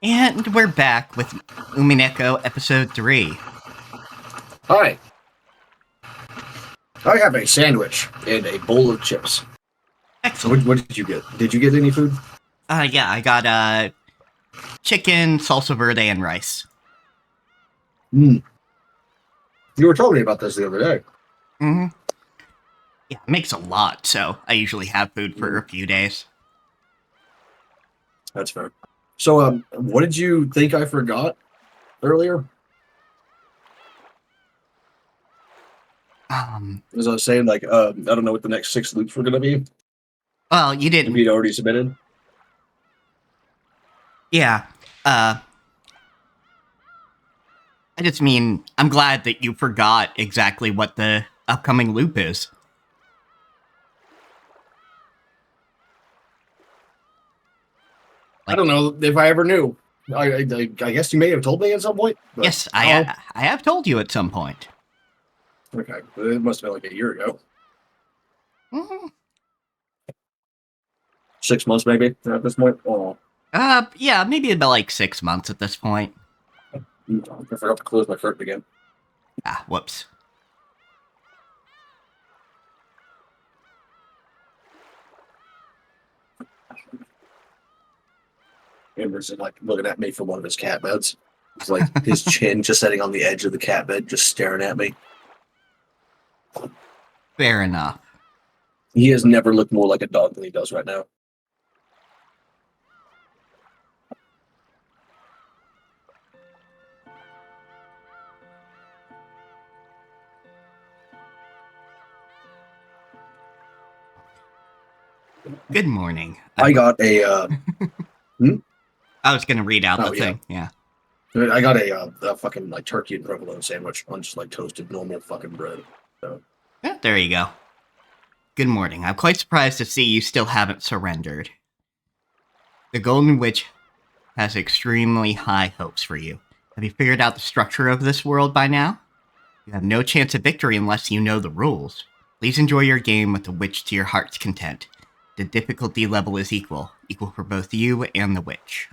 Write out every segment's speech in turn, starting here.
And we're back with Umineko Episode 3. Hi. I have a sandwich and a bowl of chips. Excellent. What did you get? Did you get any food? Yeah, I got chicken, salsa verde, and rice. You were telling me about this the other day. Mm-hmm. Yeah, it makes a lot, so I usually have food for a few days. That's fair. So, what did you think I forgot earlier? As I was saying, like, I don't know what the next 6 loops were going to be. Well, you didn't. If you'd already submitted. Yeah. I just mean, I'm glad that you forgot exactly what the upcoming loop is. I don't know if I ever knew. I guess you may have told me at some point. But yes, I have told you at some point. Okay, it must have been like a year ago. Mm-hmm. 6 months, maybe, at this point. Oh. Yeah, maybe about like 6 months at this point. I forgot to close my curtain again. Ah, whoops. Amber's like looking at me from one of his cat beds. It's like his chin just sitting on the edge of the cat bed, just staring at me. Fair enough. He has never looked more like a dog than he does right now. Good morning. I got a. I was gonna read out the thing. Yeah. I got a fucking like turkey and provolone sandwich on just like toasted normal fucking bread. So. Yeah, there you go. Good morning. I'm quite surprised to see you still haven't surrendered. The Golden Witch has extremely high hopes for you. Have you figured out the structure of this world by now? You have no chance of victory unless you know the rules. Please enjoy your game with the witch to your heart's content. The difficulty level is equal for both you and the witch.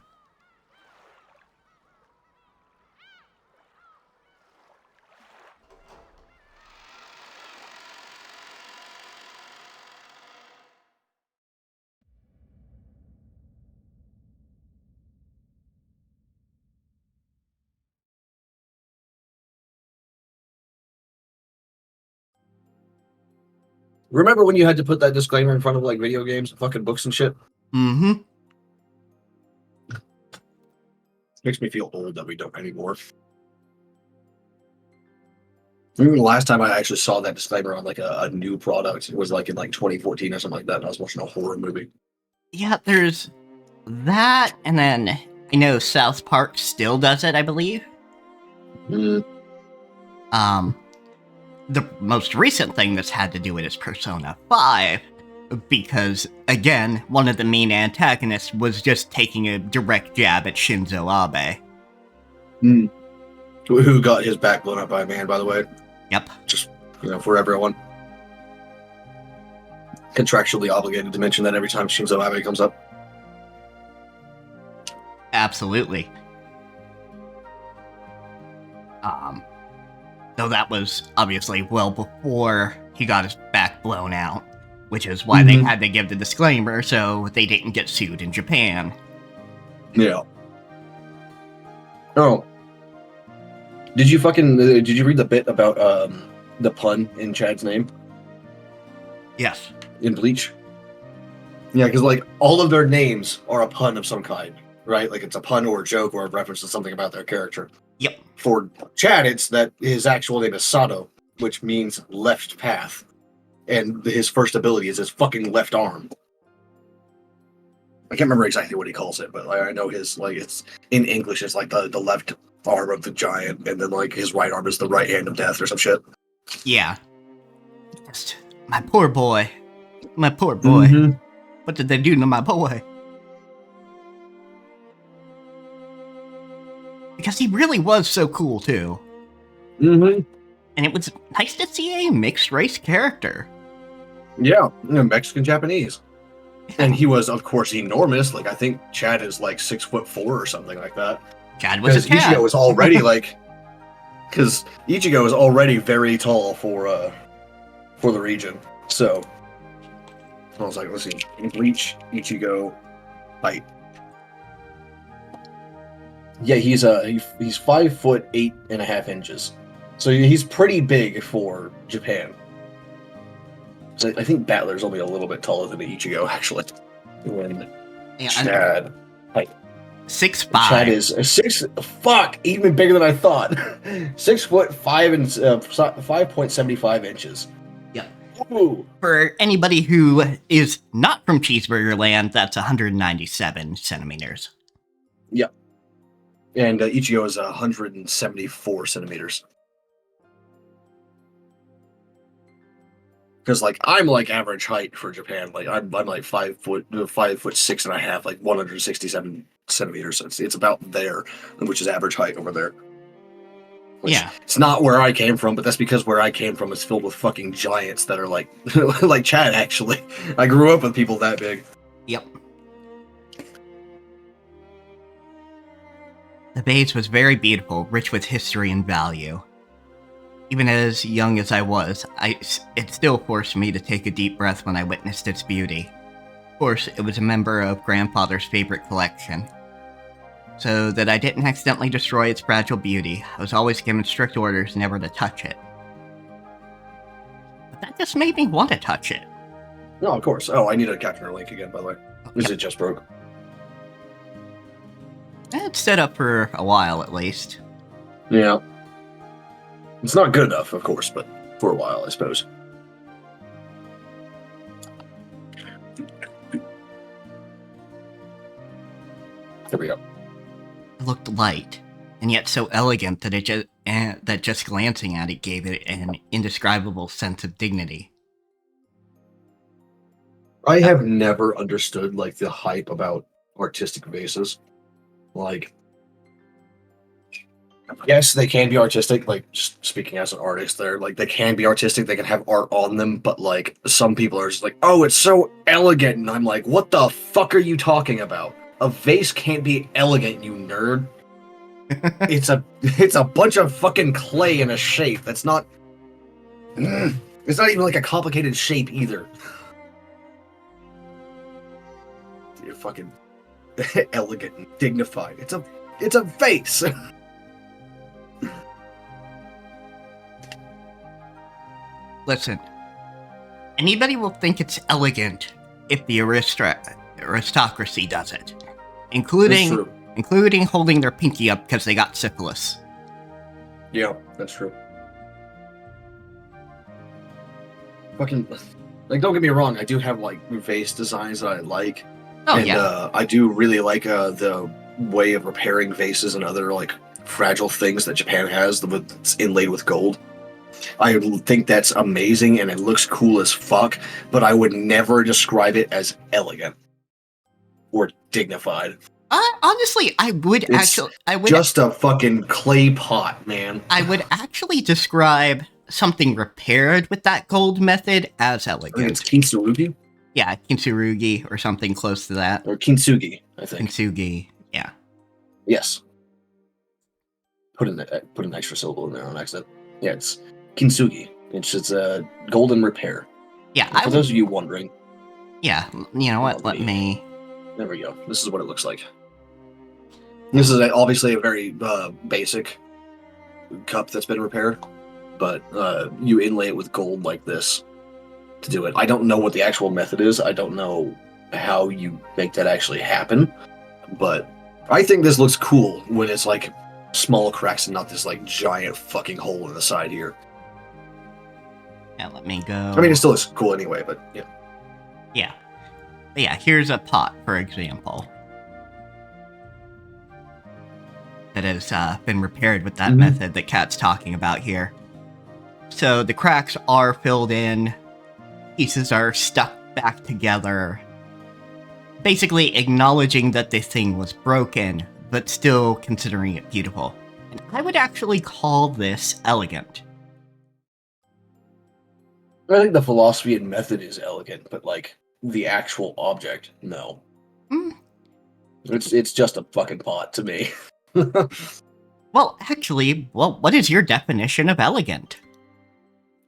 Remember when you had to put that disclaimer in front of like video games, fucking books and shit? Mm-hmm. Makes me feel old that we don't anymore. I remember the last time I actually saw that disclaimer on like a new product, it was like in like 2014 or something like that, and I was watching a horror movie. Yeah, there's that, and then I know South Park still does it, I believe. The most recent thing that's had to do with is Persona 5, because, again, one of the main antagonists was just taking a direct jab at Shinzo Abe. Who got his back blown up by a man, by the way. Yep. Just, for everyone. Contractually obligated to mention that every time Shinzo Abe comes up. Absolutely. Though that was obviously well before he got his back blown out, which is why they had to give the disclaimer so they didn't get sued in Japan. Yeah. Oh. Did you read the bit about the pun in Chad's name? Yes. In Bleach? Yeah, because like all of their names are a pun of some kind, right? Like it's a pun or a joke or a reference to something about their character. Yep. For Chad, it's that his actual name is Sato, which means left path. And his first ability is his fucking left arm. I can't remember exactly what he calls it, but like, I know his, like, it's in English, it's like the left arm of the giant, and then like his right arm is the right hand of death or some shit. Yeah. Just, my poor boy. My poor boy. What did they do to my boy? Because he really was so cool, too. And it was nice to see a mixed-race character. Yeah, Mexican-Japanese. And he was, of course, enormous. Like, I think Chad is like 6'4" or something like that. Chad was a Because Chad. Ichigo was already like, because Ichigo is already very tall for the region. So I was like, let's see, Bleach, Ichigo, height. Yeah, he's 5'8.5" so he's pretty big for Japan. So I think Battler's only a little bit taller than Ichigo, actually. When Chad, like 6'5". Chad is 6. Fuck, even bigger than I thought. 6'5" and 5.75 inches. Yep. Ooh. For anybody who is not from Cheeseburger Land, that's 197 centimeters. Yep. And Ichigo is 174 centimeters. Because like I'm like average height for Japan. Like I'm like 5'6.5", like 167 centimeters. So it's about there, which is average height over there. Yeah. It's not where I came from, but that's because where I came from is filled with fucking giants that are like like Chad, actually. I grew up with people that big. Yep. The base was very beautiful, rich with history and value. Even as young as I was, it still forced me to take a deep breath when I witnessed its beauty. Of course, it was a member of Grandfather's favorite collection. So that I didn't accidentally destroy its fragile beauty, I was always given strict orders never to touch it. But that just made me want to touch it. No, of course. Oh, I need to capture a link again, by the way. This it just broke. It's set up for a while, at least. Yeah. It's not good enough, of course, but for a while, I suppose. There we go. It looked light, and yet so elegant that just glancing at it gave it an indescribable sense of dignity. I have never understood like the hype about artistic vases. Like, yes, they can be artistic. Like, just speaking as an artist, they can be artistic. They can have art on them, but like some people are just like, oh, it's so elegant, and I'm like, what the fuck are you talking about? A vase can't be elegant, you nerd. It's a bunch of fucking clay in a shape. That's not. It's not even like a complicated shape either. You're fucking elegant and dignified. It's a vase. Listen, anybody will think it's elegant if the aristocracy does it, including holding their pinky up because they got syphilis. Yeah, that's true. Fucking, like, don't get me wrong. I do have like vase designs that I like. Oh, yeah. I do really like the way of repairing vases and other like fragile things that Japan has that's inlaid with gold. I think that's amazing and it looks cool as fuck, but I would never describe it as elegant or dignified. Honestly, I would just a fucking clay pot, man. I would actually describe something repaired with that gold method as elegant. I think it's kintsugi? Yeah, kintsugi or something close to that. Or kintsugi, I think. Kintsugi, yeah. Yes. Put an extra syllable in there on accident. Yeah, it's kintsugi. It's a golden repair. Yeah, for those of you wondering. Yeah, you know what? Let me. There we go. This is what it looks like. This is obviously a very basic cup that's been repaired, but you inlay it with gold like this to do it. I don't know what the actual method is. I don't know how you make that actually happen, but I think this looks cool when it's like small cracks and not this like giant fucking hole in the side here. Yeah, let me go. I mean, it still looks cool anyway, but yeah. Yeah. But yeah, here's a pot, for example, that has been repaired with that method that Kat's talking about here. So the cracks are filled in, pieces are stuck back together, basically acknowledging that this thing was broken, but still considering it beautiful. And I would actually call this elegant. I think the philosophy and method is elegant, but like the actual object, no. Hmm. It's just a fucking pot to me. Well, actually, what is your definition of elegant?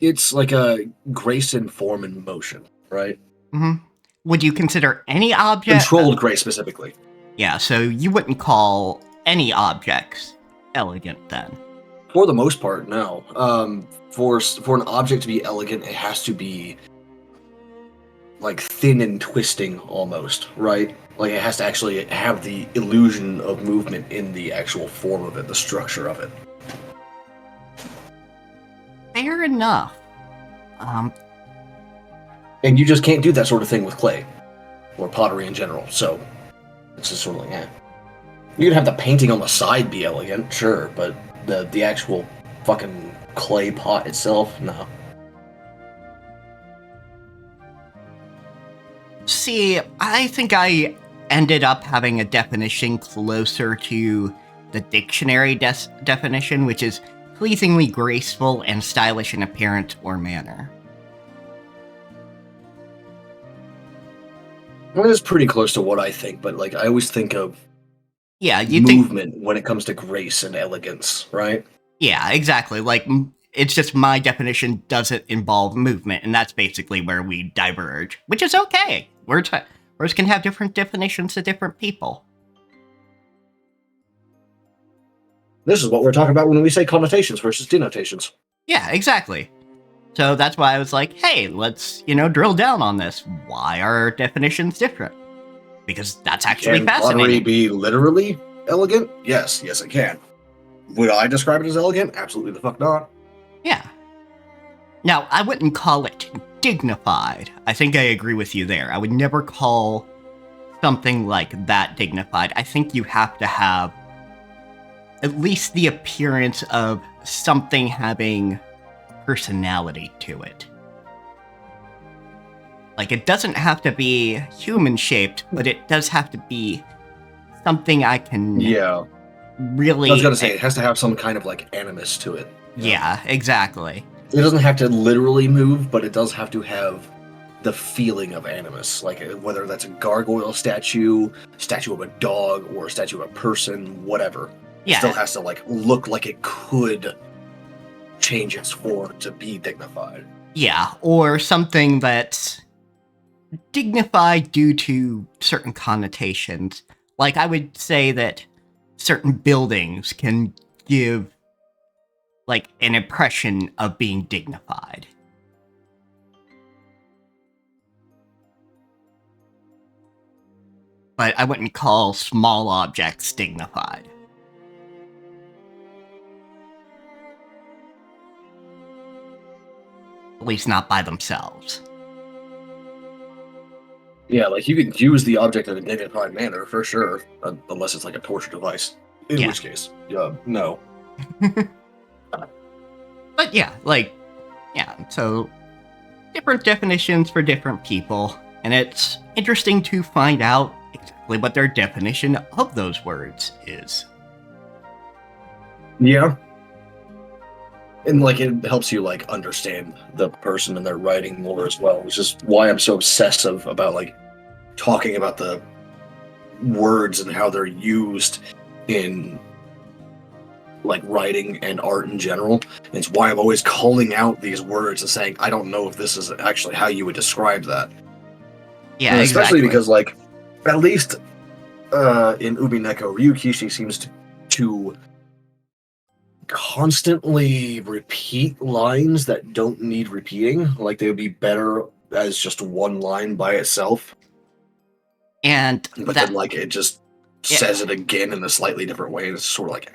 It's like a grace in form and motion, right? Hmm. Would you consider any object? Controlled grace specifically. Yeah, so you wouldn't call any objects elegant then. For the most part, no. For an object to be elegant, it has to be like thin and twisting almost, right? Like it has to actually have the illusion of movement in the actual form of it, the structure of it. Fair enough. Um, And you just can't do that sort of thing with clay or pottery in general. So it's just sort of like, yeah. You can have the painting on the side be elegant, sure, but the actual fucking clay pot itself, no. See, I think I ended up having a definition closer to the dictionary definition, which is pleasingly graceful and stylish in appearance or manner. Well, it's pretty close to what I think, but like I always think of Yeah, you think. movement when it comes to grace and elegance, right? Yeah, exactly. Like, it's just my definition doesn't involve movement, and that's basically where we diverge, which is okay. Words can have different definitions to different people. This is what we're talking about when we say connotations versus denotations. Yeah, exactly. So that's why I was like, hey, let's, drill down on this. Why are our definitions different? Because that's actually Can fascinating. pottery be literally elegant? Yes, it can. Would I describe it as elegant? Absolutely the fuck not. Yeah. Now, I wouldn't call it dignified. I think I agree with you there. I would never call something like that dignified. I think you have to have at least the appearance of something having personality to it. Like, it doesn't have to be human-shaped, but it does have to be something I can really... I was gonna say, it has to have some kind of, like, animus to it. Yeah, exactly. It doesn't have to literally move, but it does have to have the feeling of animus. Like, whether that's a gargoyle statue of a dog, or a statue of a person, whatever. Yeah. It still has to, like, look like it could change its form to be dignified. Yeah, or something that's dignified due to certain connotations. Like, I would say that certain buildings can give, like, an impression of being dignified. But I wouldn't call small objects dignified. At least not by themselves. Yeah, like you can use the object in a dignified manner for sure, unless it's like a torture device. In which case, no. But yeah, so different definitions for different people, and it's interesting to find out exactly what their definition of those words is. Yeah. And like it helps you like understand the person and their writing more as well, which is why I'm so obsessive about like talking about the words and how they're used in like writing and art in general. It's why I'm always calling out these words and saying I don't know if this is actually how you would describe that. Yeah, and exactly. especially because like at least in Umineko, Ryukishi seems to constantly repeat lines that don't need repeating. Like they would be better as just one line by itself. And but then like it just says it again in a slightly different way, and it's sort of like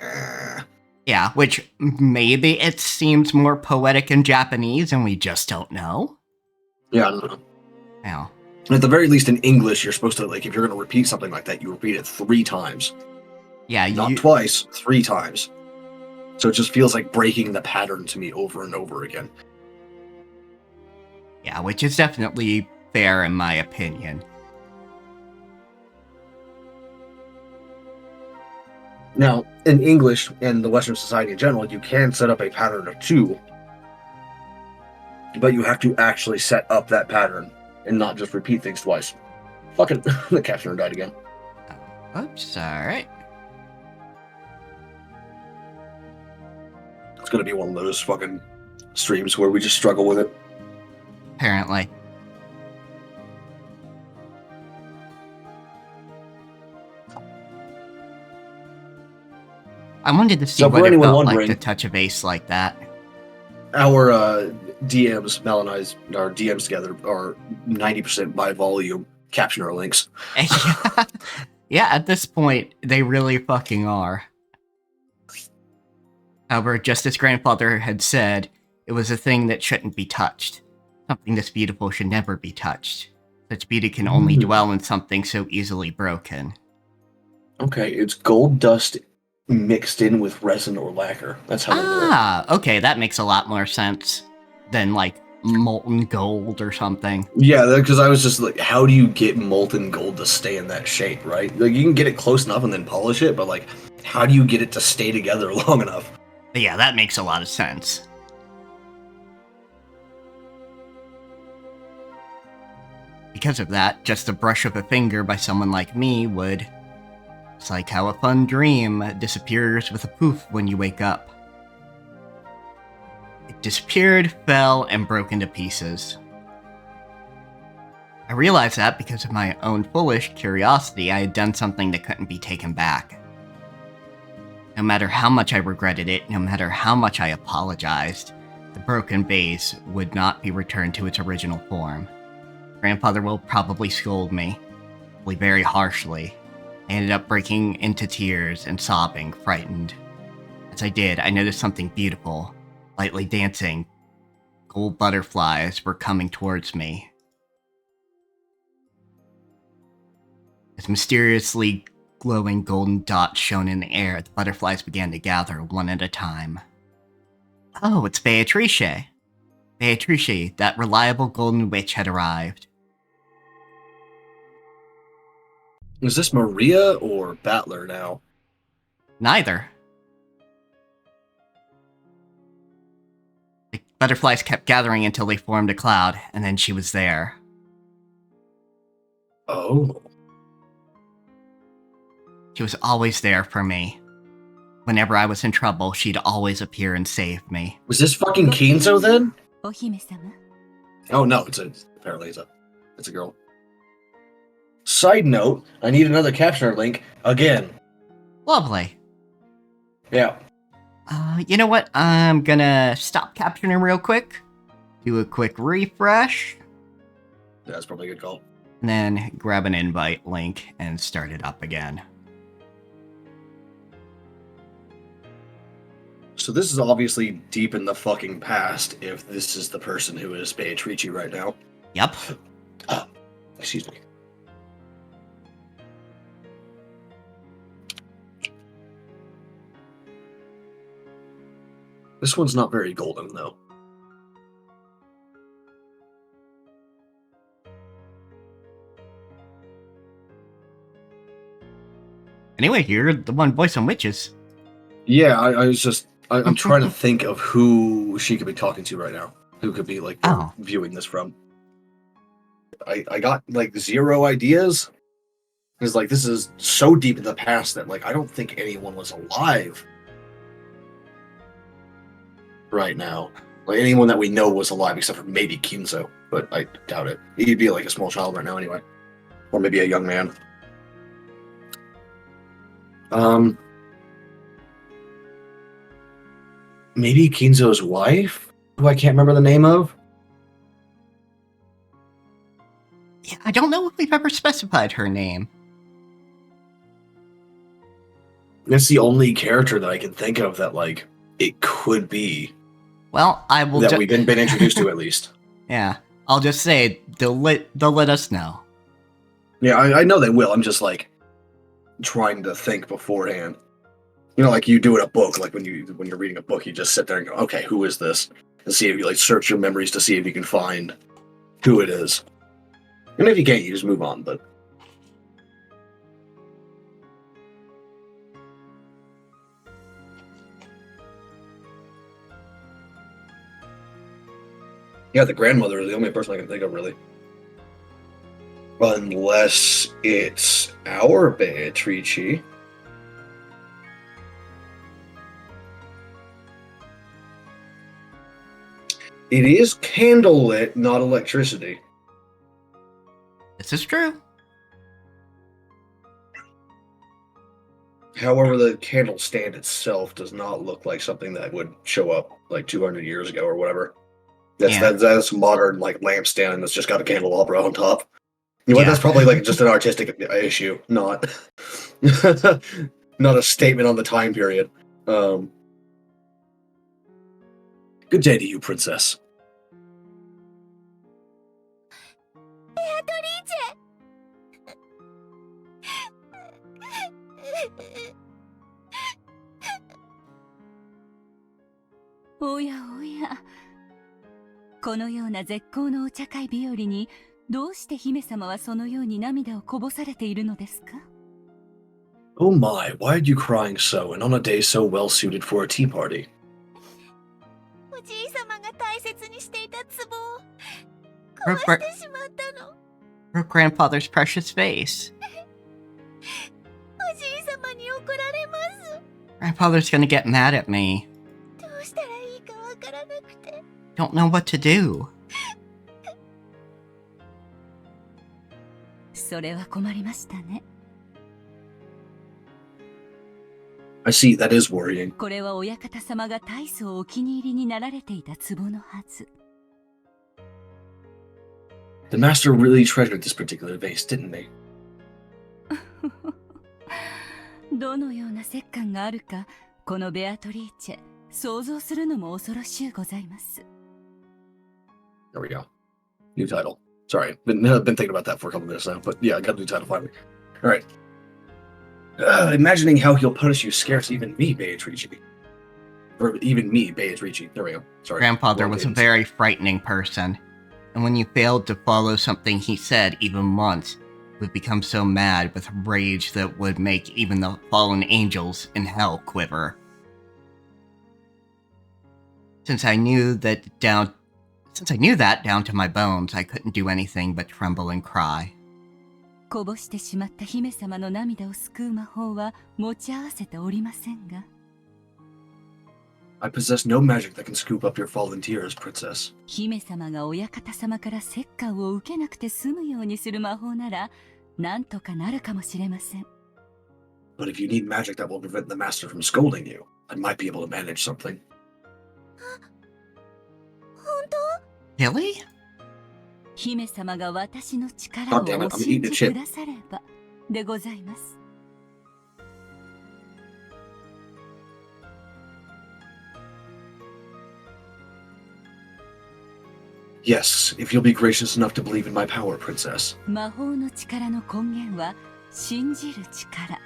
Yeah, which maybe it seems more poetic in Japanese and we just don't know. Yeah, I don't know. Yeah. At the very least in English, you're supposed to like if you're gonna repeat something like that, you repeat it 3 times. Yeah, not twice, 3 times. So it just feels like breaking the pattern to me over and over again. Yeah, which is definitely fair in my opinion. Now, in English and the Western society in general, you can set up a pattern of 2, but you have to actually set up that pattern and not just repeat things twice. Fucking the captioner died again. Oops, alright. It's gonna be one of those fucking streams where we just struggle with it. Apparently. I wanted to see So for what it anyone felt like wondering- to touch a base like that. Our DMs, Mel and I's, our DMs together are 90% by volume captioner links. Yeah, at this point, they really fucking are. However, just as grandfather had said, it was a thing that shouldn't be touched. Something this beautiful should never be touched. Such beauty can only dwell in something so easily broken. Okay, it's gold dust mixed in with resin or lacquer. That's how they do it. Ah, okay, that makes a lot more sense than, like, molten gold or something. Yeah, because I was just like, how do you get molten gold to stay in that shape, right? Like, you can get it close enough and then polish it, but, like, how do you get it to stay together long enough? But yeah, that makes a lot of sense. Because of that, just a brush of a finger by someone like me would... It's like how a fun dream disappears with a poof when you wake up. It disappeared, fell, and broke into pieces. I realized that because of my own foolish curiosity, I had done something that couldn't be taken back. No matter how much I regretted it, no matter how much I apologized, the broken vase would not be returned to its original form. Grandfather will probably scold me, probably very harshly. I ended up breaking into tears and sobbing, frightened. As I did, I noticed something beautiful, lightly dancing. Gold butterflies were coming towards me. As mysteriously glowing golden dots shone in the air, the butterflies began to gather one at a time. Oh, it's Beatrice. Beatrice, that reliable golden witch, had arrived. Is this Maria or Battler now? Neither. The butterflies kept gathering until they formed a cloud, and then she was there. Oh. She was always there for me. Whenever I was in trouble, she'd always appear and save me. Was this fucking Kinzo then? お姫様 Oh no, apparently it's a girl. Side note, I need another captioner link again. Lovely. Yeah. You know what? I'm gonna stop captioning real quick, do a quick refresh, That's probably a good call. and then grab an invite link and start it up again. So this is obviously deep in the fucking past if this is the person who is Beatrice right now. Yep. Excuse me. This one's not very golden though. Anyway, you're the one voicing witches. Yeah, I was just I'm trying to think of who she could be talking to right now. Who could be like viewing this from. I got like zero ideas. Because like this is so deep in the past that like I don't think anyone was alive right now. Like anyone that we know was alive except for maybe Kinzo, but I doubt it. He'd be like a small child right now anyway. Or maybe a young man. Maybe Kinzo's wife, who I can't remember the name of. Yeah, I don't know if we've ever specified her name. That's the only character that I can think of that like it could be Well, I will that we've been introduced to at least. Yeah, I'll just say they'll let us know. Yeah, I know they will. I'm just like trying to think beforehand. You know, like you do in a book. Like when you're reading a book, you just sit there and go, "Okay, who is this?" And see if you like search your memories to see if you can find who it is. And if you can't, you just move on. But yeah, the grandmother is the only person I can think of really. Unless it's our Beatrice. It is candlelit, not electricity. This is true. However, the candle stand itself does not look like something that would show up like 200 years ago or whatever. That's modern like lampstand that's just got a candelabra on top. You know what? That's probably like just an artistic issue, not not a statement on the time period. Good day to you, princess. Beatrice! おやおや、このような絶好のお茶会日和にどうして姫様はそのように涙をこぼされているのですか？ Oh my, why are you crying so, and on a day so well suited for a tea party? おじい様が大切にしていた壺を Her, 壊してしまったの。 her grandfather's precious vase. おじい様に怒られます。 Grandfather's gonna get mad at me. どうしたらいいかわからなくて。 Don't know what to do. それは困りましたね。 I see, that is worrying. これは親方様が大層お気に入りになられていた壺のはず。 The master really treasured this particular vase, didn't they? どのような折感があるか、このベアトリーチェ、想像するのも恐ろしゅうございます。 There we go. New title. Sorry, been thinking about that for a couple minutes now, but yeah, I got a new title finally. All right. Imagining how he'll punish you scares even me, Beatrice. Or even me, Beatrice. There we go. Sorry. Grandfather was a very frightening person, and when you failed to follow something he said even once, would become so mad with rage that would make even the fallen angels in hell quiver. Since I knew that down to my bones, I couldn't do anything but tremble and cry. こぼしてしまった姫様の涙を救う魔法は持ち合わせておりませんが、 I possess no magic that can scoop up your fallen tears, princess. 姫様が親方様から折感を受けなくて済むようにする魔法なら、なんとかなるかもしれません。 But if you need magic that will prevent the master from scolding you, I might be able to manage something. 本当？ Really? 姫様が私の力を God damn it, お I'm 信 eating a じ chip. くださればでございます。 Yes, if you'll be gracious enough to believe in my power, princess. 魔法の力の根源は信じる力。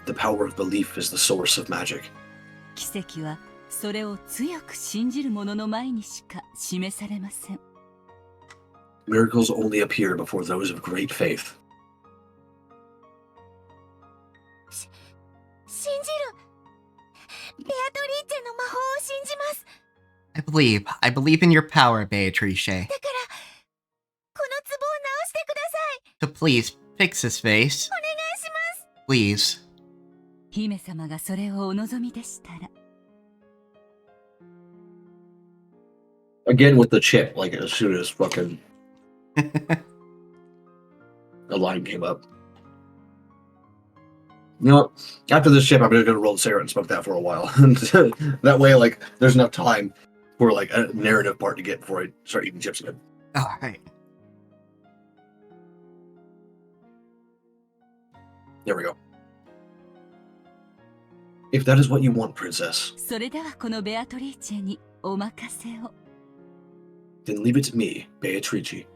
The power of belief is the source of magic. 奇跡はそれを強く信じる者の前にしか示されません。 Miracles only appear before those of great faith. 信じる。ベアトリーチェの魔法を信じます。 I believe in your power, Beatrice. だから、この壺を直してください。 So please, fix this vase. お願いします。 Please. 姫様がそれをお望みでしたら。 Again with the chip, like as soon as fucking a line came up. You know what? After this chip, I'm just gonna roll the cigarette and smoke that for a while. That way, like, there's enough time for like a narrative part to get before I start eating chips again. All right. There we go. If that is what you want, princess, それではこのベアトリーチェにお任せを。 then leave it to me, Beatrice.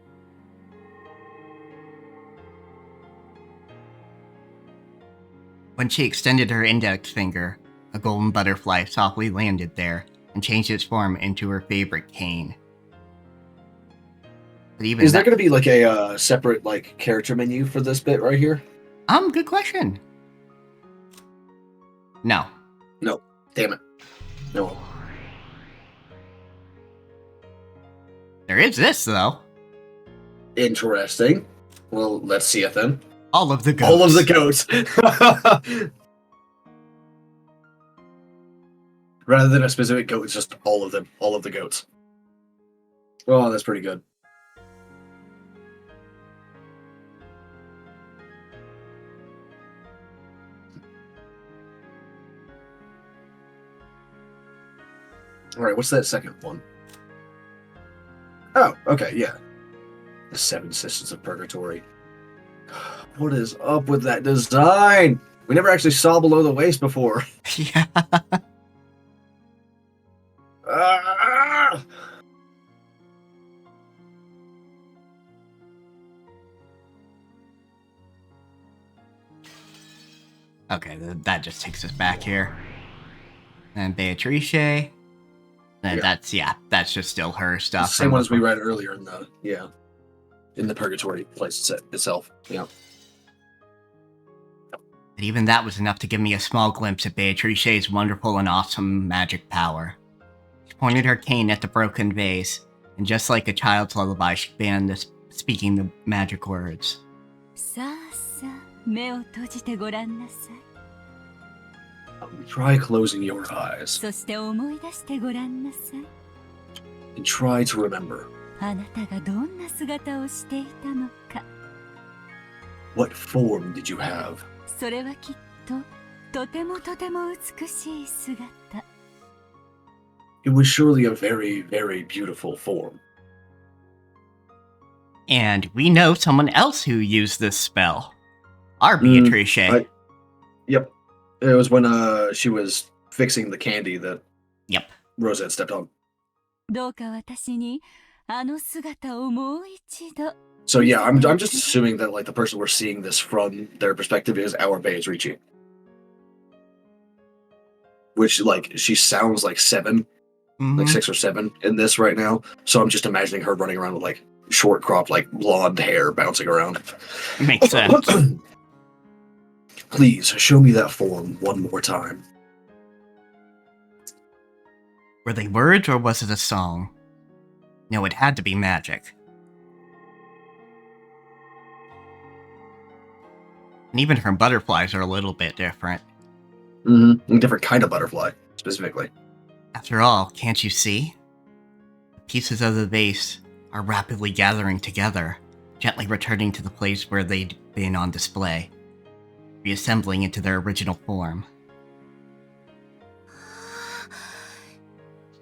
When she extended her index finger, a golden butterfly softly landed there and changed its form into her favorite cane. But even Is there going to be like a separate like character menu for this bit right here? Good question. No. Damn it. No. There is this, though. Interesting. Well, let's see it then. All of the goats. All of the goats. Rather than a specific goat, it's just all of them. All of the goats. Oh, that's pretty good. Alright, what's that second one? Oh, okay, yeah. The Seven Sisters of Purgatory. What is up with that design? We never actually saw below the waist before. Yeah. Ah! Okay, that just takes us back here. And Beatrice. And that's just still her stuff. Same one as we read earlier in the Purgatory place itself. Yeah. But even that was enough to give me a small glimpse of Beatrice's wonderful and awesome magic power. She pointed her cane at the broken vase, and just like a child's lullaby, she began speaking the magic words. さあさあ、目を閉じてごらんなさい。 Try closing your eyes そして思い出してごらんなさい。 and try to remember あなたがどんな姿をしていたのか。 what form did you have? それはきっととてもとても美しい姿。 It was surely a very, very beautiful form. And we know someone else who used this spell. Our Beatrice. Yep. It was when she was fixing the candy that Rosa had stepped on. どうか私にあの姿をもう一度。 So yeah, I'm just assuming that like the person we're seeing this from their perspective is our Beatrice. Which like she sounds like 7, like 6 or 7 in this right now. So I'm just imagining her running around with like short cropped like blonde hair bouncing around. Makes sense. Please show me that form one more time. Were they words or was it a song? No, it had to be magic. And even her butterflies are a little bit different. Mm-hmm. A different kind of butterfly, specifically. After all, can't you see? The pieces of the vase are rapidly gathering together, gently returning to the place where they'd been on display, reassembling into their original form.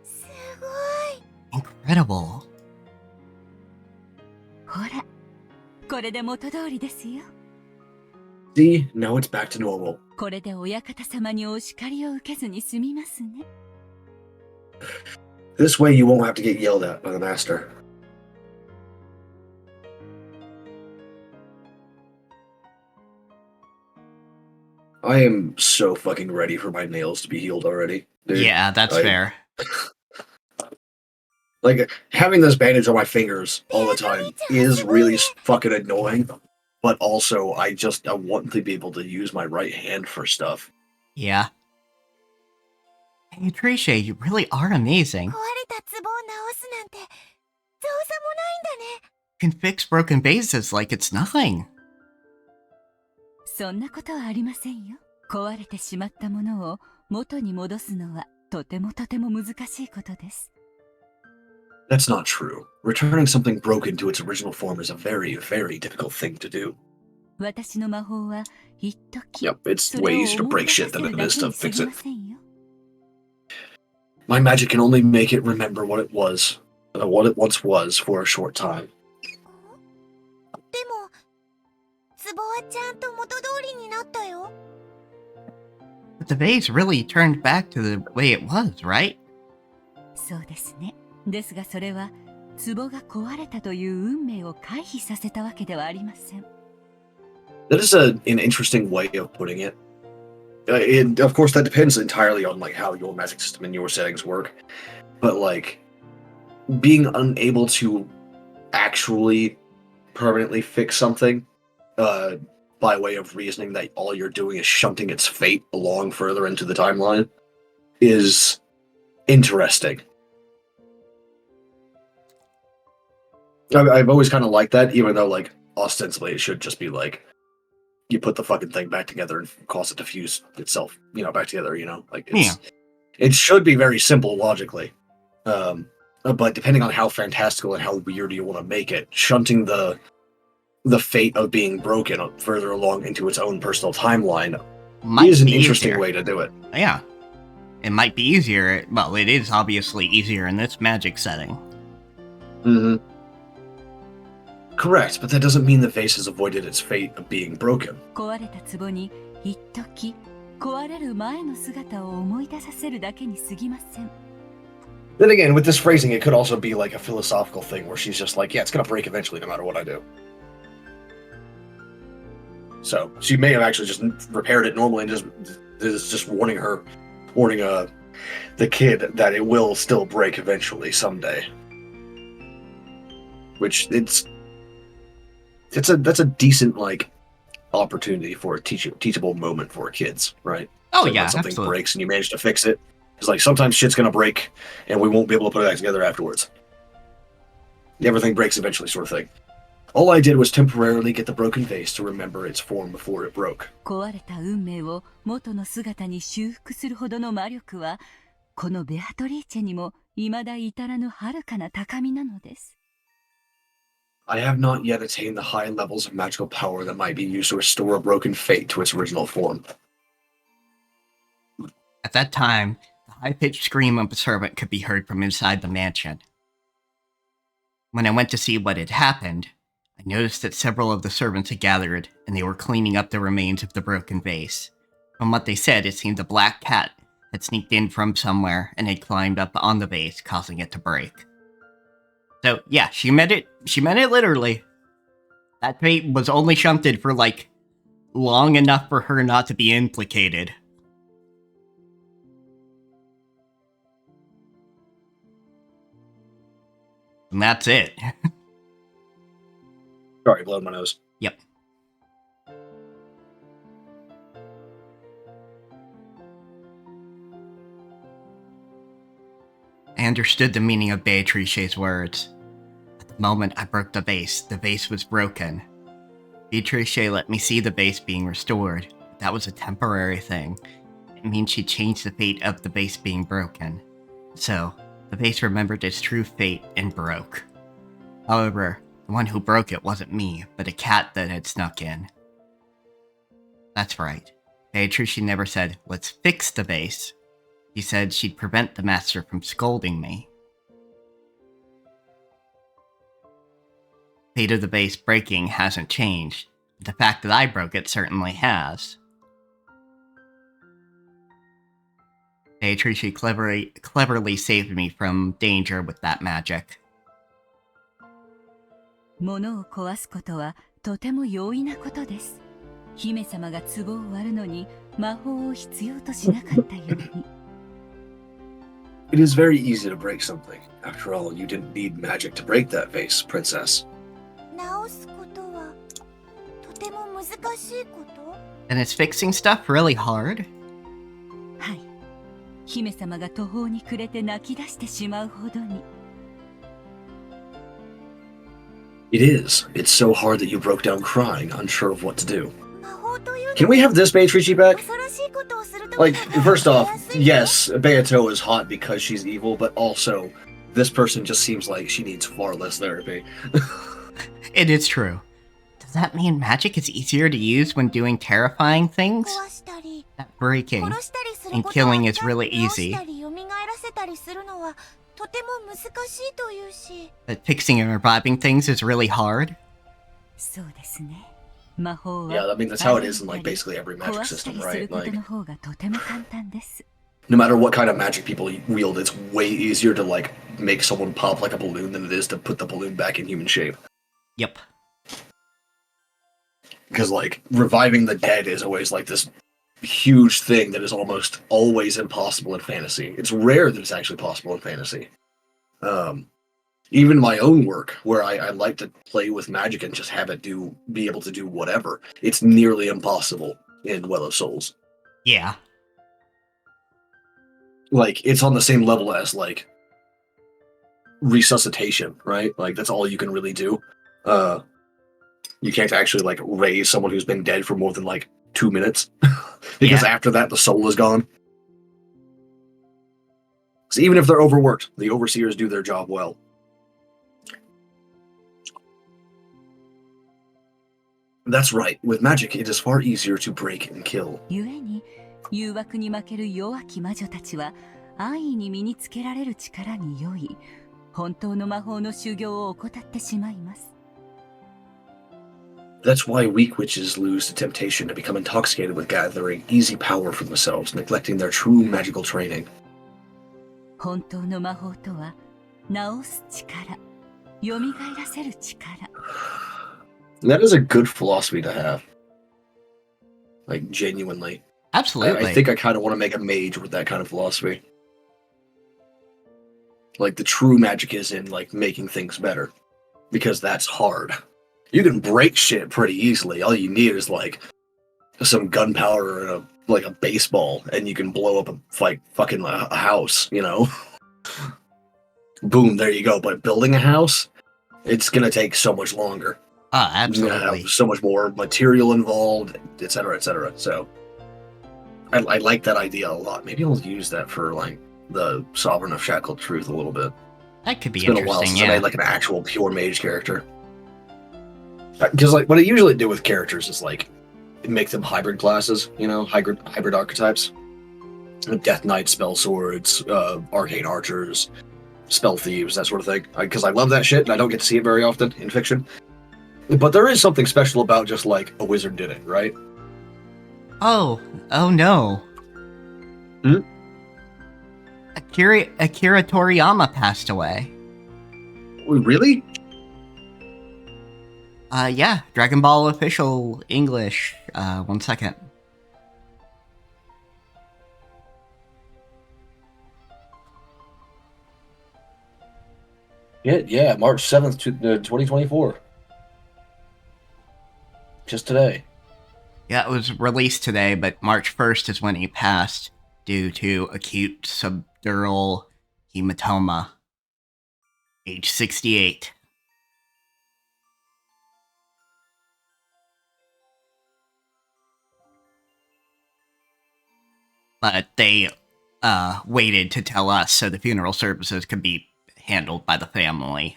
すごい。 Incredible. ほら、これで元通りですよ。 See, now it's back to normal. これで親方様にお叱りを受けずに済みますね。 This way you won't have to get yelled at by the master. I am so fucking ready for my nails to be healed already. Dude. Yeah, that's fair. Like, having this bandage on my fingers all the time is really fucking annoying, but also I want to be able to use my right hand for stuff. Yeah. Beatrice, you really are amazing. 壊れた壺を直すなんて、造作もないんだね。 You can fix broken vases like it's nothing. そんなことはありませんよ。壊れてしまったものを元に戻すのはとてもとても難しいことです。 That's not true. Returning something broken to its original form is a very, very difficult thing to do. 私の魔法は一時 Yep, it's way easier to break shit than it is to fix it. それを思い出させるだけに過ぎませんよ。 My magic can only make it remember what it was, what it once was for a short time. でも、壺はちゃんと元通りになったよ。 But the vase really turned back to the way it was, right? そうですね。ですがそれは壺が壊れたという運命を回避させたわけではありません。 That is an interesting way of putting it. Of course, that depends entirely on like how your magic system and your settings work. But like being unable to actually permanently fix something by way of reasoning that all you're doing is shunting its fate along further into the timeline is interesting. I've always kind of liked that, even though like ostensibly it should just be like you put the fucking thing back together and cause it to fuse itself, back together. Like it should be very simple logically. But depending on how fantastical and how weird you want to make it, shunting the fate of being broken further along into its own personal timeline is an interesting way to do it. Yeah. It might be easier. Well, it is obviously easier in this magic setting. Mm-hmm. Correct, but that doesn't mean the vase has avoided its fate of being broken. 壊れた壺に一時壊れる前の姿を思い出させるだけに過ぎません。 Then again, with this phrasing, it could also be like a philosophical thing where she's just like, yeah, it's gonna break eventually no matter what I do. So she may have actually just repaired it normally and just warning the kid that it will still break eventually someday. Which that's a decent like opportunity for a teachable moment for kids, right? Oh, so yeah, when something absolutely. breaks and you manage to fix it, it's like sometimes shit's gonna break and we won't be able to put it back together afterwards. Everything breaks eventually, sort of thing. All I did was temporarily get the broken vase to remember its form before it broke. 壊れた運命を元の姿に修復するほどの魔力は、このベアトリーチェにも未だ至らぬ遥かな高みなのです。 I have not yet attained the high levels of magical power that might be used to restore a broken fate to its original form. At that time, the high-pitched scream of a servant could be heard from inside the mansion. When I went to see what had happened, I noticed that several of the servants had gathered, and they were cleaning up the remains of the broken vase. From what they said, it seemed a black cat had sneaked in from somewhere and had climbed up on the vase, causing it to break. So, yeah, she meant it literally. That fate was only shunted for, long enough for her not to be implicated. And that's it. Sorry, blowing my nose. Yep. I understood the meaning of Beatrice's words. At the moment I broke the vase was broken. Beatrice let me see the vase being restored. That was a temporary thing. It means she changed the fate of the vase being broken. So, the vase remembered its true fate and broke. However, the one who broke it wasn't me, but a cat that had snuck in. That's right. Beatrice never said, "Let's fix the vase." She said she'd prevent the master from scolding me. The fate of the vase breaking hasn't changed, but the fact that I broke it certainly has. Beatrice cleverly saved me from danger with that magic. 物を壊すことはとても容易なことです。姫様が壺を割るのに魔法を必要としなかったように。It is very easy to break something. After all, you didn't need magic to break that vase, princess. 直すことはとても難しいこと？ And is fixing stuff really hard? はい。姫様が途方に暮れて泣き出してしまうほどに。It is. It's so hard that you broke down crying, unsure of what to do. 魔法というのは Can we have this Beatrice back? 恐ろしいことをすると Like, きが first off, 出やすい yes, Beato is hot because she's evil, but also, this person just seems like she needs far less therapy. It is true. Does that mean magic is easier to use when doing terrifying things? 壊したり That breaking 殺したりする and ことは killing is really 直し easy, たり蘇らせたりするのはとても難しいというし but fixing and reviving things is really hard? そうですね。魔法は Yeah, I mean, that's how it is in, like, basically every magic 壊した system, りす right? ること Like, の方がとても簡単です。 no matter what kind of magic people wield, it's way easier to, like, make someone pop like a balloon than it is to put the balloon back in human shape. Yep. Because, like, reviving the dead is always, like, this huge thing that is almost always impossible in fantasy. It's rare that it's actually possible in fantasy. Even my own work, where I like to play with magic and just have it be able to do whatever, it's nearly impossible in Well of Souls. Yeah. Like, it's on the same level as, like, resuscitation, right? Like, that's all you can really do. You can't actually like raise someone who's been dead for more than like 2 minutes, because after that the soul is gone. So even if they're overworked, the overseers do their job well. That's right. With magic, it is far easier to break and kill. 故に誘惑に負ける弱き魔女たちは安易に身につけられる力に酔い、本当の魔法の修行を怠ってしまいます。That's why weak witches lose to temptation and become intoxicated with gathering easy power for themselves, neglecting their true magical training. 本当の魔法とは治す力、蘇らせる力。That is a good philosophy to have. Like, genuinely. Absolutely. I think I kind of want to make a mage with that kind of philosophy. Like, the true magic is in, like, making things better. Because that's hard. You can break shit pretty easily. All you need is, like, some gunpowder and a baseball, and you can blow up a house, you know? Boom, there you go. But building a house, it's gonna take so much longer. Oh, You're gonna absolutely. have so much more material involved, etc., etc. So, I like that idea a lot. Maybe I'll use that for like the Sovereign of Shackled Truth a little bit. That could be It's been a while interesting, since I yeah. made like an actual pure mage character. Because like what I usually do with characters is like make them hybrid classes, you know, hybrid archetypes. Death Knight, spell swords, arcane archers, spell thieves, that sort of thing. Because I love that shit, and I don't get to see it very often in fiction. But there is something special about just like a wizard did it, right? Oh no. Hmm? Akira Toriyama passed away. Really? Yeah, Dragon Ball official English. 1 second. Yeah, March 7th, 2024. Just today. Yeah, it was released today, but March 1st is when he passed due to acute subdural hematoma. Age 68. But they waited to tell us so the funeral services could be handled by the family.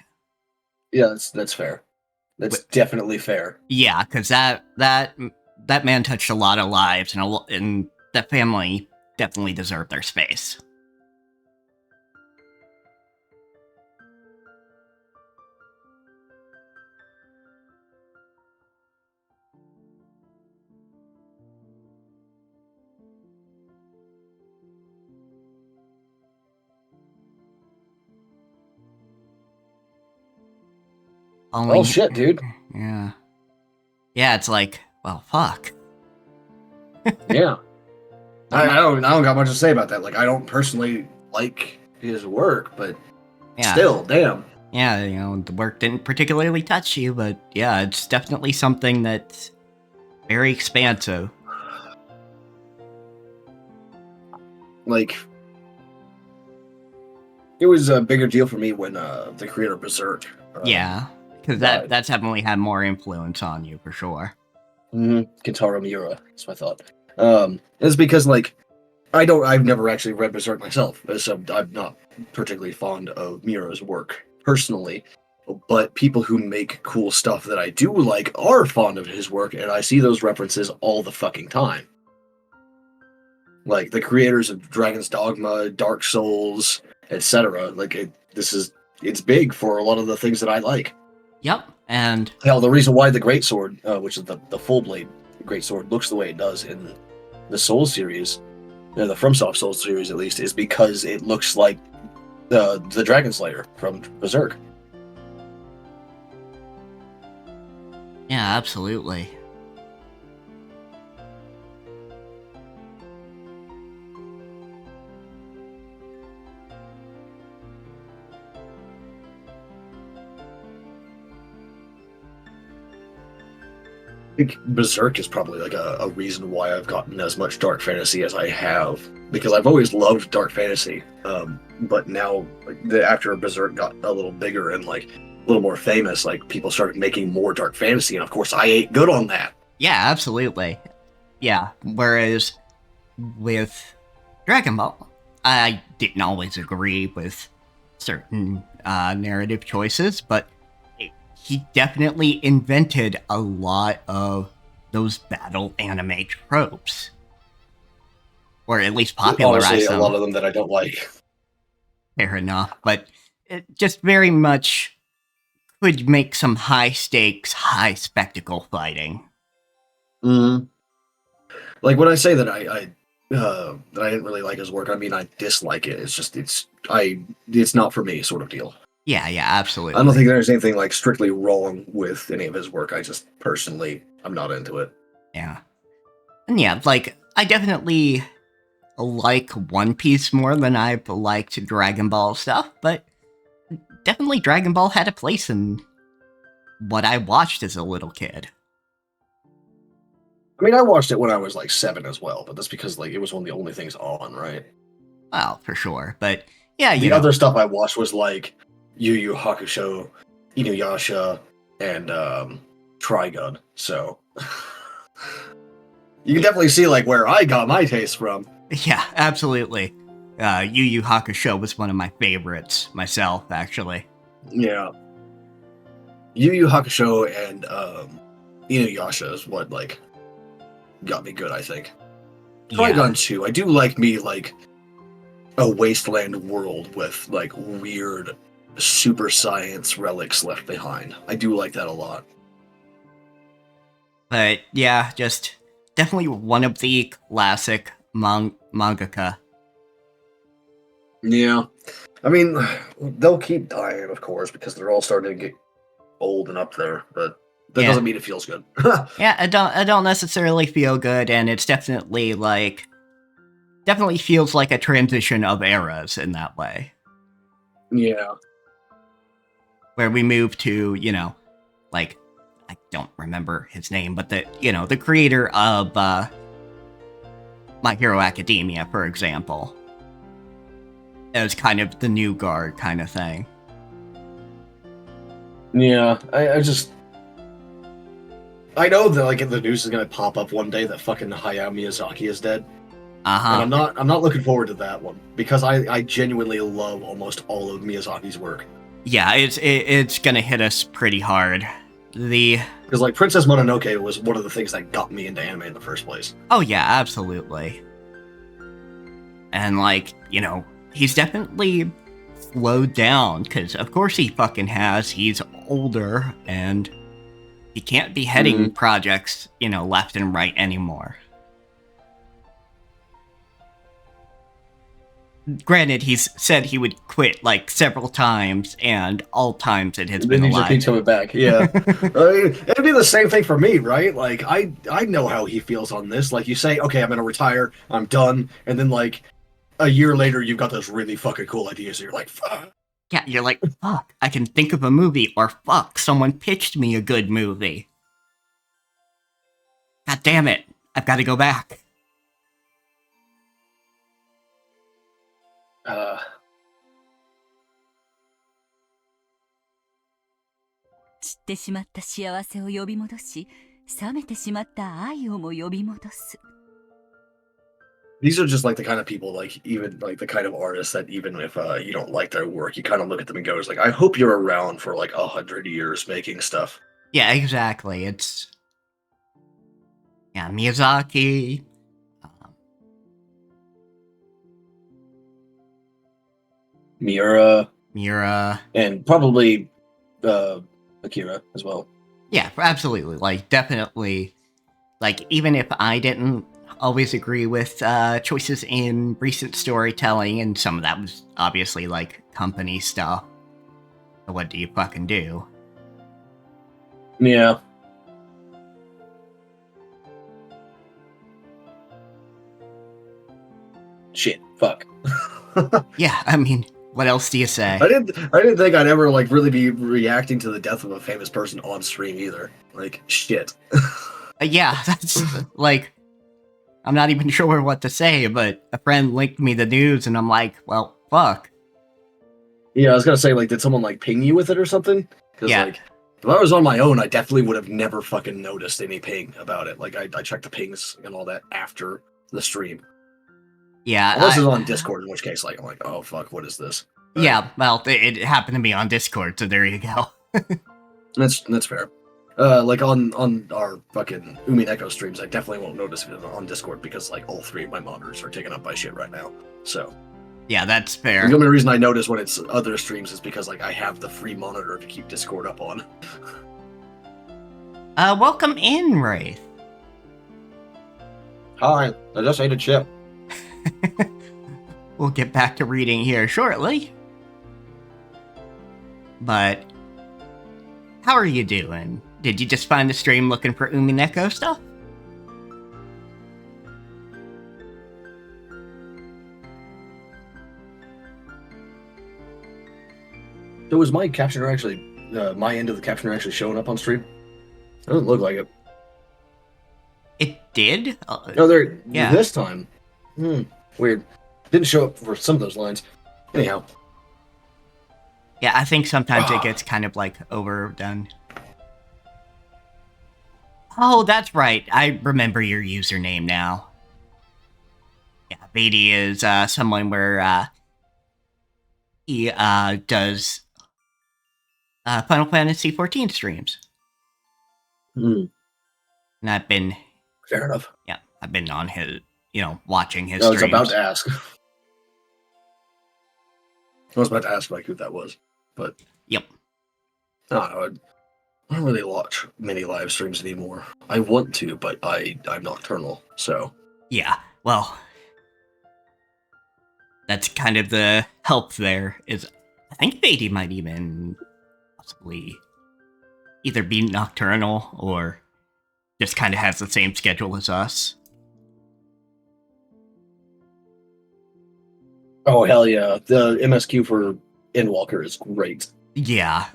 Yeah, that's fair. That's definitely fair. Yeah, because that man touched a lot of lives, and that family definitely deserved their space. Oh shit, dude. Yeah. Yeah, it's like, well, fuck. Yeah. I don't got much to say about that. Like, I don't personally like his work, but Yeah. still, damn. Yeah, you know, the work didn't particularly touch you, but yeah, it's definitely something that's very expansive. Like, it was a bigger deal for me when the creator of Berserk. Yeah, because that's definitely had more influence on you, for sure. Kentaro Miura, that's my thought. It's because, like, I've never actually read Berserk myself, so I'm not particularly fond of Miura's work, personally. But people who make cool stuff that I do like are fond of his work, and I see those references all the fucking time. Like, the creators of Dragon's Dogma, Dark Souls, etc. Like, it's big for a lot of the things that I like. Yep, and Hell, the reason why the Greatsword, which is the full blade Greatsword, looks the way it does in the Soul series, the FromSoft Soul series at least, is because it looks like the Dragon Slayer from Berserk. yeah, absolutely. I think Berserk is probably like a reason why I've gotten as much dark fantasy as I have, because I've always loved dark fantasy. But now, like, after Berserk got a little bigger and like little more famous, like people started making more dark fantasy, and of course I ate good on that. Yeah, absolutely. Yeah, whereas with Dragon Ball, I didn't always agree with certain narrative choices, but he definitely invented a lot of those battle anime tropes. Or at least popularized Honestly, them. a lot of them that I don't like. Fair enough, but it just very much could make some high stakes, high spectacle fighting. Mm. Like when I say that I didn't really like his work, I mean I dislike it. It's just it's not for me sort of deal. Yeah, absolutely. I don't think there's anything like strictly wrong with any of his work. I just personally I'm not into it. Yeah. And yeah, like I definitely like One Piece more than I've liked Dragon Ball stuff, but definitely Dragon Ball had a place in what I watched as a little kid. I mean, I watched it when I was like 7 as well, but that's because like it was one of the only things on, right? Well, for sure, but yeah, The other stuff I watched was like Yu Yu Hakusho, Inuyasha, and Trigun. So you can definitely see like where I got my taste from. Yeah, absolutely. Yu Yu Hakusho was one of my favorites myself, actually. Yeah. Yu Yu Hakusho and Inuyasha is what like got me good, I think. Trigun 2, I do like me like a wasteland world with like weird super science relics left behind. I do like that a lot. But yeah, just definitely one of the classic mangaka. Yeah. I mean, they'll keep dying, of course, because they're all starting to get old and up there, but that doesn't mean it feels good. Yeah, I don't necessarily feel good, and it's definitely feels like a transition of eras in that way. Yeah. Where we move to, like, I don't remember his name, but the creator of My Hero Academia, for example, as kind of the new guard kind of thing. Yeah, I know that like the news is gonna pop up one day that fucking Hayao Miyazaki is dead. And I'm not looking forward to that one because I genuinely love almost all of Miyazaki's work. Yeah, it's gonna hit us pretty hard. Because like Princess Mononoke was one of the things that got me into anime in the first place. Oh yeah, absolutely. And like, he's definitely slowed down, because of course he fucking has. He's older, and he can't be heading projects, left and right anymore. Granted, he's said he would quit like several times, and all times it has been a lie. Then he's coming back, yeah. I mean, it'd be the same thing for me, right? Like, I know how he feels on this. Like, you say, okay, I'm gonna retire, I'm done, and then like a year later, you've got those really fucking cool ideas, and you're like, fuck. Yeah, you're like, fuck, I can think of a movie, or fuck, someone pitched me a good movie. God damn it, I've got to go back. 散ってしまった幸せを呼び戻し、冷めてしまった愛をも呼び戻す。 These are just like the kind of people, like even like the kind of artists that even if you don't like their work, you kind of look at them and go, "It's like I hope you're around for like 100 years making stuff." Yeah, exactly. It's Miyazaki. Miura, and probably Akira as well. Yeah, absolutely. Like, definitely. Like, even if I didn't always agree with choices in recent storytelling, and some of that was obviously like company stuff. What do you fucking do? Yeah. Shit. Fuck. Yeah, I mean, what else do you say? I didn't think I'd ever like really be reacting to the death of a famous person on stream either. Like shit. Yeah, that's like, I'm not even sure what to say, but a friend linked me the news, and I'm like, well, fuck. Yeah, I was gonna say, like, did someone like ping you with it or something? Because Yeah. like, if I was on my own, I definitely would have never fucking noticed any ping about it. Like, I checked the pings and all that after the stream. Yeah. Unless it's on Discord, in which case, like, I'm like, oh fuck, what is this? But Yeah, well, it happened to be on Discord, so there you go. that's fair. Like on our fucking Umineko streams, I definitely won't notice it on Discord because like all three of my monitors are taken up by shit right now. So Yeah, that's fair. the only reason I notice when it's other streams is because like I have the free monitor to keep Discord up on. Welcome in, Wraith. Hi, I just ate a chip. We'll get back to reading here shortly. But how are you doing? Did you just find the stream looking for Umineko stuff? So is my captioner actually, my end of the captioner actually showing up on stream? Doesn't look like it. It did? No, there. Yeah. This time. Weird. Didn't show up for some of those lines. Anyhow. Yeah, I think sometimes it gets kind of like overdone. Oh, that's right. I remember your username now. Yeah, Beatty is someone where he does Final Fantasy 14 streams. Hmm. And I've been, Fair enough. yeah, I've been on his, watching his I was streams. about to ask. I was about to ask like who that was, but Yep. I don't know. I don't really watch many live streams anymore. I want to, but I'm nocturnal, so Yeah, well, that's kind of the help there. Is I think Beatty might even possibly either be nocturnal or just kind of has the same schedule as us. oh hell yeah, the MSQ for Endwalker is great. Yeah.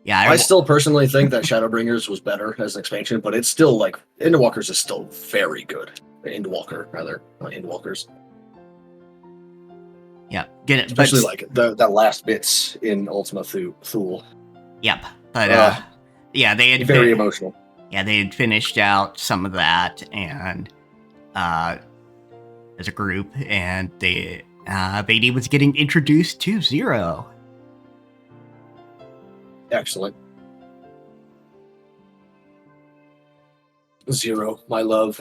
Yeah, I still personally think that Shadowbringers was better as an expansion, but it's still like Endwalkers is still very good. Endwalker, rather, not Endwalkers. yeah, get it, Especially but, like that last bits in Ultima Thule. Yep, but yeah, they had Very emotional. Yeah, they had finished out some of that, and as a group, and they Beatty was getting introduced to Zero. Excellent. Zero, my love.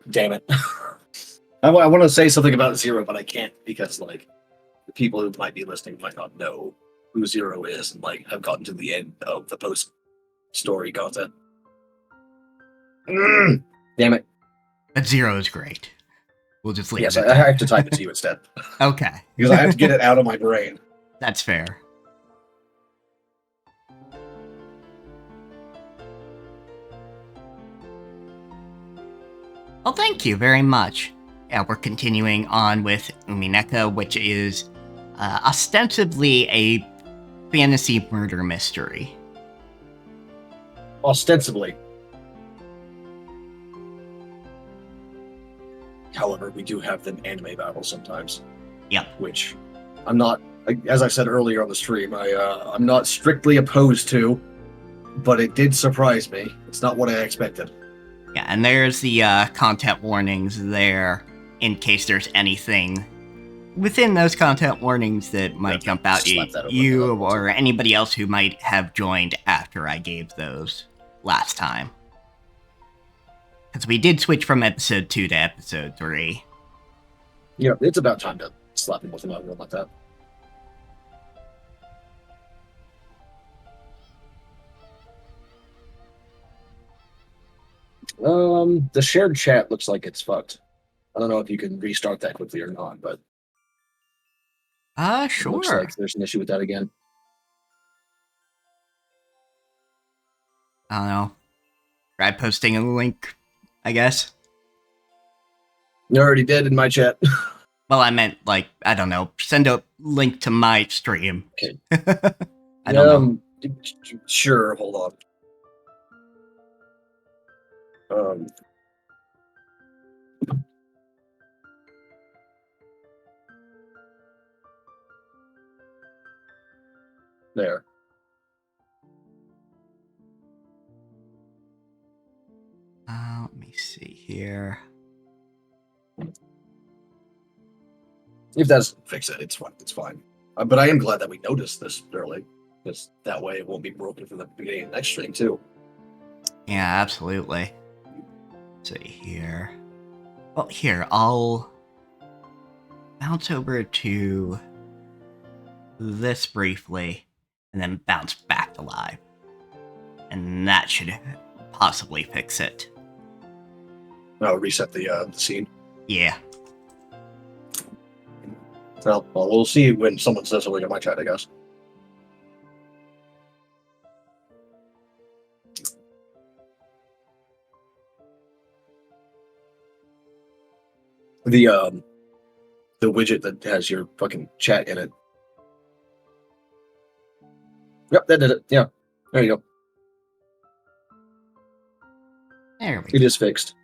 Damn it. I want to say something about Zero, but I can't because like the people who might be listening might not know who Zero is and like have gotten to the end of the post story content. Damn it. But Zero is great. We'll just leave Yes, it. I have to type it to you instead Okay. because I have to get it out of my brain. That's fair. Well, thank you very much. Yeah, we're continuing on with Umineko, which is ostensibly a fantasy murder mystery. Ostensibly. However, we do have them anime battles sometimes. Yep. Which I'm not, as I said earlier on the stream, I'm not strictly opposed to, but it did surprise me. It's not what I expected. Yeah, and there's the content warnings there in case there's anything within those content warnings that might jump out slap that at over you the- or anybody else who might have joined after I gave those last time. Because we did switch from episode 2 to episode 3. Yeah, it's about time to slap him with another one like that. The shared chat looks like it's fucked. I don't know if you can restart that quickly or not, but it looks Sure. like there's an issue with that again. I don't know. Try posting a link, I guess. You already did in my chat. Well, I meant, like, I don't know, send a link to my stream. Okay. I don't know. Sure, hold on. There. Let me see here. If that doesn't fix it, it's fine. It's fine. But I am glad that we noticed this early, because that way it won't be broken from the beginning of the next stream too. Yeah, absolutely. Let's see here. Well, here, I'll bounce over to this briefly, and then bounce back to live. And that should possibly fix it. I'll reset the scene. Yeah. Well, we'll see when someone says something in my chat, I guess. The widget that has your fucking chat in it. Yep, that did it. Yeah. There you go. There we It go. is fixed.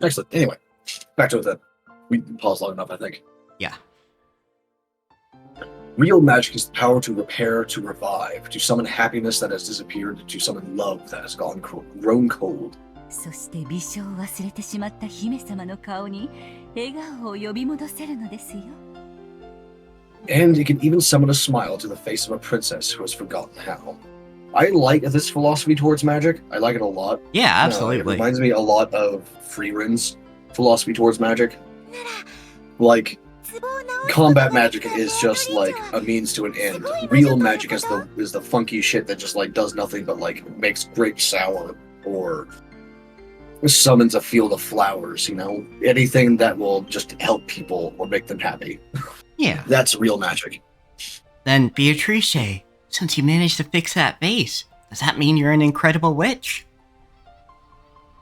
Excellent. Anyway, back to it then. We paused long enough, I think. Yeah. Real magic is the power to repair, to revive, to summon happiness that has disappeared, to summon love that has grown cold. そして微笑を忘れてしまった姫様の顔に笑顔を呼び戻せるのですよ。And it can even summon a smile to the face of a princess who has forgotten how. I like this philosophy towards magic. I like it a lot. Yeah, It absolutely. reminds me a lot of Freeren's philosophy towards magic. Like, combat magic is just like a means to an end. Real magic is the funky shit that just like does nothing but like makes grapes sour or summons a field of flowers, you know? Anything that will just help people or make them happy. Yeah. That's real magic. Then, Beatrice, since you managed to fix that vase, does that mean you're an incredible witch?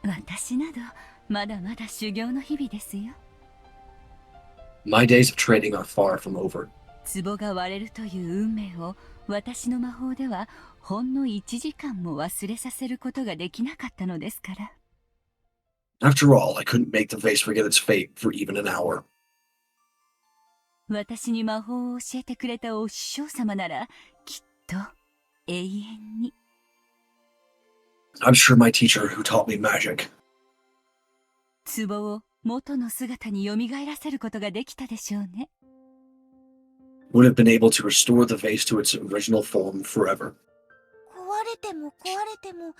私などまだまだ修行の日々ですよ。 My days of training are far from over. 壺が割れるという運命を私の魔法ではほんの1時間も忘れさせることができなかったのですから。 After all, I couldn't make the vase forget its fate for even an hour. 私に魔法を教えてくれたお師匠様ならきっと永遠に。 I'm sure my teacher who taught me magic 壺を元の姿に蘇らせることができたでしょうね。 would have been able to restore the vase to its original form forever. 壊れても壊れても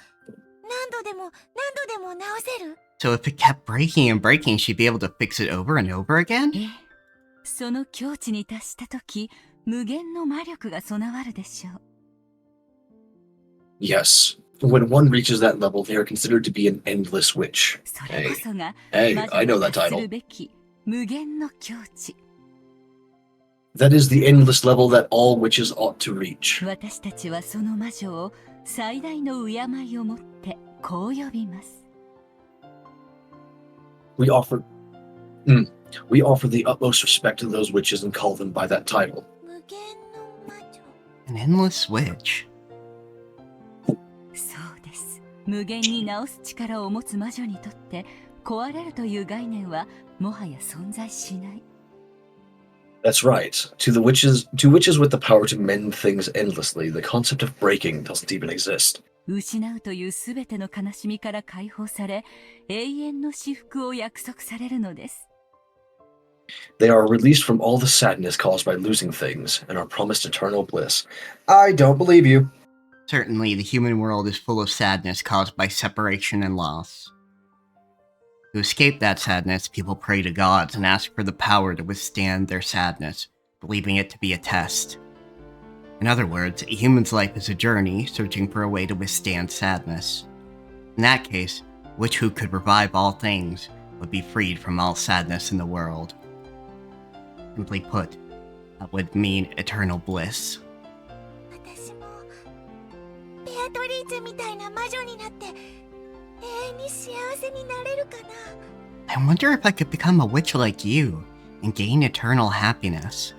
何度でも直せる？ So if it kept breaking and breaking, she'd be able to fix it over and over again? ええ、その境地に達したとき、無限の魔力が備わるでしょう。 Yes. When one reaches that level, they are considered to be an endless witch. それこそが Hey, 魔 I know 女 that が達す title. るべき無限の境地。 That is the endless level that all witches ought to reach. 私たちはその魔女を最大の敬いをもってこう呼びます。 We offer the utmost respect to those witches and call them by that title. 無限の魔女。 An endless witch. そうです。無限に治す力を持つ魔女にとって壊れるという概念はもはや存在しない。 That's right. To witches with the power to mend things endlessly, the concept of breaking doesn't even exist. 失うというすべての悲しみから解放され、永遠の至福を約束されるのです。 They are released from all the sadness caused by losing things and are promised eternal bliss. I don't believe you. Certainly, the human world is full of sadness caused by separation and loss. To escape that sadness, people pray to gods and ask for the power to withstand their sadness, believing it to be a test. In other words, a human's life is a journey searching for a way to withstand sadness. In that case, a witch who could revive all things would be freed from all sadness in the world. Simply put, that would mean eternal bliss. 私もベアトリーチェみたいな魔女になって永遠に幸せになれるかな。 I wonder if I could become a witch like you and gain eternal happiness.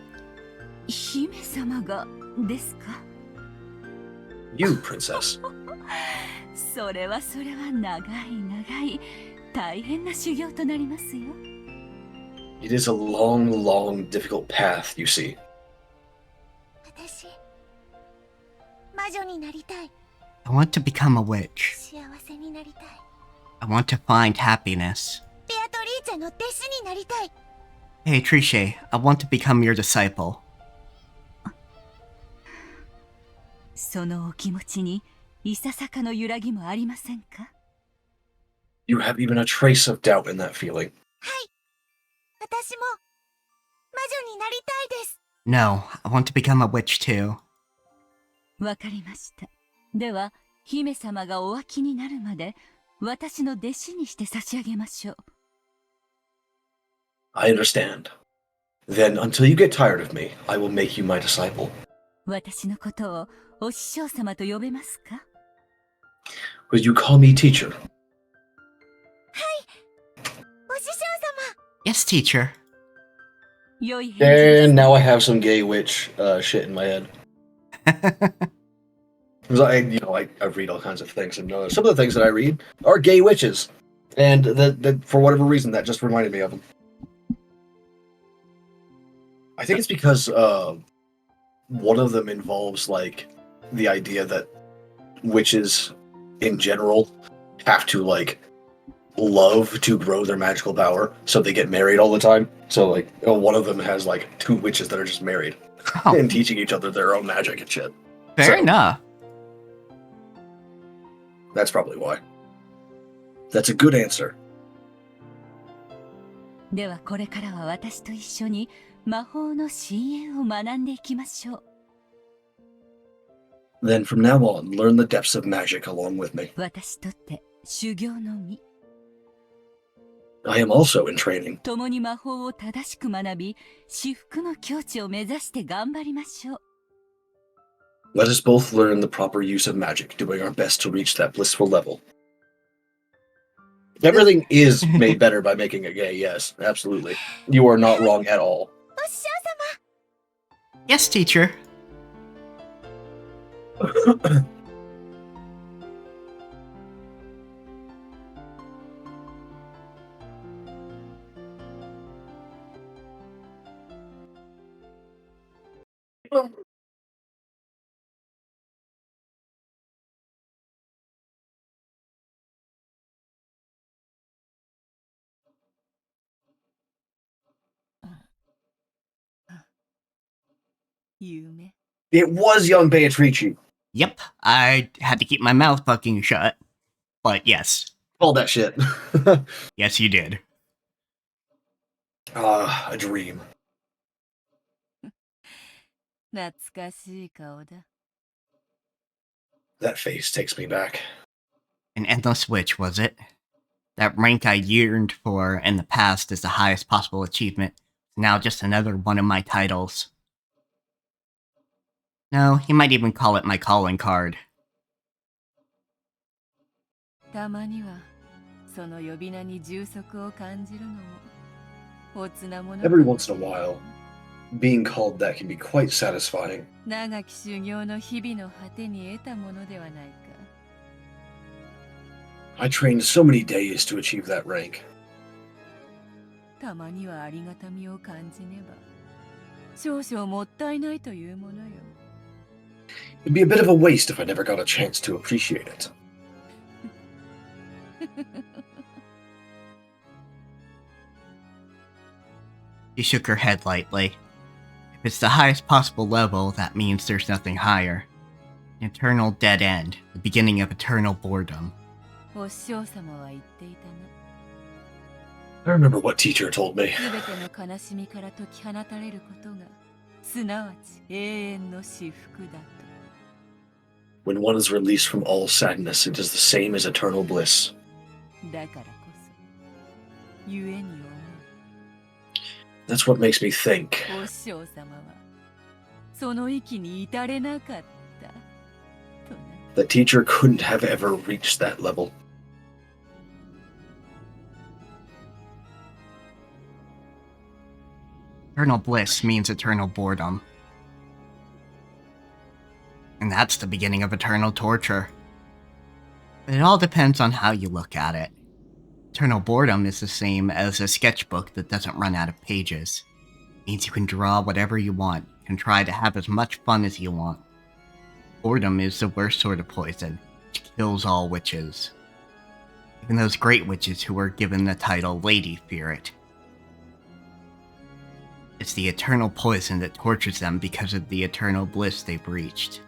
姫様がですか？ You, princess. それは長い大変な修行となりますよ。It is a long, long, difficult path, you see. 私魔女になりたい。 I want to become a witch. 幸せになりたい。 I want to find happiness. ベアトリーチェの弟子になりたい。 Hey, Trishe, I want to become your disciple. そのお気持ちにいささかの揺らぎもありませんか？ You have even a trace of doubt in that feeling. 私も魔女になりたいです。 No, I want to become a witch too. わかりました。では、姫様がお飽きになるまで私の弟子にして差し上げましょう。 I understand. Then, until you get tired of me, I will make you my disciple. 私のことをお師匠様と呼べますか？ Would you call me teacher? お師匠様。 Yes, teacher. 良い返事です And now I have some gay witch shit in my head. Because I read all kinds of things, and some of the things that I read are gay witches, and that for whatever reason that just reminded me of them. I think it's because one of them involves like the idea that witches in general have to like love to grow their magical power, so they get married all the time. So like one of them has like two witches that are just married Oh, and teaching each other their own magic and shit. fair so- enough. That's probably why. That's a good answer. ではこれからは私と一緒に魔法の深淵を学んでいきましょう。 Then from now on, learn the depths of magic along with me. 私とって修行の身。 I am also in training. 共に魔法を正しく学び、至福の境地を目指して頑張りましょう。 Let us both learn the proper use of magic, doing our best to reach that blissful level. Everything is made better by making it gay, yes, absolutely. You are not wrong at all. お師匠 Yes, teacher. It was young Beatrice. Yep, I had to keep my mouth fucking shut. But yes. All that shit. Yes, you did. A dream. 懐かしい顔だ。 That face takes me back. An endless witch, was it? That rank I yearned for in the past as the highest possible achievement. Now just another one of my titles. No, you might even call it my calling card. たまにはその呼び名に充足を感じるのもおつなもの。 Every once in a while, being called that can be quite satisfying. 長き修行の日々の果てに得たものではないか。 I trained so many days to achieve that rank. たまにはありがたみを感じねば少々もったいないというものよ。 It'd be a bit of a waste if I never got a chance to appreciate it. She shook her head lightly. If it's the highest possible level, that means there's nothing higher. An eternal dead end, the beginning of eternal boredom. お師匠様は言っていたな。 I remember what teacher told me. すべての悲しみから解き放たれることがすなわち永遠の至福だと。 When one is released from all sadness, it is the same as eternal bliss. だからこそ故に思う。 That's what makes me think. お師匠様はその域に至れなかったとな。 That teacher couldn't have ever reached that level. Eternal bliss means eternal boredom. And that's the beginning of eternal torture. But it all depends on how you look at it. Eternal boredom is the same as a sketchbook that doesn't run out of pages. It means you can draw whatever you want, you can try to have as much fun as you want. Boredom is the worst sort of poison, which kills all witches. Even those great witches who were given the title Lady fear it. It's the eternal poison that tortures them because of the eternal bliss they've reached.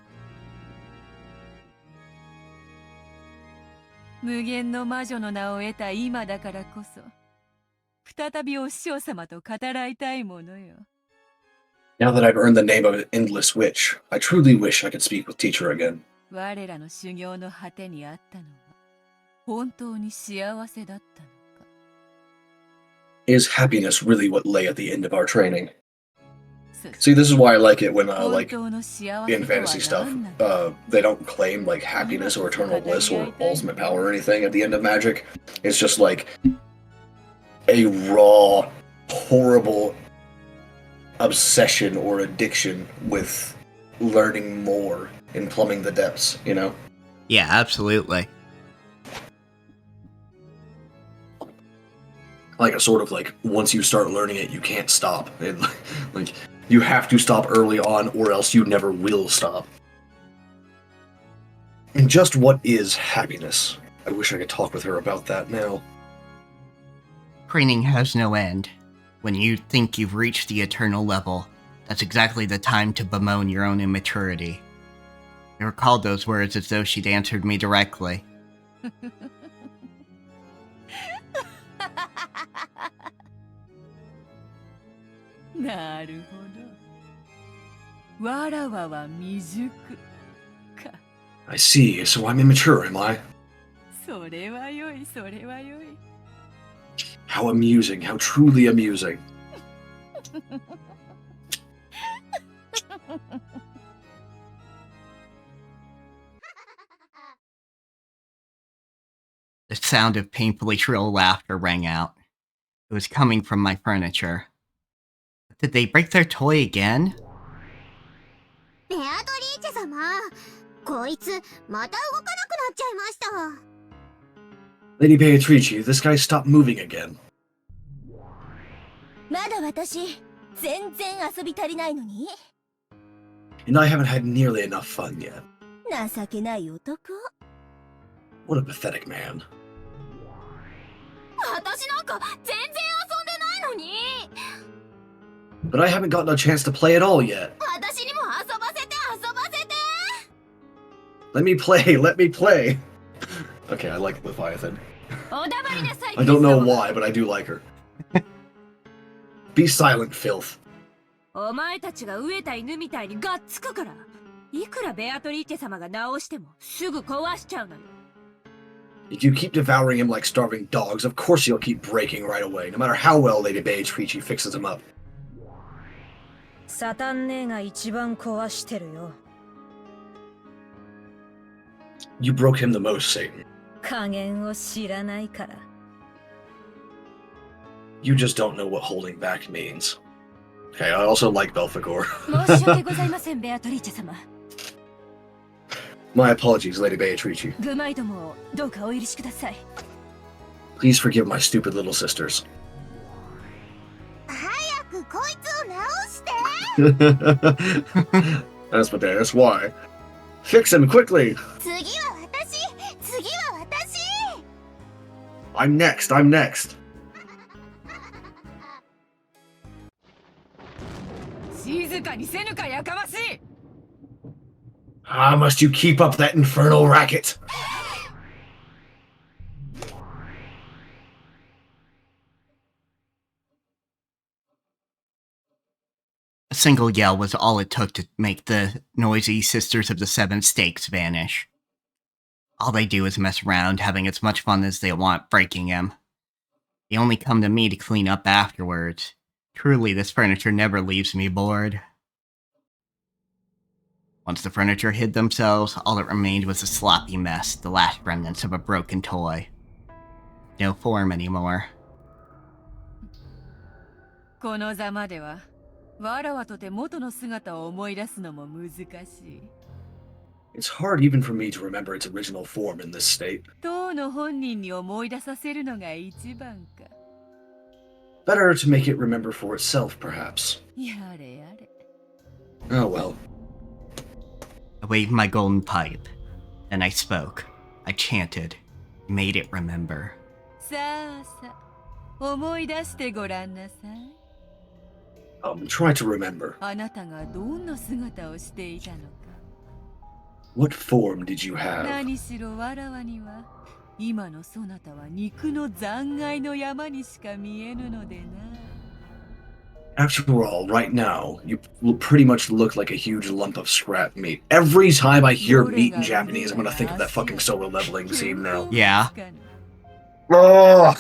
無限の魔女の名を得た今だからこそ、再びお師匠様と語らいたいものよ。Now that I've earned the name of an endless witch, I truly wish I could speak with teacher again. 我らの修行の果てにあったのは、本当に幸せだったのか。Is happiness really what lay at the end of our training? See, this is why I like it when, like, in fantasy stuff, they don't claim, like, happiness or eternal bliss or ultimate power or anything at the end of magic. It's just, like, a raw, horrible obsession or addiction with learning more and plumbing the depths, you know? Yeah, absolutely. Like a sort of, like, once you start learning it, you can't stop. And, like, you have to stop early on or else you never will stop. And just what is happiness? I wish I could talk with her about that now. Training has no end. When you think you've reached the eternal level, that's exactly the time to bemoan your own immaturity. I recalled those words as though she'd answered me directly. なるほど。わらわは未熟か。I see, so I'm immature, am I? それはよい、それはよい。How amusing, how truly amusing. The sound of painfully shrill laughter rang out. It was coming from my furniture. Did they break their toy again? ベアトリーチェ様、こいつまた動かなくなっちゃいました。Lady Beatrice, this guy stopped moving again. まだ私、全然遊び足りないのに。And I haven't had nearly enough fun yet. 情けない男。What a pathetic man. 私なんか全然遊んでないのに。But I haven't gotten a chance to play at all yet. 私にも遊ばせて遊ばせて。Let me play, let me play. Okay, I like Leviathan. おだまりなさい。 I don't know why, but I do like her. Be silent, filth. お前たちが飢えた犬みたいにがっつくから。いくらベアトリーチェ様が直してもすぐ壊しちゃうのよ。If you keep devouring him like starving dogs, of course he'll keep breaking right away, no matter how well Lady Beatrice fixes him up. サタン姉が一番壊してるよ。You broke him the most, Satan. 加減を知らないから。You just don't know what holding back means. Okay, I also like Belphegor. 申し訳ございません、ベアトリーチェ様。My apologies, Lady Beatrice. グマイどもをどうかお許しください。Please forgive my stupid little sisters. 早くこいつを直して。Asmodeus, why? Fix him quickly! 次は私、次は私。I'm next, I'm next. 静かにせぬかやかましい。Ah, must you keep up that infernal racket? A single yell was all it took to make the noisy Sisters of the Seven Stakes vanish. All they do is mess around, having as much fun as they want breaking him. They only come to me to clean up afterwards. Truly, this furniture never leaves me bored. Once the furniture hid themselves, all that remained was a sloppy mess, the last remnants of a broken toy. No form anymore. このざまでは、わらわとて元の姿を思い出すのも難しい。It's hard even for me to remember its original form in this state. 当の本人に思い出させるのが一番か。 Better to make it remember for itself, perhaps. やれやれ。 Oh well. I waved my golden pipe. Then I spoke. I chanted. Made it remember. さあさあ、思い出してごらんなさい。 Try to remember. あなたがどんな姿をしていたのか。 What form did you have? 何しろわらわには、今のそなたは肉の残骸の山にしか見えぬのでな。 After all, right now, you pretty much look like a huge lump of scrap meat. Every time I hear meat in Japanese, I'm gonna think of that fucking solo leveling scene now. Yeah. Ugh.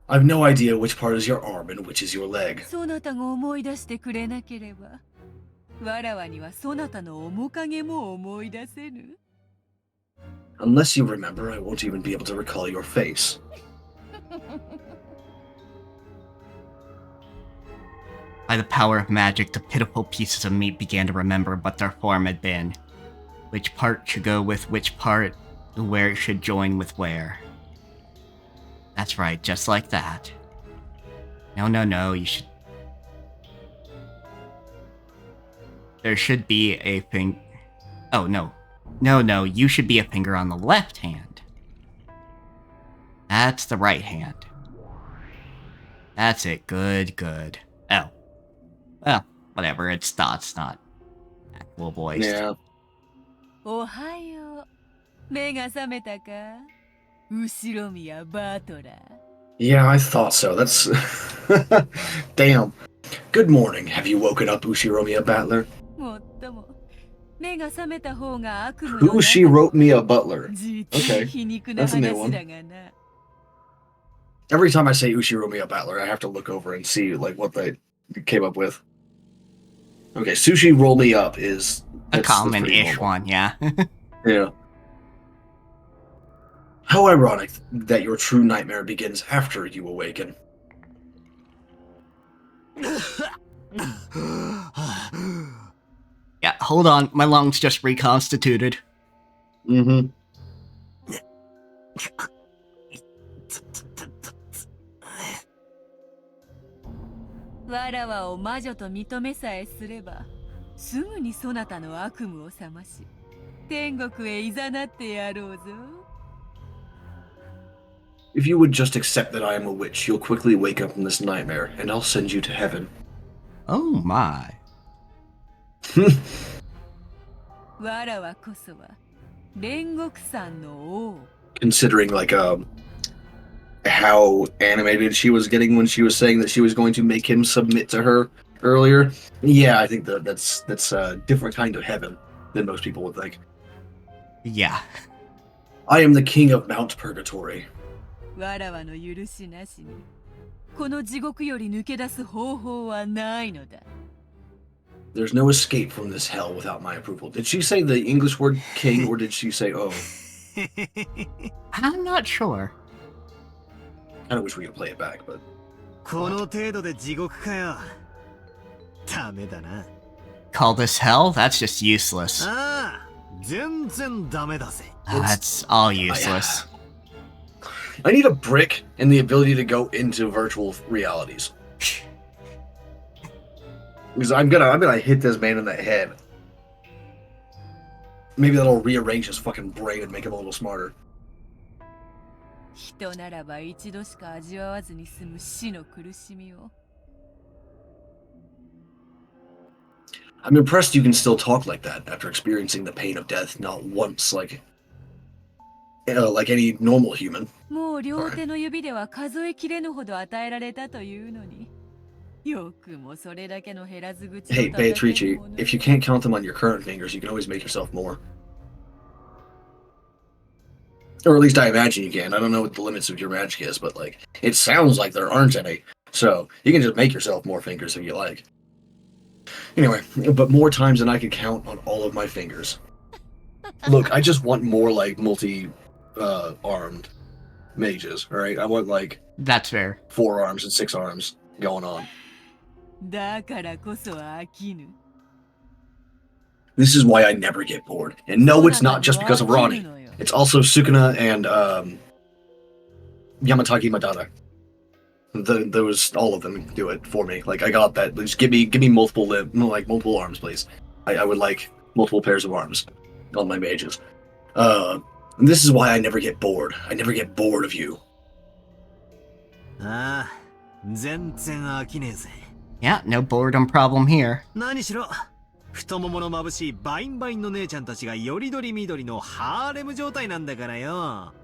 I have no idea which part is your arm and which is your leg. そなたが思い出してくれなければ、わらわにはそなたの面影も思い出せぬ。 Unless you remember, I won't even be able to recall your face. By the power of magic, the pitiful pieces of meat began to remember what their form had been. Which part should go with which part, and where it should join with where. That's right, just like that. No, you should... There should be a thing... Oh, no. No, you should be a finger on the left hand. That's the right hand. That's it, good. Oh. Well, whatever, it's thoughts, not actual voice. Yeah. おはよう。目が覚めたか？後ろ宮バトラー。 Yeah, I thought so. That's... Damn. Good morning. Have you woken up, Ushiromiya Battler? もっとも、目が覚めた方が悪夢の中 Ushiromiya Butler. 実に皮肉な That's a new 話 one. だがな。 Every time I say Ushiromiya Battler, I have to look over and see like what they came up with. Okay, Sushi Roll Me Up is... A that's pretty common-ish normal. one, yeah. Yeah. How ironic that your true nightmare begins after you awaken. Yeah, hold on, my lungs just reconstituted. Mm-hmm. わらわを魔女と認めさえすれば、すぐにそなたの悪夢を覚まし、天国へ誘ってやろうぞ。 If you would just accept that I am a witch, you'll quickly wake up from this nightmare, and I'll send you to heaven. Oh my. わらわこそは煉獄山の王。 Considering like how animated she was getting when she was saying that she was going to make him submit to her earlier. Yeah, I think that's a different kind of heaven than most people would think. Yeah. I am the king of Mount Purgatory. わらわの許しなしに、この地獄より抜け出す方法はないのだ。 There's no escape from this hell without my approval. Did she say the English word king, or did she say oh? I'm not sure. I kind of wish we could play it back, but この程度で地獄かよ。ダメだな。 Call this hell? That's just useless. ああ、全然ダメだぜ。 That's all useless. I need a brick and the ability to go into virtual realities. Because I'm gonna hit this man in the head. Maybe that'll rearrange his fucking brain and make him a little smarter. 人ならば一度しか味わわずに済む死の苦しみを。 I'm impressed you can still talk like that after experiencing the pain of death not once, like any normal human. もう両手の指では数えきれぬほど与えられたというのに。よくもそれだけの減らず口を Hey, 叩け Beatrice, るもの。 if you can't count them on your current fingers, you can always make yourself more. Or at least I imagine you can. I don't know what the limits of your magic is, but like it sounds like there aren't any. So you can just make yourself more fingers if you like. Anyway, but more times than I could count on all of my fingers. Look, I just want more like armed mages, alright? I want like That's fair. 4 arms and 6 arms going on. だからこそ飽きぬ。 This is why I never get bored. And no, it's not just because of Ronnie. It's also Sukuna and Yamataki Madara. Those, all of them do it for me. Like, I got that. Just give me multiple multiple arms, please. I would like multiple pairs of arms on my mages. And this is why I never get bored. I never get bored of you. ああ、全然飽きねえぜ。 Yeah, no boredom problem here. 何しろ、太ももの眩しいバインバインの姉ちゃんたちがよりどりみどりのハーレム状態なんだからよ。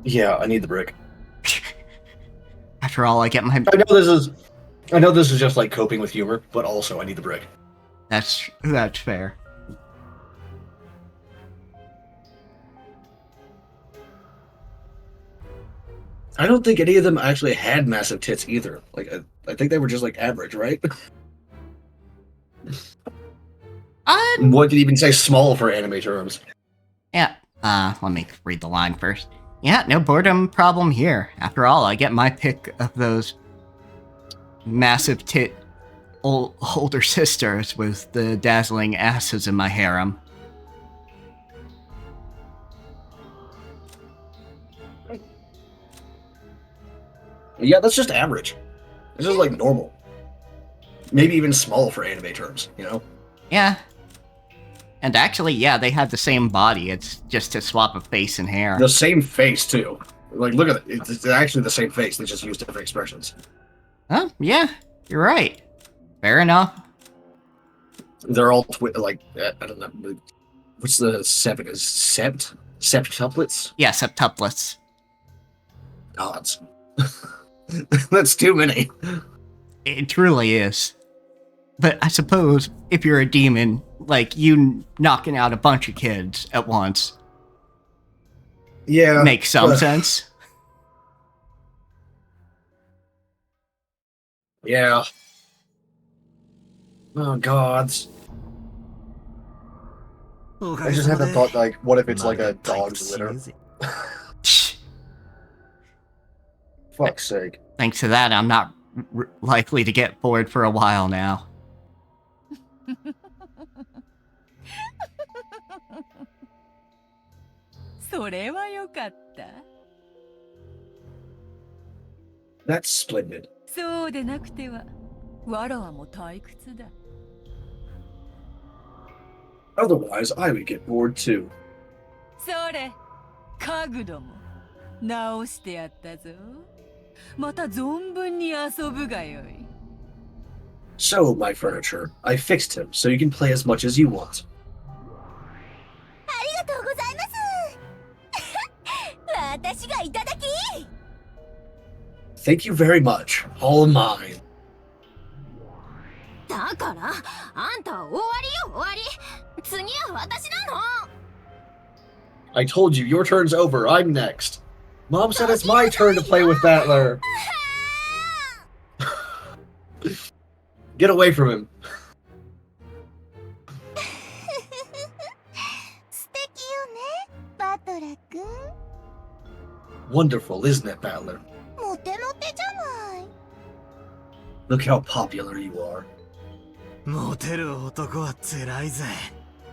Yeah, I need the brick. After all, I get my... I know this is just like coping with humor, but also I need the brick. That's fair. I don't think any of them actually had massive tits either. Like, I think they were just like average, right? One could even say small for anime terms. Yeah, let me read the line first. Yeah, no boredom problem here. After all, I get my pick of those massive tit older sisters with the dazzling asses in my harem. Yeah, that's just average. This is like normal. Maybe even small for anime terms, you know? Yeah. And actually, yeah, they have the same body. It's just to swap a face and hair. The same face, too. Like, look at it. It's actually the same face. They just use different expressions. Oh, yeah, you're right. Fair enough. They're all, I don't know. What's the seven? Is septuplets? Yeah, septuplets. Gods. That's too many. It truly is. But I suppose if you're a demon, like you knocking out a bunch of kids at once, yeah, makes some sense. Yeah. Oh gods. I just had the thought, like, what if it's like a dog's litter? Fuck's sake. Thanks to that, I'm not likely to get bored for a while now. それはよかった。 That's splendid. そうでなくては、わらわも退屈だ。 Otherwise, I would get bored too. それ、家具ども、直してやったぞ。また存分に遊ぶがよい。 So, my furniture, I fixed him so you can play as much as you want. ありがとうございます。私がいただき。 Thank you very much. All mine. だからあんたは終わりよ終わり。次は私なの。 I told you, your turn's over. I'm next. Mom said it's my turn to play with Battler. Get away from him. 素敵よね、バトラ君。 Wonderful, isn't it, Battler? モテモテじゃない。 Look how popular you are. モテる男は辛いぜ。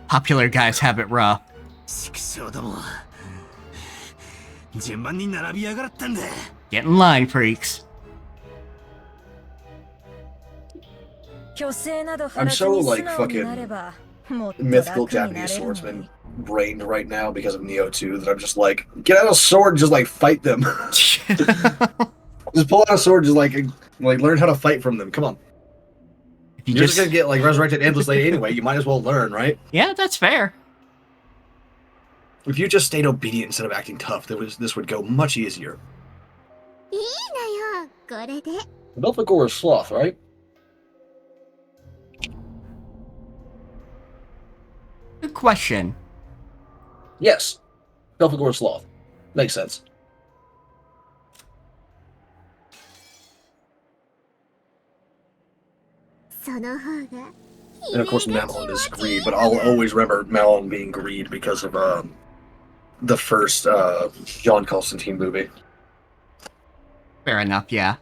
Popular guys have it rough. 畜生ども。順番に並びやがったんだ。 Get in line, freaks. 虚勢など I'm 張らず so に素 like 直に fucking なればもっと mythical 楽にな Japanese れるの swordsman に。 brained right now because of Neo 2 that I'm just like, get out a sword and just like fight them. Just pull out a sword, just like learn how to fight from them. Come on. You You're just gonna get like resurrected endlessly anyway. You might as well learn, right? Yeah, that's fair. If you just stayed obedient instead of acting tough, this would go much easier. いいのよ、これで。 Belphegor is sloth, right? Good question. Yes. Belphegor is sloth. Makes sense. And of course, Malon is greed, but I'll always remember Malon being greed because of the first John Constantine movie. Fair enough, yeah.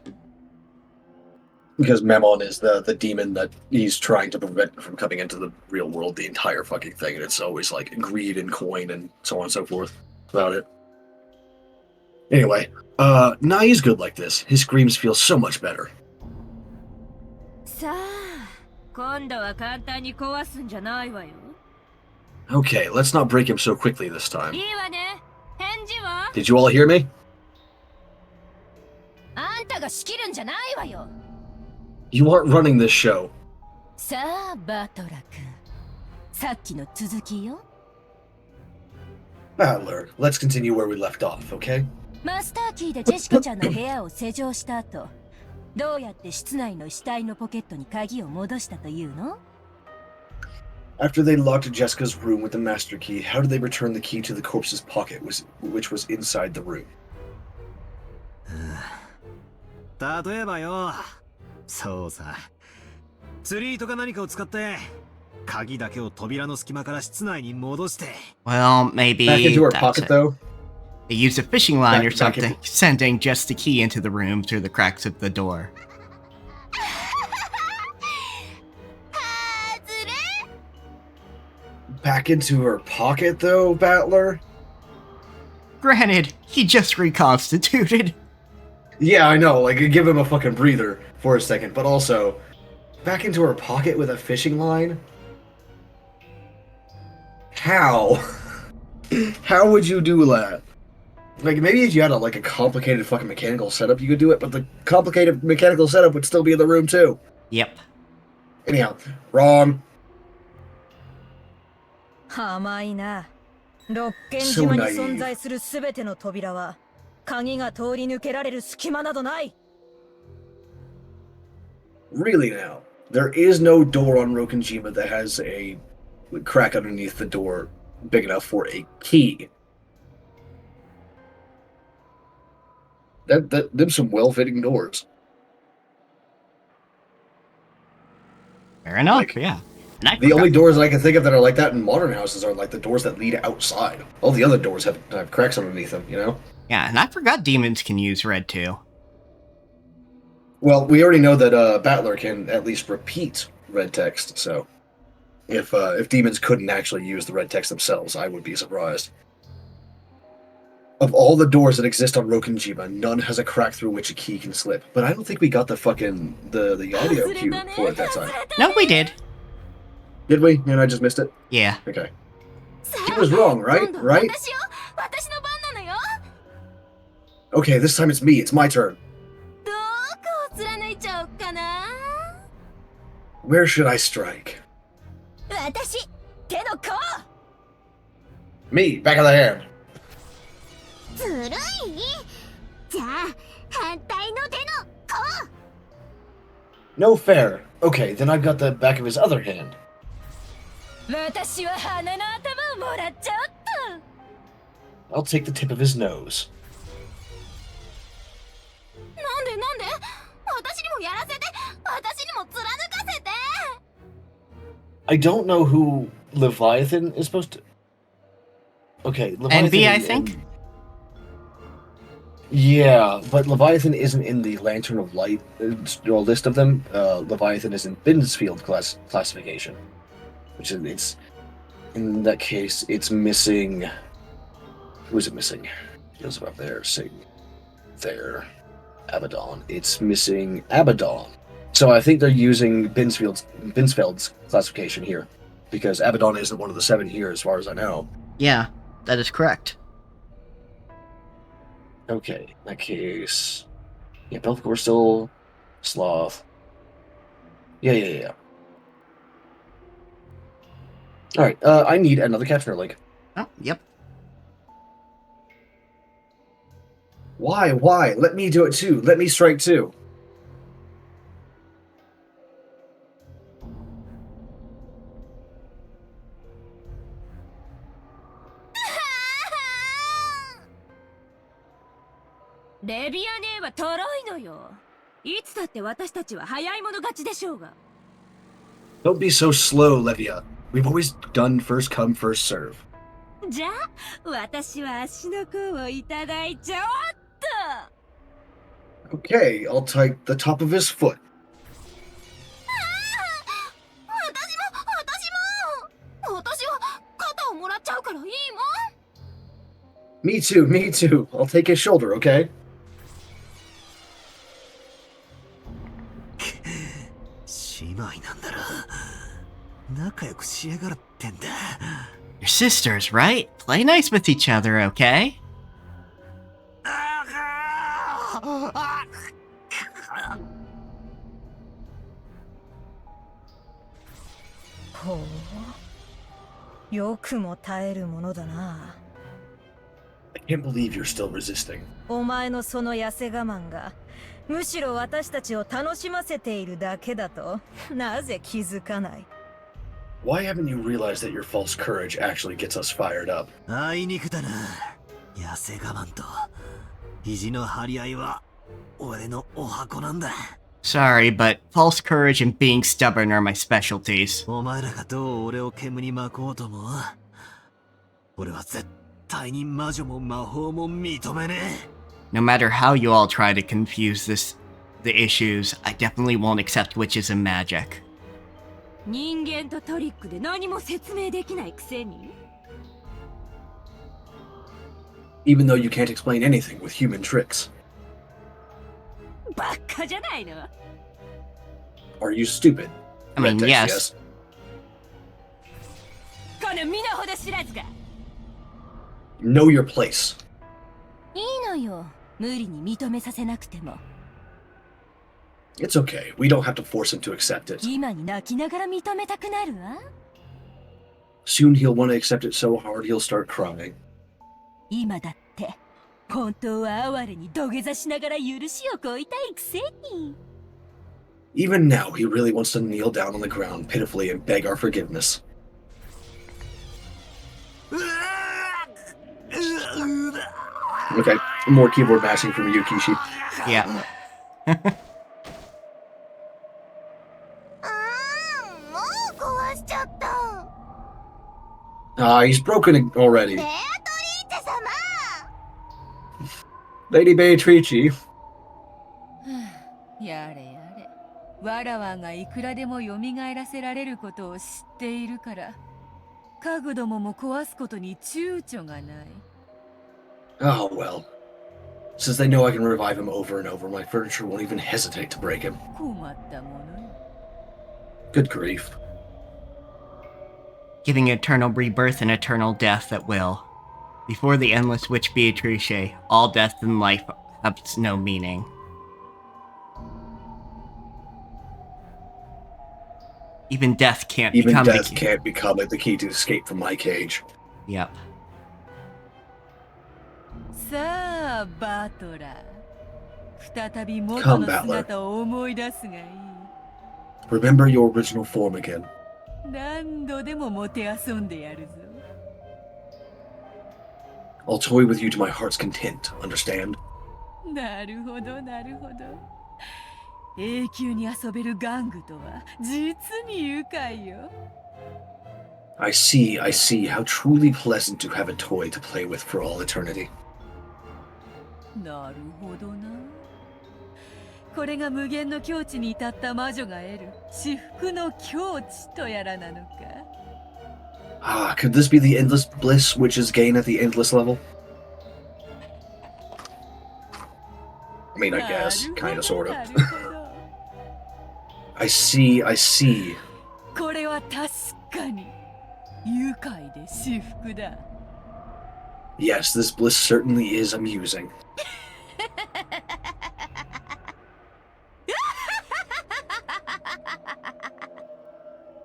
Because Memon is the demon that he's trying to prevent from coming into the real world, the entire fucking thing, and it's always like greed and coin and so on and so forth about it. Anyway, nah, he's good like this. His screams feel so much better. さあ今度は簡単に壊すんじゃないわよ。 Okay, let's not break him so quickly this time. いいわね。返事は Did you all hear me? あんたが仕切るんじゃないわよ。 You aren't running this show. さあバトラ君、さっきの続きよ。 Battler, let's continue where we left off, okay? マスターキーでジェシカちゃんの部屋を施錠した後、どうやって室内の死体のポケットに鍵を戻したというの？ After they locked Jessica's room with the master key, how did they return the key to the corpse's pocket, which was inside the room? 例えばよ、そうさ、釣り糸か何かを使って鍵だけを扉の隙間から室内に戻して。 Well, maybe Back into her that's pocket, it. though? They used a fishing line or Back something, into- sending just the key into the room through the cracks of the door. はずれ Back into her pocket, though, Battler? Granted, he just reconstituted. Yeah, I know, like, give him a fucking breather for a second, but also, back into her pocket with a fishing line? How? How would you do that? Like, maybe if you had a complicated fucking mechanical setup, you could do it, but the complicated mechanical setup would still be in the room, too. Yep. Anyhow, wrong. 甘いな。六軒島に存在するすべての扉は鍵が通り抜けられる隙間などない。 Really now, there is no door on Rokenjima that has a crack underneath the door big enough for a key. Them some well-fitting doors. Fair enough, Like, yeah. And I The only forgot- doors I can think of that are like that in modern houses are like the doors that lead outside. All the other doors have cracks underneath them, you know? Yeah, and I forgot demons can use red too. Well, we already know that Battler can at least repeat red text, so if demons couldn't actually use the red text themselves, I would be surprised. Of all the doors that exist on Rokenjima, none has a crack through which a key can slip. But I don't think we got the fucking the audio cue for it that time. No, we did. Did we? And I just missed it? Yeah. Okay. He was wrong, right? Right? 私よ、私の番なのよ。 Okay, this time it's me. It's my turn. どこを貫いちゃおうかな。 Where should I strike? 私、手の甲。 Me, back of the hand. ずるい。じゃあ、反対の手の甲。 No fair. Okay, then I've got the back of his other hand. 私は鼻の頭をもらっちゃおっと。 I'll take the tip of his nose. なんでなんで私にもやらせて。私にも貫かせて。 I don't know who Leviathan is supposed to... Okay, Leviathan... Envy, I think? Yeah, but Leviathan isn't in the Lantern of Light list of them. Leviathan is in Binsfield classification. Which is, it's... In that case, it's missing... Who is it missing? It goes up there, Satan. There. Abaddon. It's missing Abaddon. So I think they're using Binsfeld's classification here. Because Abaddon isn't one of the 7 here, as far as I know. Yeah, that is correct. Okay, in that case... Yeah, Belfagor still... Sloth. Yeah. Alright, I need another capture link. Oh, yep. Why? Let me do it too. Let me strike too.「レビアネーはとろいのよ。いつだって私たちは早い者勝ちでしょうが。 Don't be so slow, Levia. We've always done first come, first serve. じゃあ私は足の甲をいただいちゃおっと。 Okay, I'll take the top of his foot. からいいもん。 Me too, me too. I'll take his shoulder, okay? 姉妹なんだろ。仲良くしやがるってんだ。 You're sisters, right? Play nice with each other, okay? ほう。よくも耐えるものだな。 I can't believe you're still resisting. お前のその痩せ我慢が、むしろ私たちを楽しませているだけだと、なぜ気づかない？ Why haven't you realized that your false courage actually gets us fired up? あいにくだな。痩せ我慢と意地の張り合いは俺のお箱なんだ。 Sorry, but false courage and being stubborn are my specialties. お前らがどう俺を煙に巻こうとも、俺は絶対に魔女も魔法も認めねえ。 No matter how you all try to confuse the issues, I definitely won't accept witches and magic. 人間とトリックで何も説明できないくせに。 Even though you can't explain anything with human tricks. バカじゃないの。 Are you stupid? I mean, Red text, yes. この身の程知らずが。 Know your place. いいのよ。無理に認めさせなくても。 It's okay. We don't have to force him to accept it. 今に泣きながら認めたくなるわ。 Soon he'll want to accept it so hard he'll start crying. 今だって本当は哀れに土下座しながら許しを請いたいくせに。 Even now, he really wants to kneel down on the ground pitifully and beg our forgiveness. Okay, more keyboard bashing from Yukishi. Yeah. もう壊しちゃった。 Ah, he's broken already. ベアトリーチェ様。 Lady Beatrice. やれやれ。わらわがいくらでも蘇らせられることを知っているから、家具どもも壊すことに躊躇がない。 Oh well. Since they know I can revive him over and over, my furniture won't even hesitate to break him. 困ったものよ。 Good grief. Giving eternal rebirth and eternal death at will. Before the endless witch Beatrice, all death and life have no meaning. Even death can't Even become death the key. can't become the key to escape from my cage. Yep. さあバトラー、再び元の姿を思い出すがいい。 Remember your original form again. 何度でももてあそんでやるぞ。 I'll toy with you to my heart's content, understand? なるほどなるほど。永久に遊べる玩具とは実に愉快よ。 I see, how truly pleasant to have a toy to play with for all eternity. なるほどな。これが無限の境地に至った魔女が得る至福の境地とやらなのか。 Ah, could this be the endless bliss witches gain at the endless level? I mean, I guess, kinda, sorta. なるほど。 I see. これは確かに愉快で至福だ。 Yes, this bliss certainly is amusing.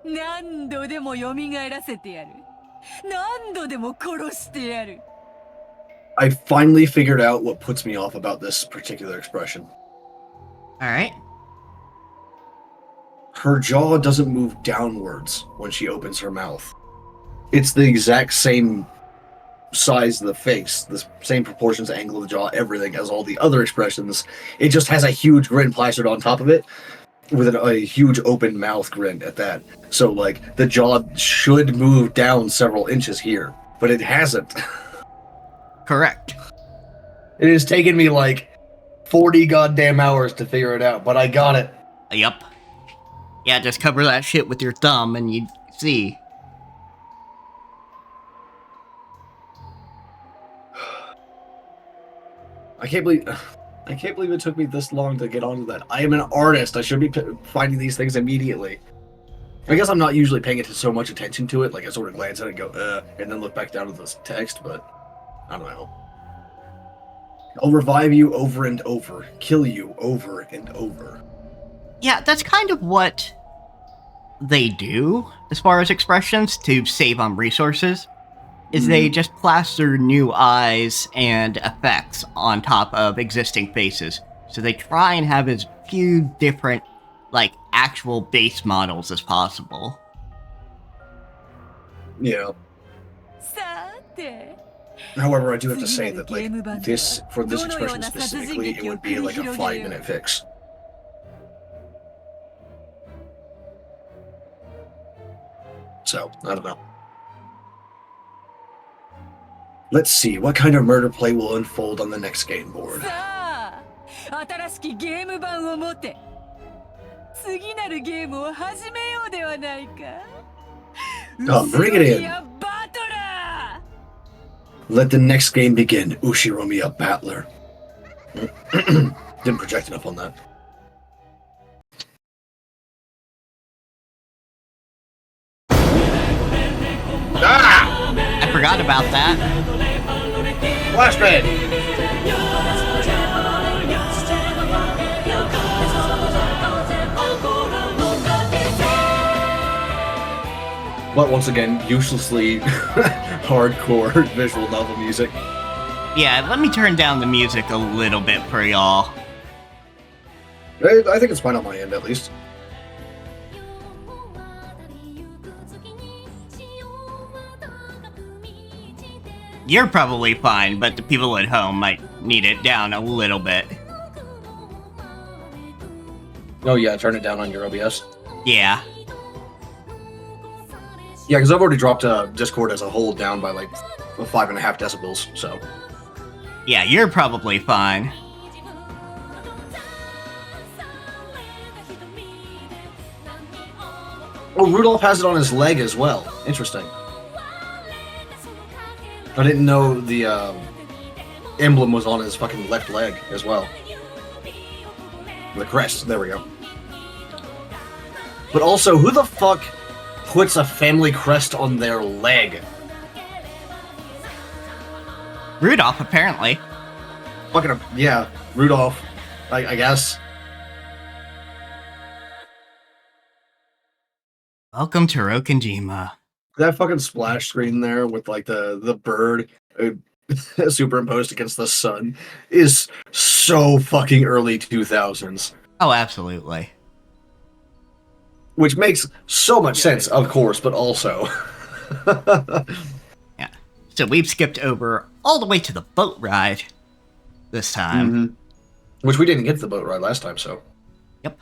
何度でも蘇らせてやる。何度でも殺してやる。 I finally figured out what puts me off about this particular expression. Alright. Her jaw doesn't move downwards when she opens her mouth. It's the exact same size of the face, the same proportions, angle of the jaw, everything as all the other expressions. It just has a huge grin plastered on top of it, with a huge open mouth grin at that. So, like, the jaw should move down several inches here, but it hasn't. Correct. It has taken me like 40 goddamn hours to figure it out, but I got it. Yup. Yeah, just cover that shit with your thumb and you see. I can't believe it took me this long to get onto that. I am an artist. I should be finding these things immediately. I guess I'm not usually paying so much attention to it. Like I sort of glance at it and go, and then look back down to the text. But I don't know. I'll revive you over and over, kill you over and over. Yeah, that's kind of what they do as far as expressions to save on resources. Is they just plaster new eyes and effects on top of existing faces. So they try and have as few different, like, actual base models as possible. Yeah. However, I do have to say that, like, for this expression specifically, it would be like a 5-minute fix. So, I don't know. Let's see, what kind of murder play will unfold on the next game board? Oh, bring it in! Let the next game begin, Ushiromiya Battler. Didn't project enough on that. Ah! I forgot about that. Flash red! But once again, uselessly hardcore visual novel music. Yeah, let me turn down the music a little bit for y'all. I think it's fine on my end, at least. You're probably fine, but the people at home might need it down a little bit. Oh yeah, turn it down on your OBS. Yeah. Yeah, because I've already dropped Discord as a whole down by like 5.5 decibels, so. Yeah, you're probably fine. Oh, Rudolph has it on his leg as well. Interesting. I didn't know the emblem was on his fucking left leg as well. The crest, there we go. But also, who the fuck puts a family crest on their leg? Rudolph, apparently. Fucking, yeah, Rudolph, I guess. Welcome to Rokenjima. That fucking splash screen there with like the bird superimposed against the sun is so fucking early 2000s. Oh, absolutely. Which makes so much sense, of course, but also. Yeah. So we've skipped over all the way to the boat ride this time. Mm-hmm. Which we didn't get to the boat ride last time, so. Yep.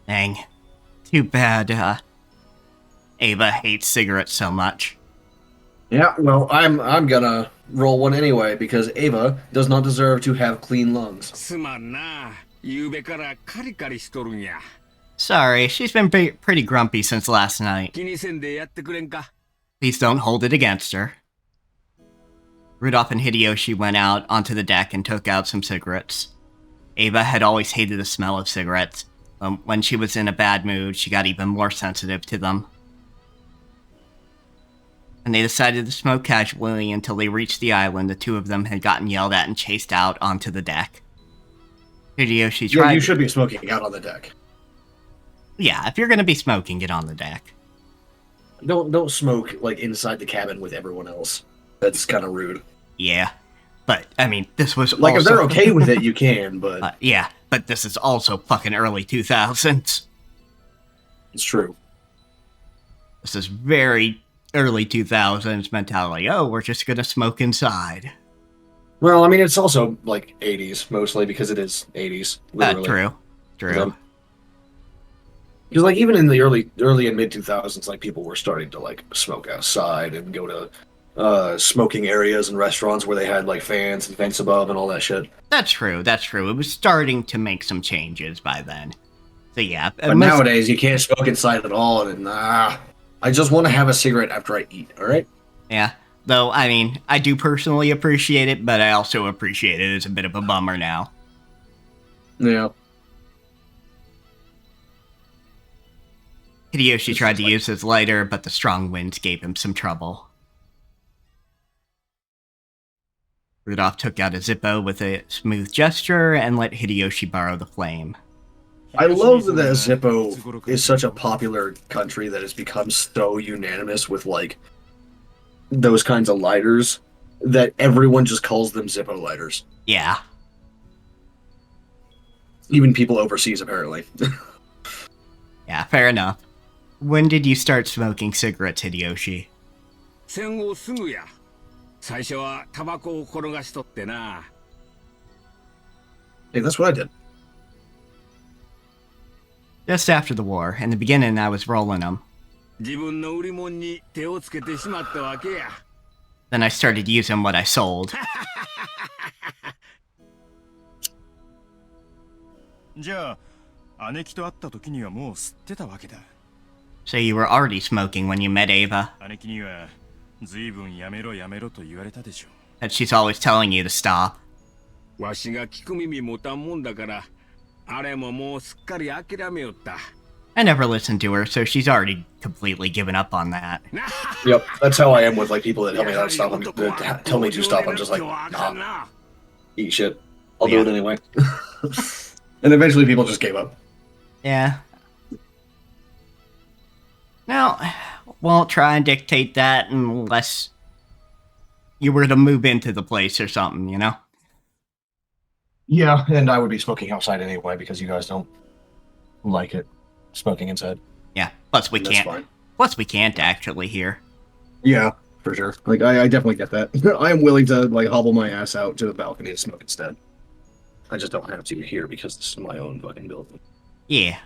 Dang. Too bad, Ava hates cigarettes so much. Yeah, well, I'm gonna roll one anyway, because Ava does not deserve to have clean lungs. Sorry, she's been pretty grumpy since last night. Please don't hold it against her. Rudolph and Hideyoshi went out onto the deck and took out some cigarettes. Ava had always hated the smell of cigarettes. When she was in a bad mood, she got even more sensitive to them. And they decided to smoke casually until they reached the island. The two of them had gotten yelled at and chased out onto the deck. Hideyoshi tried... Yeah, you should be smoking out on the deck. Yeah, if you're gonna be smoking, get on the deck. Don't smoke, like, inside the cabin with everyone else. That's kind of rude. Yeah. But, I mean, this was like, also... if they're okay with it, you can, but... yeah, but this is also fucking early 2000s. It's true. This is very early 2000s mentality. Oh, we're just gonna smoke inside. Well, I mean, it's also, like, 80s, mostly, because it is 80s. Literally. True. Because, like, even in the early and mid-2000s, like, people were starting to, like, smoke outside and go to smoking areas and restaurants where they had, like, fans and vents above and all that shit. That's true. It was starting to make some changes by then. So, yeah. But nowadays, you can't smoke inside at all, and I just want to have a cigarette after I eat, alright? Yeah. Though, I mean, I do personally appreciate it, but I also appreciate it as a bit of a bummer now. Yeah. Hideyoshi tried to use his lighter, but the strong winds gave him some trouble. Rudolph took out a Zippo with a smooth gesture and let Hideyoshi borrow the flame. I love that Zippo is such a popular country that it's become so unanimous with, like, those kinds of lighters that everyone just calls them Zippo lighters. Yeah. Even people overseas, apparently. Yeah, fair enough. When did you start smoking cigarettes, Hideyoshi? 戦後すぐや。最初はタバコを転がしとってな。Hey, that's what I did. Just after the war. In the beginning, I was rolling them. 自分の売り物に手をつけてしまったわけや。 Then I started using what I sold. じゃあ姉貴と会った時にはもう吸ってたわけだ。 So you were already smoking when you met Ava. 姉貴には随分やめろやめろと言われたでしょ。 That she's always telling you to stop. わしが聞く耳持たんもんだから、あれももうすっかり諦めよった。 I never listened to her, so she's already completely given up on that. Yep, that's how I am with, like, people that tell me how to stop. That tell me to stop. I'm just like, nah, eat shit. I'll do it anyway. And eventually people just gave up. Yeah. Now, won't try and dictate that unless you were to move into the place or something, you know? Yeah, and I would be smoking outside anyway because you guys don't like it. Smoking inside. Yeah, plus we That's can't. fine. Plus we can't actually here. Yeah, for sure. Like, I definitely get that. I am willing to, like, hobble my ass out to the balcony to smoke instead. I just don't have to here because this is my own fucking building. Yeah.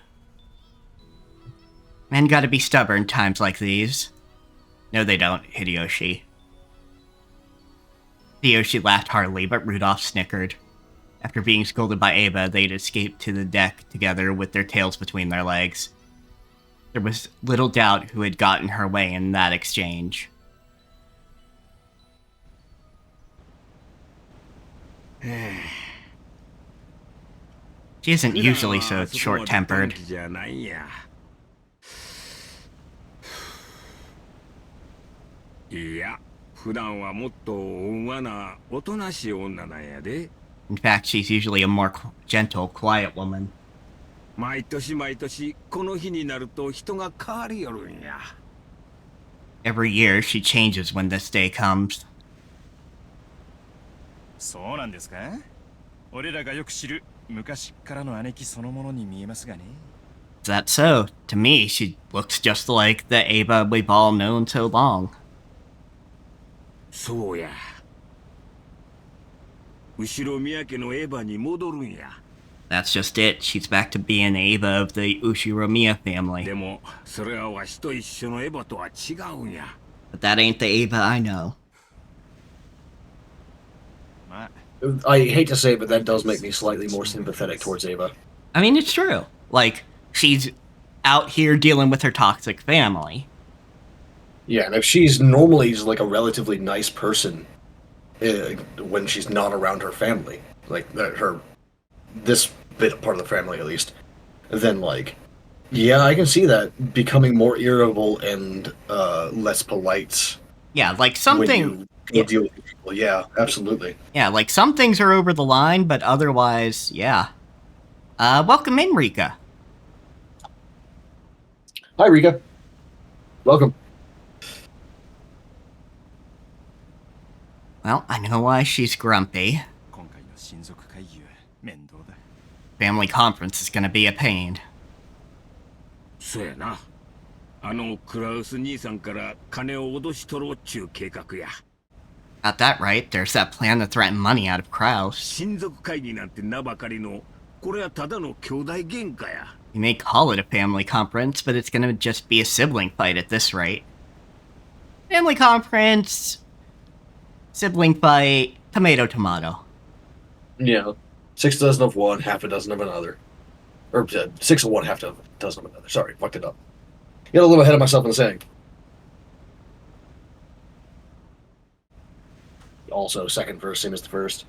Men gotta be stubborn times like these. No, they don't, Hideyoshi. Hideyoshi laughed heartily, but Rudolph snickered. After being scolded by Ava, they'd escaped to the deck together with their tails between their legs. There was little doubt who had gotten her way in that exchange. She isn't usually so short-tempered. いや、普段はもっと温和なおとなしい女なんやで。 In fact, she's usually a more gentle, quiet woman. 毎年毎年この日になると人が変わりよるんや。 Every year, she changes when this day comes. そうなんですか？俺らがよく知る昔からの姉貴そのものに見えますがね。 Is that so? To me, she looks just like the Ava we've all known so long. そうや。後ろ宮家のエヴァに戻るんや。 That's just it. She's back to being Ava of the Ushiromiya family. でも、それはわしと一緒のエヴァとは違うんや。 But that ain't the Ava I know. まあ、 I hate to say it, but that does make me slightly more sympathetic towards Ava. I mean, it's true. Like, she's out here dealing with her toxic family. Yeah, and if she's normally like a relatively nice person when she's not around her family, like this bit part of the family at least, then like, yeah, I can see that becoming more irritable and less polite. Yeah, like something... When you deal with people. Yeah, absolutely. Yeah, like some things are over the line, but otherwise, yeah. Welcome in, Rika. Hi, Rika. Welcome. Well, I know why she's grumpy. 今回の親族会議は面倒だ。 Family conference is gonna be a pain. そうやな。あのクラウス兄さんから金を脅し取ろうっちゅう計画や。 Got that right. There's that plan to threaten money out of Kraus. 親族会議なんて名ばかりの、これはただの兄弟喧嘩や。 You may call it a family conference, but it's gonna just be a sibling fight at this rate. Family conference... Sibling fight, tomato, tomato. Yeah. 6 dozen of one, half a dozen of another. Or 6 of one, half a dozen of another. Sorry, fucked it up. Got a little ahead of myself in saying. also second verse, same as the first,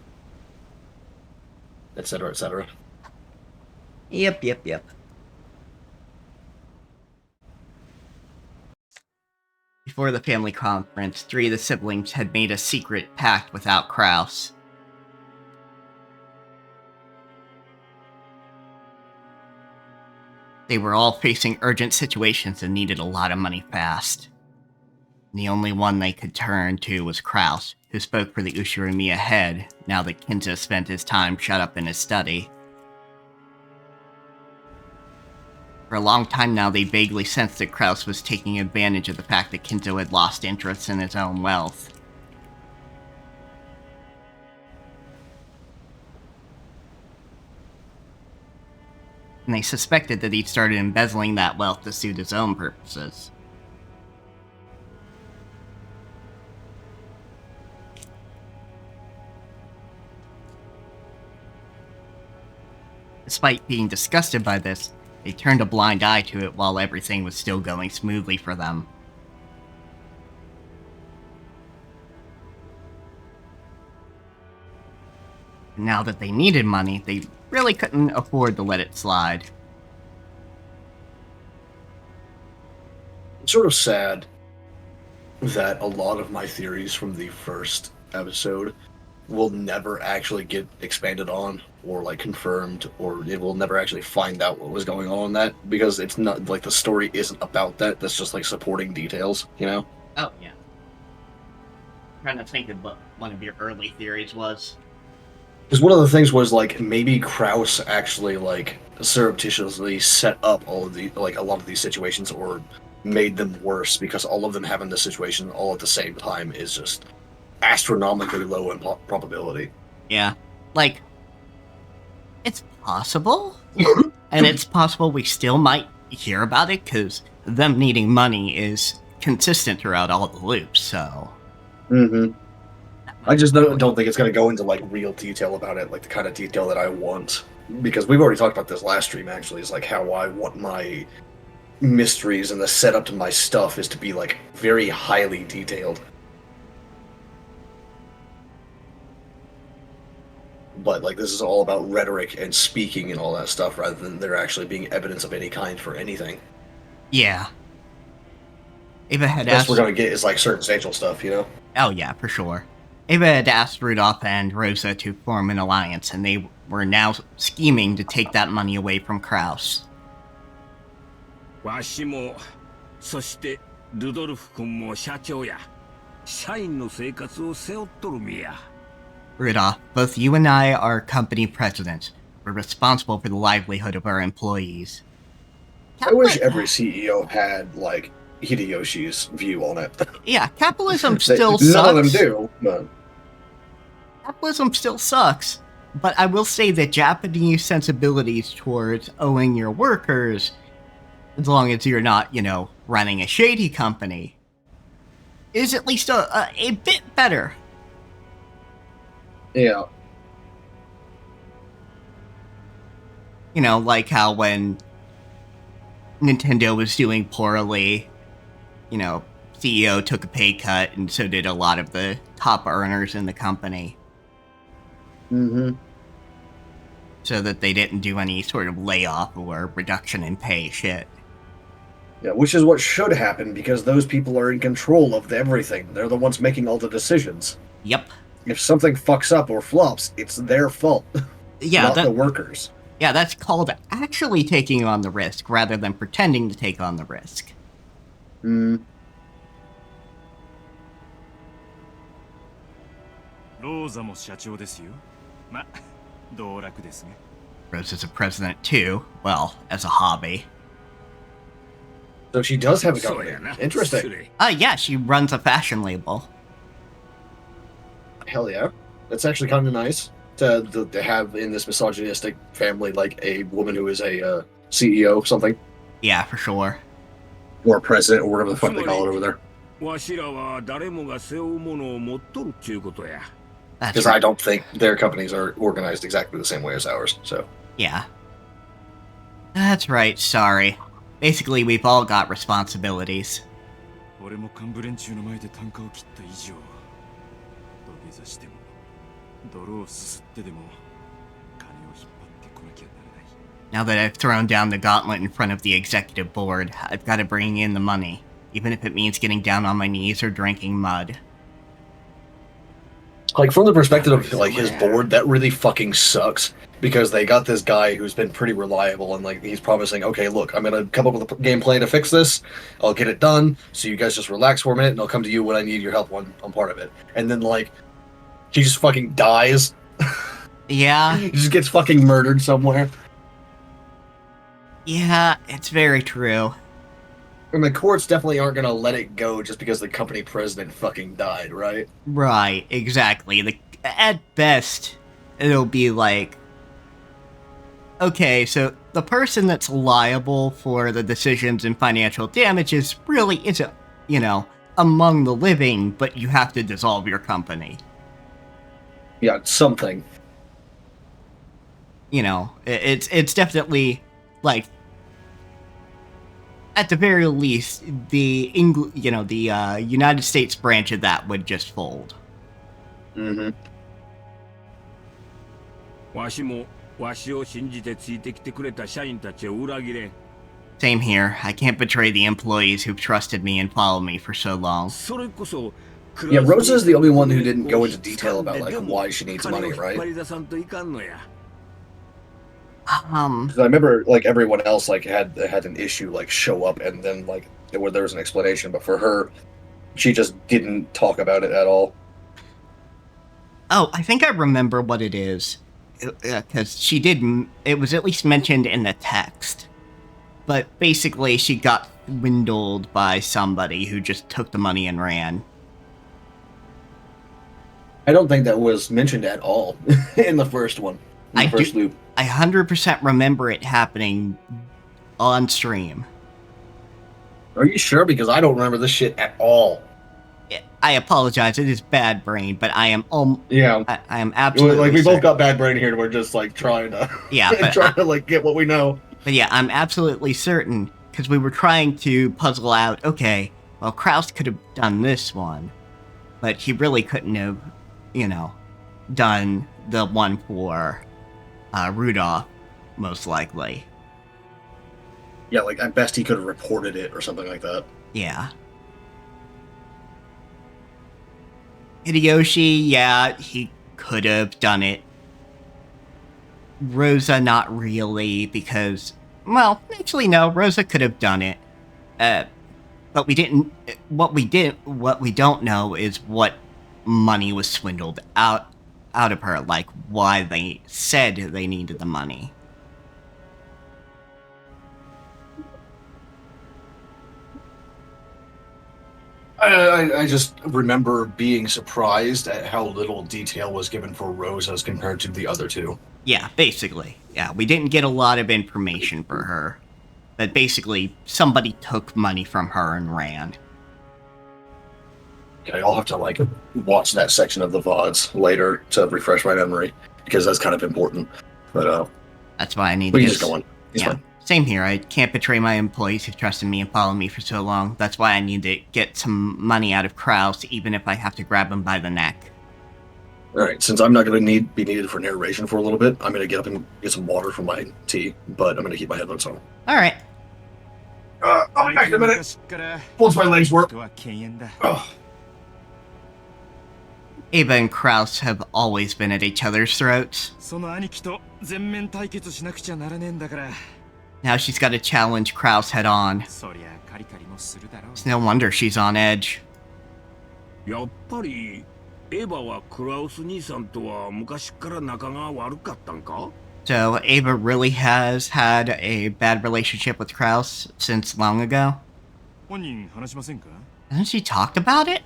etc., etc. Yep. Before the family conference, 3 of the siblings had made a secret pact without Kraus. They were all facing urgent situations and needed a lot of money fast. The only one they could turn to was Kraus, who spoke for the Ushiromiya head, now that Kinzo spent his time shut up in his study. For a long time now, they vaguely sensed that Kraus was taking advantage of the fact that Kinzo had lost interest in his own wealth. And they suspected that he'd started embezzling that wealth to suit his own purposes. Despite being disgusted by this, they turned a blind eye to it while everything was still going smoothly for them. Now that they needed money, they really couldn't afford to let it slide. It's sort of sad that a lot of my theories from the first episode will never actually get expanded on or like confirmed, or it will never actually find out what was going on in that, because it's not like the story isn't about that. That's just like supporting details, you know? Oh, yeah. I'm trying to think of what one of your early theories was. Because one of the things was like maybe Kraus actually like surreptitiously set up all of the like a lot of these situations, or made them worse, because all of them having this situation all at the same time is just astronomically low in probability. Yeah. Like, it's possible. And it's possible we still might hear about it, because them needing money is consistent throughout all the loops, so... Mm-hmm. I just don't think it's going to go into like real detail about it, like the kind of detail that I want. Because we've already talked about this last stream, actually, is like how I want my mysteries and the setup to my stuff is to be like very highly detailed. But like this is all about rhetoric and speaking and all that stuff, rather than there actually being evidence of any kind for anything. Yeah. Ava had That's asked... what we're going to get is like circumstantial stuff, you know? Oh yeah, for sure. Ava had asked Rudolph and Rosa to form an alliance, and they were now scheming to take that money away from Kraus. わしもそしてルドルフ君も社長や社員の生活を背負っとる身や Rudolph, both you and I are company presidents. We're responsible for the livelihood of our employees. I wish every CEO had, like, Hideyoshi's view on it. Yeah, capitalism still sucks. None of them do, but... Capitalism still sucks. But I will say that Japanese sensibilities towards owing your workers, as long as you're not, you know, running a shady company, is at least a bit better. Yeah. You know, like how when Nintendo was doing poorly, you know, CEO took a pay cut, and so did a lot of the top earners in the company. Mm-hmm. So that they didn't do any sort of layoff or reduction in pay shit. Yeah, which is what should happen, because those people are in control of everything. They're the ones making all the decisions. Yep. If something fucks up or flops, it's their fault. Yeah, not the workers. Yeah, that's called actually taking on the risk, rather than pretending to take on the risk. Hmm. ローザも社長ですよ。ま、道楽ですね。 Rose is a president too, well, as a hobby. So she does have a そうや company. な Interesting. 失礼 Yeah, she runs a fashion label. Hell yeah. That's actually kind of nice to have in this misogynistic family, like a woman who is a CEO, something, Yeah, for sure. or president, or whatever the fuck they call it over there. わしらは誰もが背負うものを持っとるっちゅうことや That's Because right. I don't think their companies are organized exactly the same way as ours, so. Yeah. That's right, sorry. Basically, we've all got responsibilities. 俺も幹部連中の前で単価を切った以上、土下座しても泥をすすってでも金を引っ張ってこなきゃならない。 Now that I've thrown down the gauntlet in front of the executive board, I've got to bring in the money, even if it means getting down on my knees or drinking mud. Like, from the perspective of, like, his board, that really fucking sucks. Because they got this guy who's been pretty reliable, and, like, he's promising, okay, look, I'm gonna come up with a game plan to fix this, I'll get it done, so you guys just relax for a minute, and I'll come to you when I need your help when I'm part of it. And then, like, he just fucking dies. Yeah. He just gets fucking murdered somewhere. Yeah, it's very true. And the courts definitely aren't gonna let it go just because the company president fucking died, right? Right, exactly. At best, it'll be like, okay, so the person that's liable for the decisions and financial damages really isn't, among the living, but you have to dissolve your company. Yeah, something. It's definitely, like, at the very least, the United States branch of that would just fold. Mm-hmm. わしもわしを信じてついてきてくれた社員たちを裏切れ。 Same here. I can't betray the employees who've trusted me and followed me for so long. それこそ Yeah, Rosa's the only one who didn't go into detail about, like, why she needs money, right? 引っ張り出さんといかんのや。 Because I remember, like, everyone else, like, had an issue, like, show up, and then, like, there was an explanation, but for her, she just didn't talk about it at all. Oh, I think I remember what it is. Because she did, it was at least mentioned in the text. But basically, she got swindled by somebody who just took the money and ran. I don't think that was mentioned at all in the first one. In the first loop. I 100% remember it happening on stream. Are you sure? Because I don't remember this shit at all. I apologize, it is bad brain, but I am yeah. I am absolutely like, we certain. both got bad brain here, and we're just, like, trying to trying to, like, get what we know. But yeah, I'm absolutely certain, because we were trying to puzzle out, okay, well, Kraus could have done this one, but he really couldn't have, done the one for Rudolph, most likely. Yeah, like, at best he could have reported it or something like that. Yeah. Hideyoshi, yeah, he could have done it. Rosa, not really, because, well, actually, no, Rosa could have done it. But we didn't, what we don't know is what money was swindled out of her, like, why they said they needed the money. I just remember being surprised at how little detail was given for Rose as compared to the other two. Yeah, basically. Yeah, we didn't get a lot of information for her. But basically, somebody took money from her and ran. Okay, I'll have to, like, watch that section of the VODs later to refresh my memory, because that's kind of important. But, that's why I need we to can just go on. It's fine. Same here. I can't betray my employees who've trusted me and followed me for so long. That's why I need to get some money out of Kraus, even if I have to grab him by the neck. Alright, since I'm not going to be needed for narration for a little bit, I'm going to get up and get some water for my tea, but I'm going to keep my headphones on. Alright. I'll be back in a minute. Once my legs work. Oh. Ava and Kraus have always been at each other's throats. Now she's got to challenge Kraus head on. It's no wonder she's on edge. やっぱりエヴァはクラウス兄さんとは昔から仲が悪かったんか? So Ava really has had a bad relationship with Kraus since long ago? Hasn't she talked about it?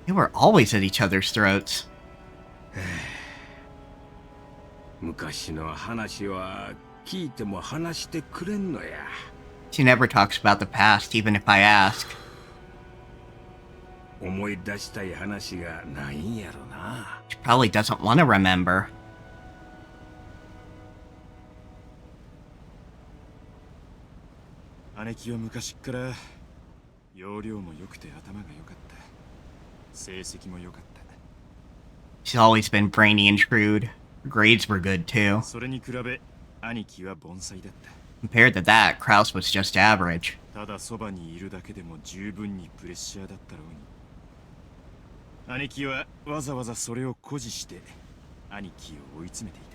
They were always at each other's throats. 昔の話は聞いても話してくれんのや。 She never talks about the past, even if I ask. 思い出したい話がないんやろな。 She probably doesn't want to remember. 姉貴は昔っから容量も良くて頭が良かった。成績も良かった。 She's always been brainy and shrewd. Her grades were good too. それに比べ兄貴は盆栽だった。 Compared to that, Kraus was just average. ただそばにいるだけでも十分にプレッシャーだったろうに。兄貴はわざわざそれを誇示して兄貴を追い詰めていた。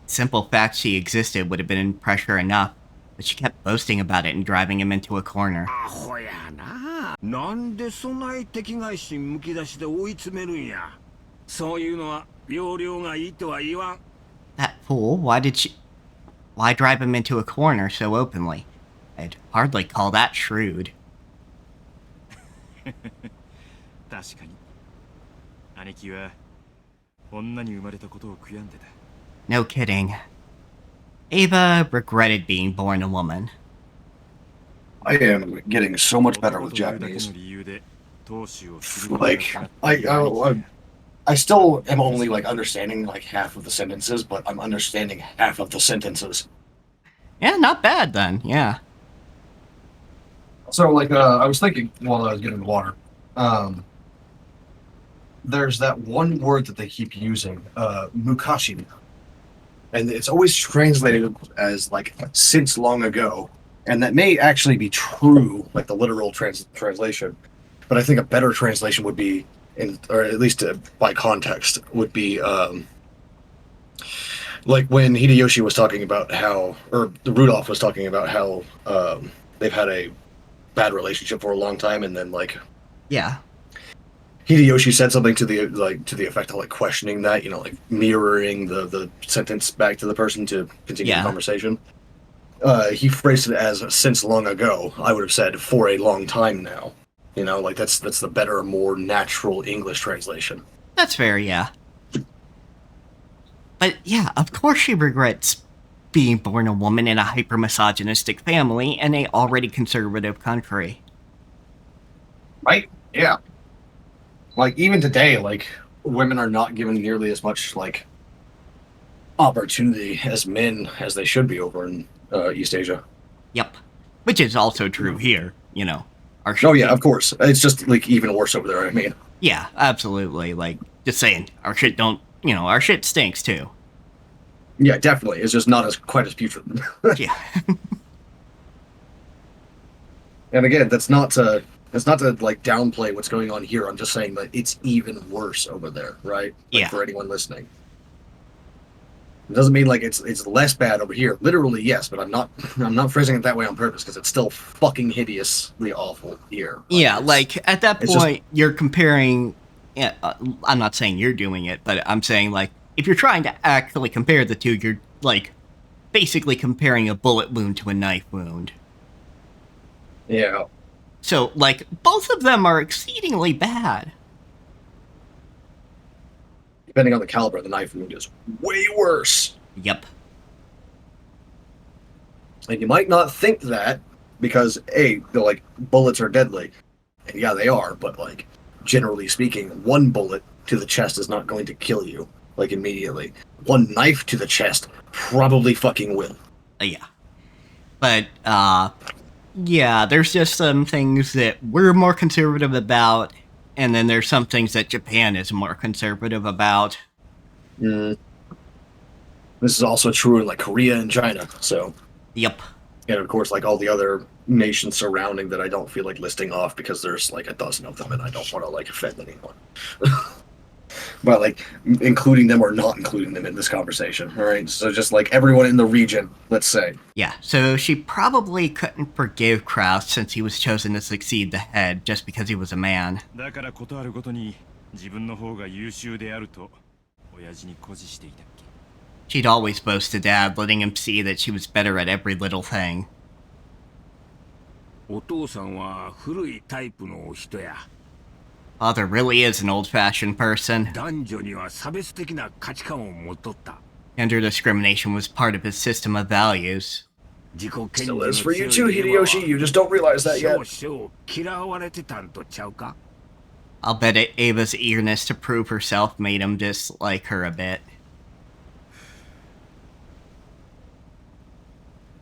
Simple fact she existed would have been pressure enough, but she kept boasting about it and driving him into a corner. アホやな。なんでそない敵外心むき出しで追い詰めるんや。そういうのは要領がいいとは言わん。 That fool, why drive him into a corner so openly? I'd hardly call that shrewd. 確かに兄貴は女に生まれたことを悔やんでた。 No kidding. Ava regretted being born a woman. I am getting so much better with Japanese. Like, I still am only like understanding like half of the sentences, but I'm understanding half of the sentences. Yeah, not bad then, yeah. So like I was thinking while I was getting the water, there's that one word that they keep using, mukashi. And it's always translated as like since long ago. And that may actually be true, like the literal translation. But I think a better translation would be, or at least by context, would be like when Hideyoshi was talking about how, or Rudolph was talking about how they've had a bad relationship for a long time, and then like, yeah, Hideyoshi said something to the effect of like questioning that, you know, like mirroring the sentence back to the person to continue the conversation. He phrased it as since long ago. I would have said for a long time now. You know, like that's the better, more natural English translation. That's fair, yeah. But yeah, of course she regrets being born a woman in a hyper-misogynistic family in a already conservative country. Right? Yeah. Like, even today, like, women are not given nearly as much, like, opportunity as men as they should be over in East Asia. Yep. Which is also true here, you know. Oh, yeah, of course. It's just, like, even worse over there, I mean. Yeah, absolutely. Like, just saying, our shit stinks, too. Yeah, definitely. It's just not quite as putrid. Yeah. And again, that's not to like downplay what's going on here. I'm just saying that it's even worse over there, right? Like, yeah. For anyone listening, it doesn't mean like it's less bad over here. Literally, yes, but I'm not phrasing it that way on purpose because it's still fucking hideously awful here. Like, yeah, like at that point, you're comparing. Yeah, I'm not saying you're doing it, but I'm saying like if you're trying to actually compare the two, you're like basically comparing a bullet wound to a knife wound. Yeah. So, like, both of them are exceedingly bad. Depending on the caliber, the knife wound is way worse. Yep. And you might not think that because, A, like, bullets are deadly. And yeah, they are, but, like, generally speaking, one bullet to the chest is not going to kill you, like, immediately. One knife to the chest probably fucking will. Yeah. But, yeah, there's just some things that we're more conservative about, and then there's some things that Japan is more conservative about. This is also true in, like, Korea and China, so... Yep. And, of course, like, all the other nations surrounding that I don't feel like listing off because there's, like, a dozen of them, and I don't want to, like, offend anyone. But, like, including them or not including them in this conversation, alright? So just, like, everyone in the region, let's say. Yeah, so she probably couldn't forgive Kraus since he was chosen to succeed the head just because he was a man. She'd always boast to Dad, letting him see that she was better at every little thing. お父さんは古いタイプの人や。 Father really is an old-fashioned person. 男女には差別的な価値観を持っとった。 Gender discrimination was part of his system of values. Still is for you too, Hideyoshi. You just don't realize that yet. 少々嫌われてたんとちゃうか? I'll bet Ava's eagerness to prove herself made him dislike her a bit.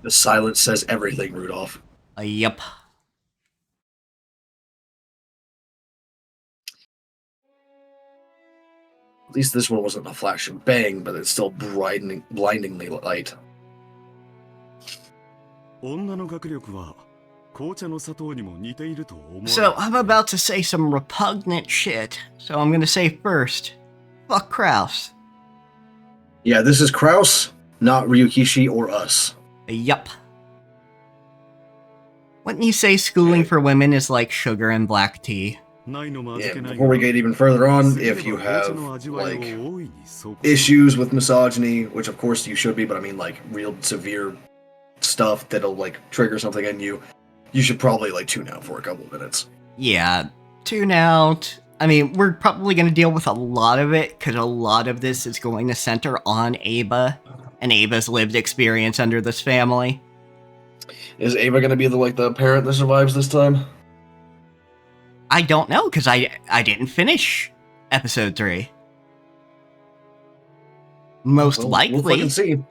The silence says everything, Rudolph. Yep. At least this one wasn't a flash and bang, but it's still blindingly light. 女の学力は紅茶の砂糖にも似ていると思う。 So I'm about to say some repugnant shit. So I'm gonna say first, fuck Kraus. Yeah, this is Kraus, not Ryukishi or us. Yup. Wouldn't you say schooling for women is like sugar and black tea? Yeah, before we get even further on, if you have, like, issues with misogyny, which of course you should be, but I mean, like, real severe stuff that'll, like, trigger something in you, you should probably, like, tune out for a couple of minutes. Yeah, tune out. I mean, we're probably going to deal with a lot of it, because a lot of this is going to center on Aba, and Aba's lived experience under this family. Is Ava going to be the parent that survives this time? I don't know, because I didn't finish episode 3. Most likely. We'll fucking see.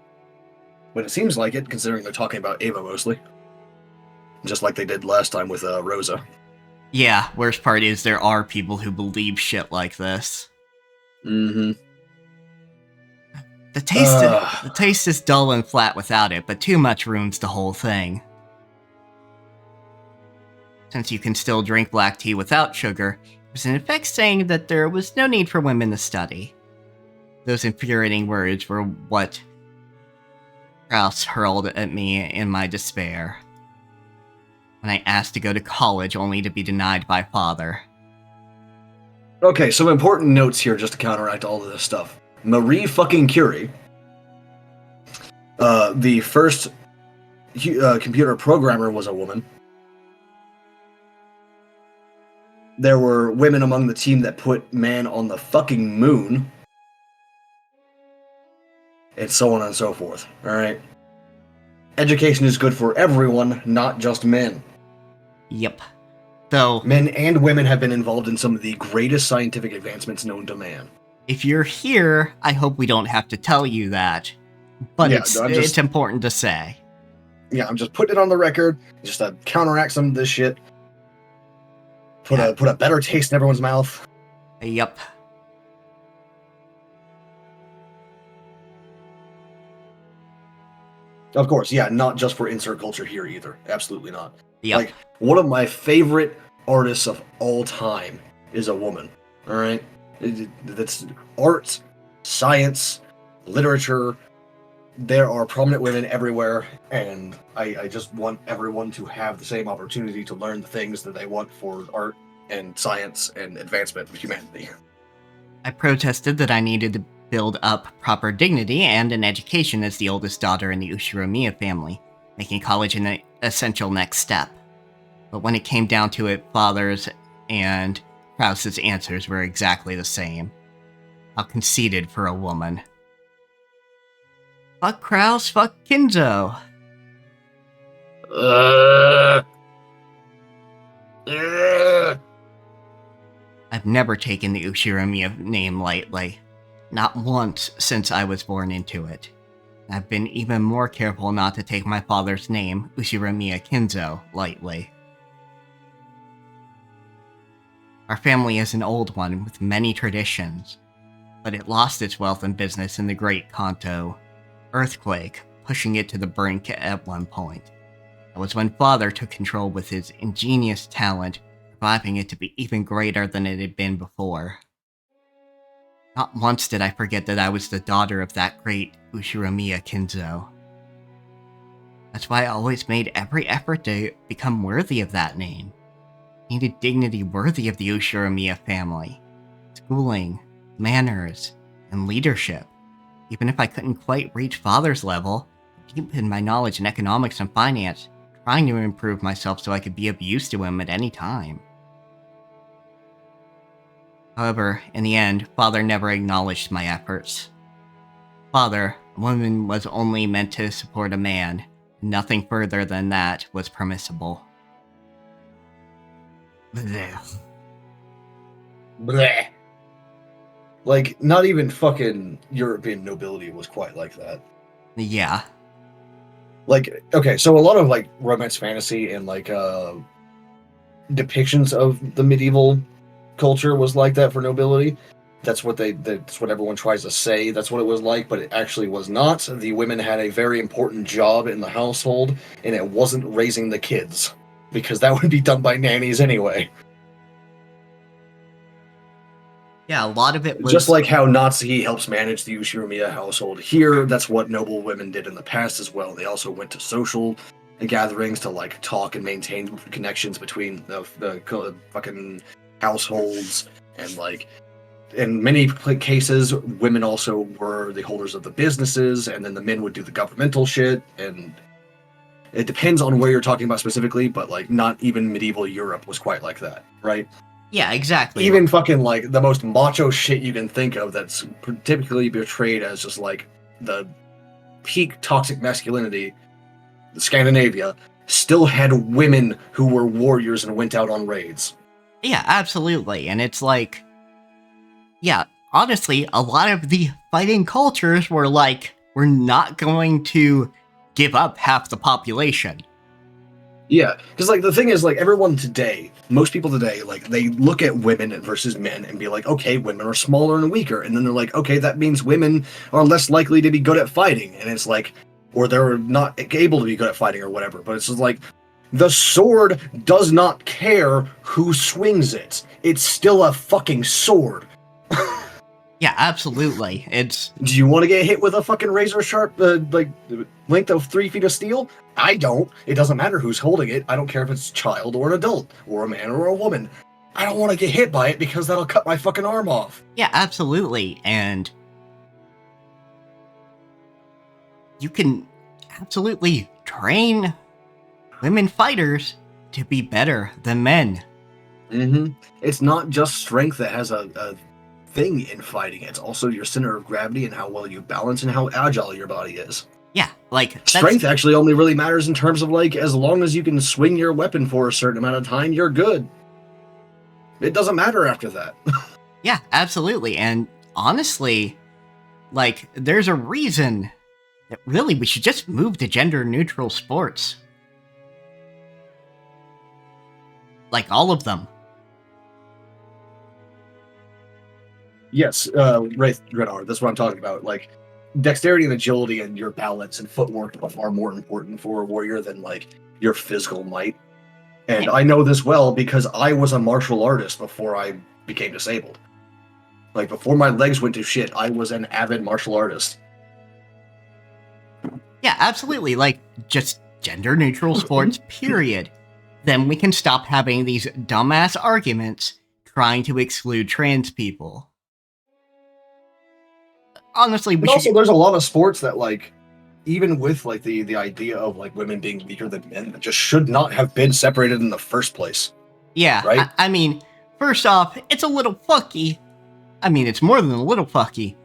But it seems like it, considering they're talking about Ava mostly. Just like they did last time with Rosa. Yeah, worst part is there are people who believe shit like this. Mm-hmm. The taste is dull and flat without it, but too much ruins the whole thing. Since you can still drink black tea without sugar, it was in effect saying that there was no need for women to study. Those infuriating words were what Kraus hurled at me in my despair, when I asked to go to college only to be denied by father. Okay, some important notes here just to counteract all of this stuff. Marie fucking Curie, the first computer programmer, was a woman. There were women among the team that put man on the fucking moon. And so on and so forth, alright? Education is good for everyone, not just men. Yep. Though, men and women have been involved in some of the greatest scientific advancements known to man. If you're here, I hope we don't have to tell you that. But yeah, it's important to say. Yeah, I'm just putting it on the record, just to counteract some of this shit. Put a better taste in everyone's mouth. Yep. Of course, yeah, not just for insert culture here either. Absolutely not. Yep. Like, one of my favorite artists of all time is a woman. Alright? That's art, science, literature. There are prominent women everywhere, and I just want everyone to have the same opportunity to learn the things that they want for art and science and advancement of humanity. I protested that I needed to build up proper dignity and an education as the oldest daughter in the Ushiromiya family, making college an essential next step. But when it came down to it, father's and Kraus's answers were exactly the same. How conceited for a woman. Fuck Kraus, fuck Kinzo. I've never taken the Ushiromiya name lightly. Not once since I was born into it. I've been even more careful not to take my father's name, Ushiromiya Kinzo, lightly. Our family is an old one with many traditions, but it lost its wealth and business in the Great Kanto earthquake, pushing it to the brink at one point. That was when father took control with his ingenious talent, reviving it to be even greater than it had been before. Not once did I forget that I was the daughter of that great Ushiromiya Kinzo. That's why I always made every effort to become worthy of that name. I needed dignity worthy of the Ushiromiya family. Schooling, manners, and leadership. Even if I couldn't quite reach father's level, deep in my knowledge in economics and finance, trying to improve myself so I could be of use to him at any time. However, in the end, father never acknowledged my efforts. Father, a woman was only meant to support a man, and nothing further than that was permissible. Blech. Bleh. Like, not even fucking European nobility was quite like that. Yeah. Like, okay, so a lot of, like, romance fantasy and, like, depictions of the medieval culture was like that for nobility. That's what that's what everyone tries to say. That's what it was like, but it actually was not. The women had a very important job in the household, and it wasn't raising the kids, because that would be done by nannies anyway. Yeah, a lot of it was Just like how Natsuki helps manage the Ushiromiya household here, that's what noble women did in the past as well. They also went to social gatherings to like talk and maintain connections between the fucking households, and like in many cases, women also were the holders of the businesses, and then the men would do the governmental shit. And it depends on where you're talking about specifically, but like not even medieval Europe was quite like that, right? Yeah, exactly. Even fucking like the most macho shit you can think of that's typically portrayed as just like the peak toxic masculinity, Scandinavia, still had women who were warriors and went out on raids. Yeah, absolutely. And it's like, yeah, honestly, a lot of the fighting cultures were like, we're not going to give up half the population. Yeah, because like the thing is, like everyone today, most people today, like they look at women versus men and be like, okay, women are smaller and weaker, and then they're like, okay, that means women are less likely to be good at fighting, and it's like, or they're not able to be good at fighting or whatever. But it's just like, the sword does not care who swings it. It's still a fucking sword. Yeah, absolutely. It's. Do you want to get hit with a fucking razor sharp, like length of 3 feet of steel? I don't. It doesn't matter who's holding it. I don't care if it's a child or an adult or a man or a woman. I don't want to get hit by it because that'll cut my fucking arm off. Yeah, absolutely. And you can absolutely train women fighters to be better than men. Mm-hmm. It's not just strength that has a thing in fighting. It's also your center of gravity and how well you balance and how agile your body is. Yeah, like strength actually only really matters in terms of like, as long as you can swing your weapon for a certain amount of time, you're good. It doesn't matter after that. Yeah, absolutely. And honestly, like, there's a reason that really we should just move to gender neutral sports. Like all of them. Yes, Renard, that's what I'm talking about. Like, dexterity and agility and your balance and footwork are far more important for a warrior than, like, your physical might. And I know this well because I was a martial artist before I became disabled. Like, before my legs went to shit, I was an avid martial artist. Yeah, absolutely. Like, just gender neutral sports, period. Then we can stop having these dumbass arguments trying to exclude trans people. Honestly, there's a lot of sports that, like, even with like the idea of like women being weaker than men, that just should not have been separated in the first place. Yeah, right. I mean, first off, it's a little fucky. I mean, it's more than a little fucky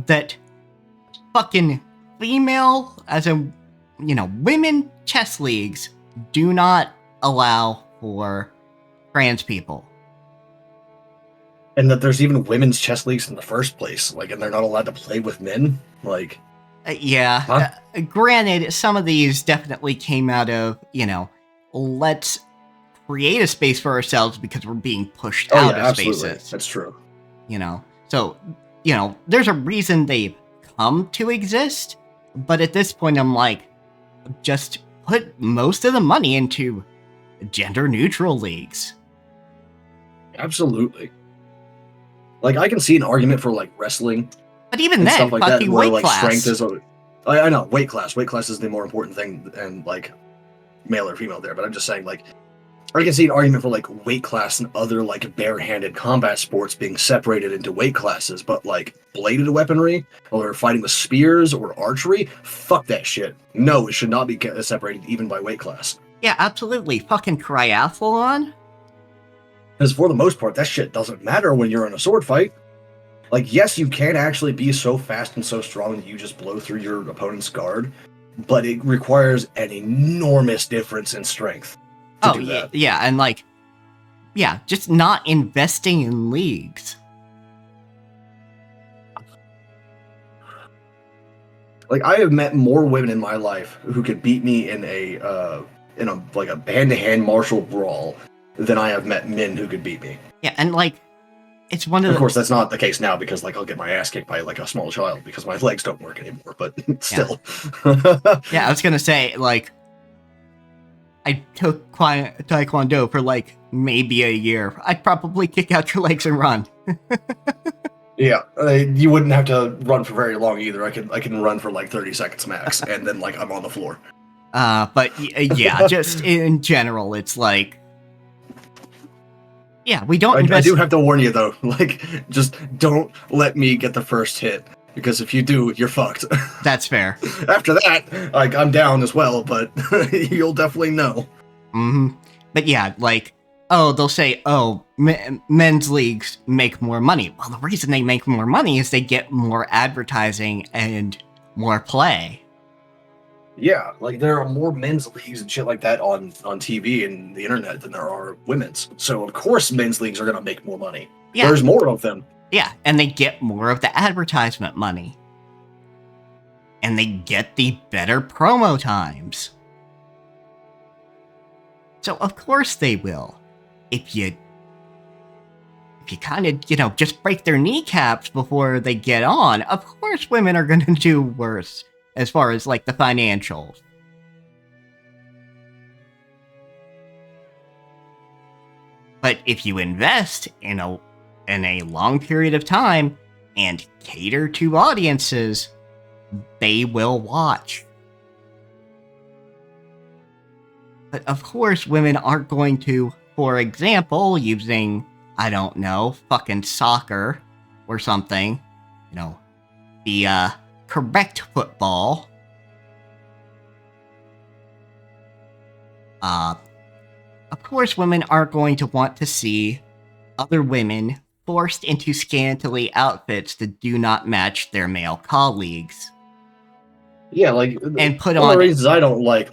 that fucking female, as in, women chess leagues do not allow for trans people. And that there's even women's chess leagues in the first place, like, and they're not allowed to play with men, like. Granted, some of these definitely came out of, let's create a space for ourselves because we're being pushed out of spaces. That's true. So, there's a reason they've come to exist, but at this point I'm like, just put most of the money into gender neutral leagues. Absolutely. Like, I can see an argument for, like, wrestling. But even then, stuff like that, where, weight like, class. strength is... I know, weight class. Weight class is the more important thing, and, like, male or female there. But I'm just saying, like, I can see an argument for, like, weight class and other, like, barehanded combat sports being separated into weight classes. But, like, bladed weaponry, or fighting with spears, or archery, fuck that shit. No, it should not be separated even by weight class. Yeah, absolutely. Fucking triathlon? Because for the most part, that shit doesn't matter when you're in a sword fight. Like, yes, you can actually be so fast and so strong that you just blow through your opponent's guard, but it requires an enormous difference in strength to do that. Yeah, and like, just not investing in leagues. Like, I have met more women in my life who could beat me in a hand-to-hand martial brawl than I have met men who could beat me. Yeah, and like, it's one of Of the... course, that's not the case now because like I'll get my ass kicked by like a small child because my legs don't work anymore. But still, Yeah, I was gonna say, like, I took Taekwondo for like maybe a year. I'd probably kick out your legs and run. yeah, you wouldn't have to run for very long either. I can run for like 30 seconds max, and then like I'm on the floor. But yeah, just in general, it's like, yeah, we don't I invest... do have to warn you though, like just don't let me get the first hit because if you do, you're fucked. That's fair. After that, like I'm down as well, but you'll definitely know. But yeah, like, oh, they'll say, oh, men's leagues make more money. Well, the reason they make more money is they get more advertising and more play. Yeah, like there are more men's leagues and shit like that on TV and the internet than there are women's. So of course men's leagues are gonna make more money. Yeah. There's more of them. Yeah, and they get more of the advertisement money. And they get the better promo times. So of course they will. If you kind of, just break their kneecaps before they get on, of course women are going to do worse as far as, like, the financials. But if you invest in a long period of time and cater to audiences, they will watch. But of course, women aren't going to, for example, using, I don't know, fucking soccer or something, the correct football. Of course, women aren't going to want to see other women forced into scantily outfits that do not match their male colleagues. Yeah, like And put one of on... the reasons I don't like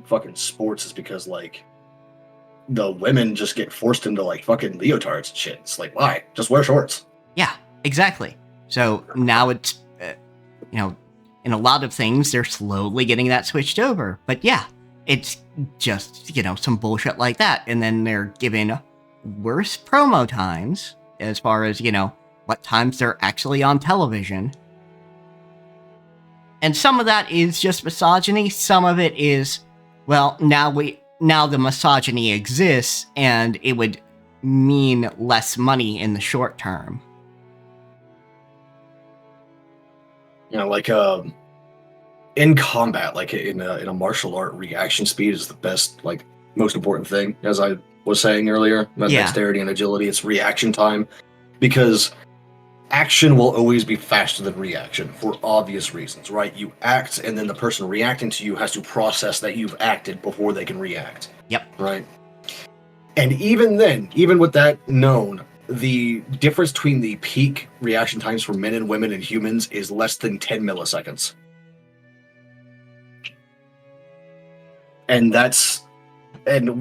fucking sports is because like the women just get forced into like fucking leotards and shit. It's like, why? Just wear shorts. Yeah, exactly. So now it's, in a lot of things, they're slowly getting that switched over. But yeah, it's just, some bullshit like that. And then they're given worse promo times as far as, what times they're actually on television. And some of that is just misogyny. Some of it is, well, now the misogyny exists and it would mean less money in the short term. Like in combat, like in a martial art, reaction speed is the best, like most important thing. As I was saying earlier, about dexterity and agility, it's reaction time, because action will always be faster than reaction for obvious reasons, right? You act, and then the person reacting to you has to process that you've acted before they can react. Yep. Right. And even then, even with that known, the difference between the peak reaction times for men and women and humans is less than 10 milliseconds. And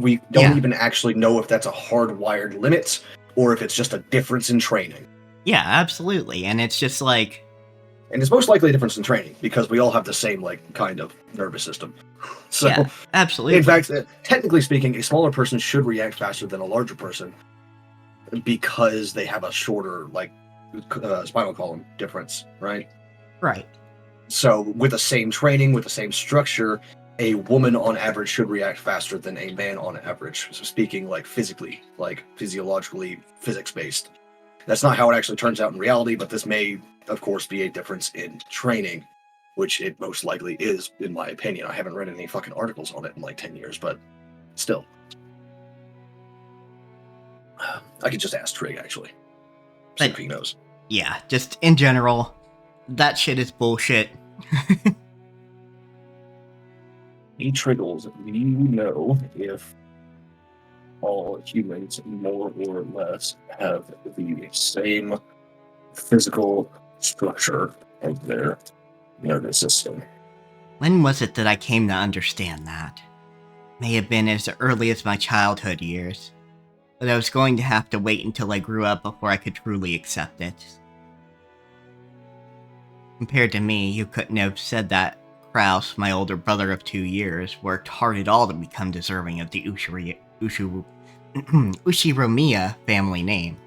we don't even actually know if that's a hardwired limit or if it's just a difference in training. Yeah, absolutely. And it's just like... And it's most likely a difference in training because we all have the same, like, kind of nervous system. So, yeah, absolutely. In fact, technically speaking, a smaller person should react faster than a larger person because they have a shorter, like, spinal column difference, right? Right. So, with the same training, with the same structure, a woman on average should react faster than a man on average. So, speaking, like, physically, like, physiologically, physics-based. That's not how it actually turns out in reality, but this may, of course, be a difference in training, which it most likely is, in my opinion. I haven't read any fucking articles on it in like 10 years, but still. I could just ask Trig, actually. See if he knows. Yeah, just in general, that shit is bullshit. He triggles, do you know if all humans, more or less, have the same physical structure of their nervous system? When was it that I came to understand that? May have been as early as my childhood years, but I was going to have to wait until I grew up before I could truly accept it. Compared to me, you couldn't have said that Kraus, my older brother of 2 years, worked hard at all to become deserving of the Ushiromiya family name.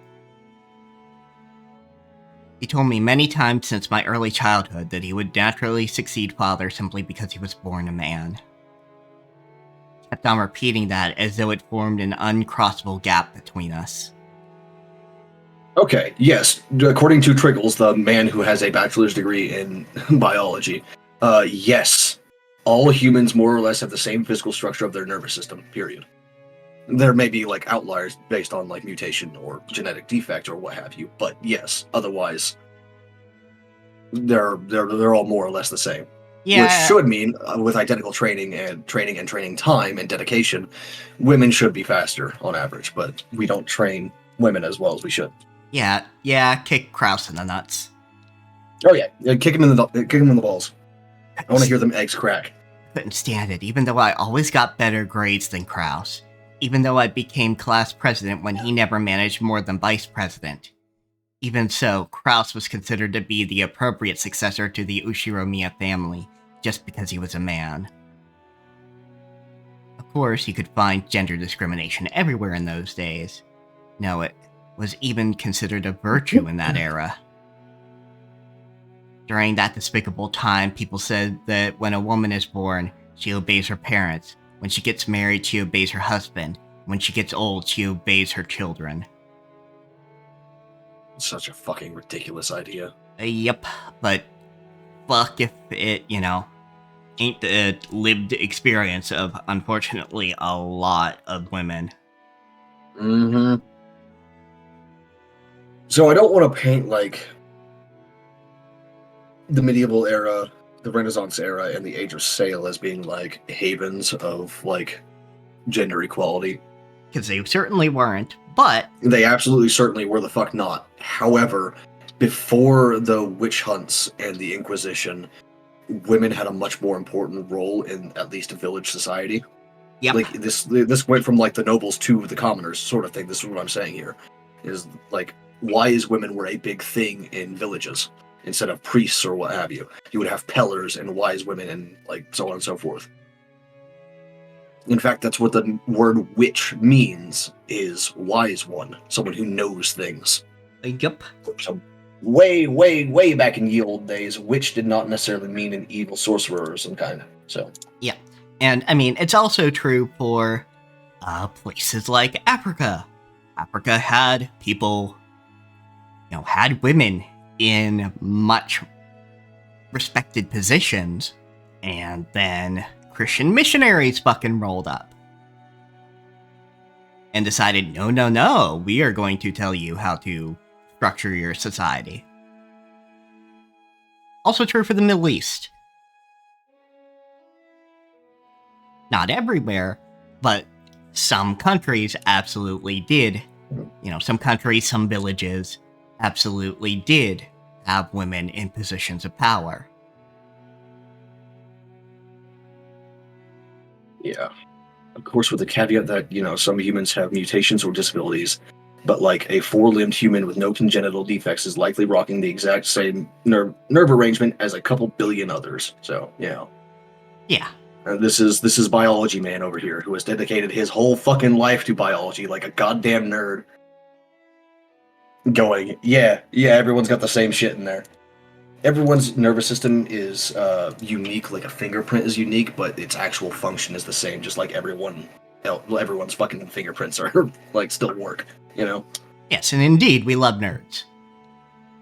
He told me many times since my early childhood that he would naturally succeed father simply because he was born a man. Kept on repeating that as though it formed an uncrossable gap between us. Okay, yes. According to Triggles, the man who has a bachelor's degree in biology, yes, all humans more or less have the same physical structure of their nervous system, period. There may be, like, outliers based on, like, mutation or genetic defect or what have you, but yes, otherwise, they're all more or less the same. Yeah, Which should mean, with identical training time and dedication, women should be faster on average, but we don't train women as well as we should. yeah, kick Kraus in the nuts. Oh yeah, kick him in the balls. I want to hear them eggs crack. Couldn't stand it, even though I always got better grades than Kraus. Even though I became class president when he never managed more than vice president. Even so, Kraus was considered to be the appropriate successor to the Ushiromiya family, just because he was a man. Of course, you could find gender discrimination everywhere in those days. No, it was even considered a virtue in that era. During that despicable time, people said that when a woman is born, she obeys her parents. When she gets married, she obeys her husband. When she gets old, she obeys her children. Such a fucking ridiculous idea. Yep, but fuck if it, ain't the lived experience of, unfortunately, a lot of women. Mm-hmm. So I don't want to paint, like, the medieval era, the Renaissance era, and the Age of Sail as being, like, havens of, like, gender equality. Because they certainly weren't, but... They absolutely certainly were the fuck not. However, before the witch hunts and the Inquisition, women had a much more important role in at least a village society. Yep. Like, this went from, like, the nobles to the commoners sort of thing. This is what I'm saying here. Is, like, wise women were a big thing in villages. Instead of priests or what have you. You would have pellers and wise women and, like, so on and so forth. In fact, that's what the word witch means, is wise one. Someone who knows things. Yep. So, way back in ye old days, witch did not necessarily mean an evil sorcerer or some kind. So. Yeah. And, I mean, it's also true for places like Africa. Africa had people, had women in much respected positions, and then Christian missionaries fucking rolled up and decided, no, we are going to tell you how to structure your society. Also true for the Middle East. Not everywhere, but some countries absolutely did. Some countries, some villages absolutely did have women in positions of power. Yeah. Of course, with the caveat that, some humans have mutations or disabilities, but, like, a four-limbed human with no congenital defects is likely rocking the exact same nerve arrangement as a couple billion others. So, Yeah. This is biology man over here, who has dedicated his whole fucking life to biology like a goddamn nerd. Going, yeah, everyone's got the same shit in there. Everyone's nervous system is unique, like a fingerprint is unique, but its actual function is the same, just like everyone's fucking fingerprints are, like, still work, Yes, and indeed, we love nerds.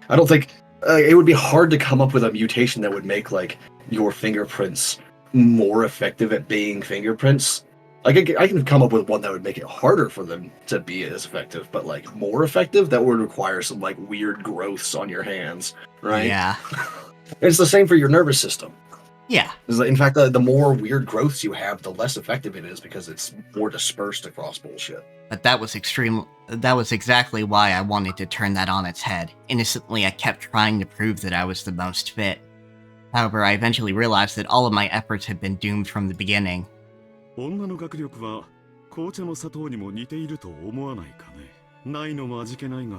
I don't think it would be hard to come up with a mutation that would make, like, your fingerprints more effective at being fingerprints. Like, I can come up with one that would make it harder for them to be as effective, but, like, more effective, that would require some, like, weird growths on your hands, right? Yeah. It's the same for your nervous system. Yeah. In fact, the more weird growths you have, the less effective it is because it's more dispersed across bullshit. But that was exactly why I wanted to turn that on its head. Innocently, I kept trying to prove that I was the most fit. However, I eventually realized that all of my efforts had been doomed from the beginning. 女の学力は紅茶の砂糖にも似ていると思わないかね。ないのも味気ないが、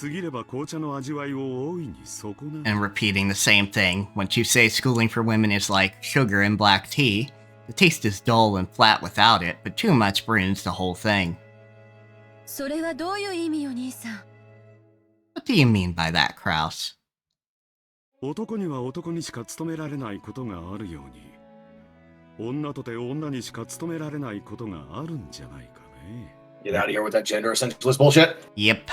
過ぎれば紅茶の味わいを大いに損なう。 And repeating the same thing. Once you say schooling for women is like sugar in black tea, the taste is dull and flat without it, but too much ruins the whole thing. それはどういう意味よ、兄さん。What do you mean by that, Kraus? 男には男にしか務められないことがあるように、女とて女にしか務められないことがあるんじゃないかね。Get out of here with that gender essentialist bullshit. Yep.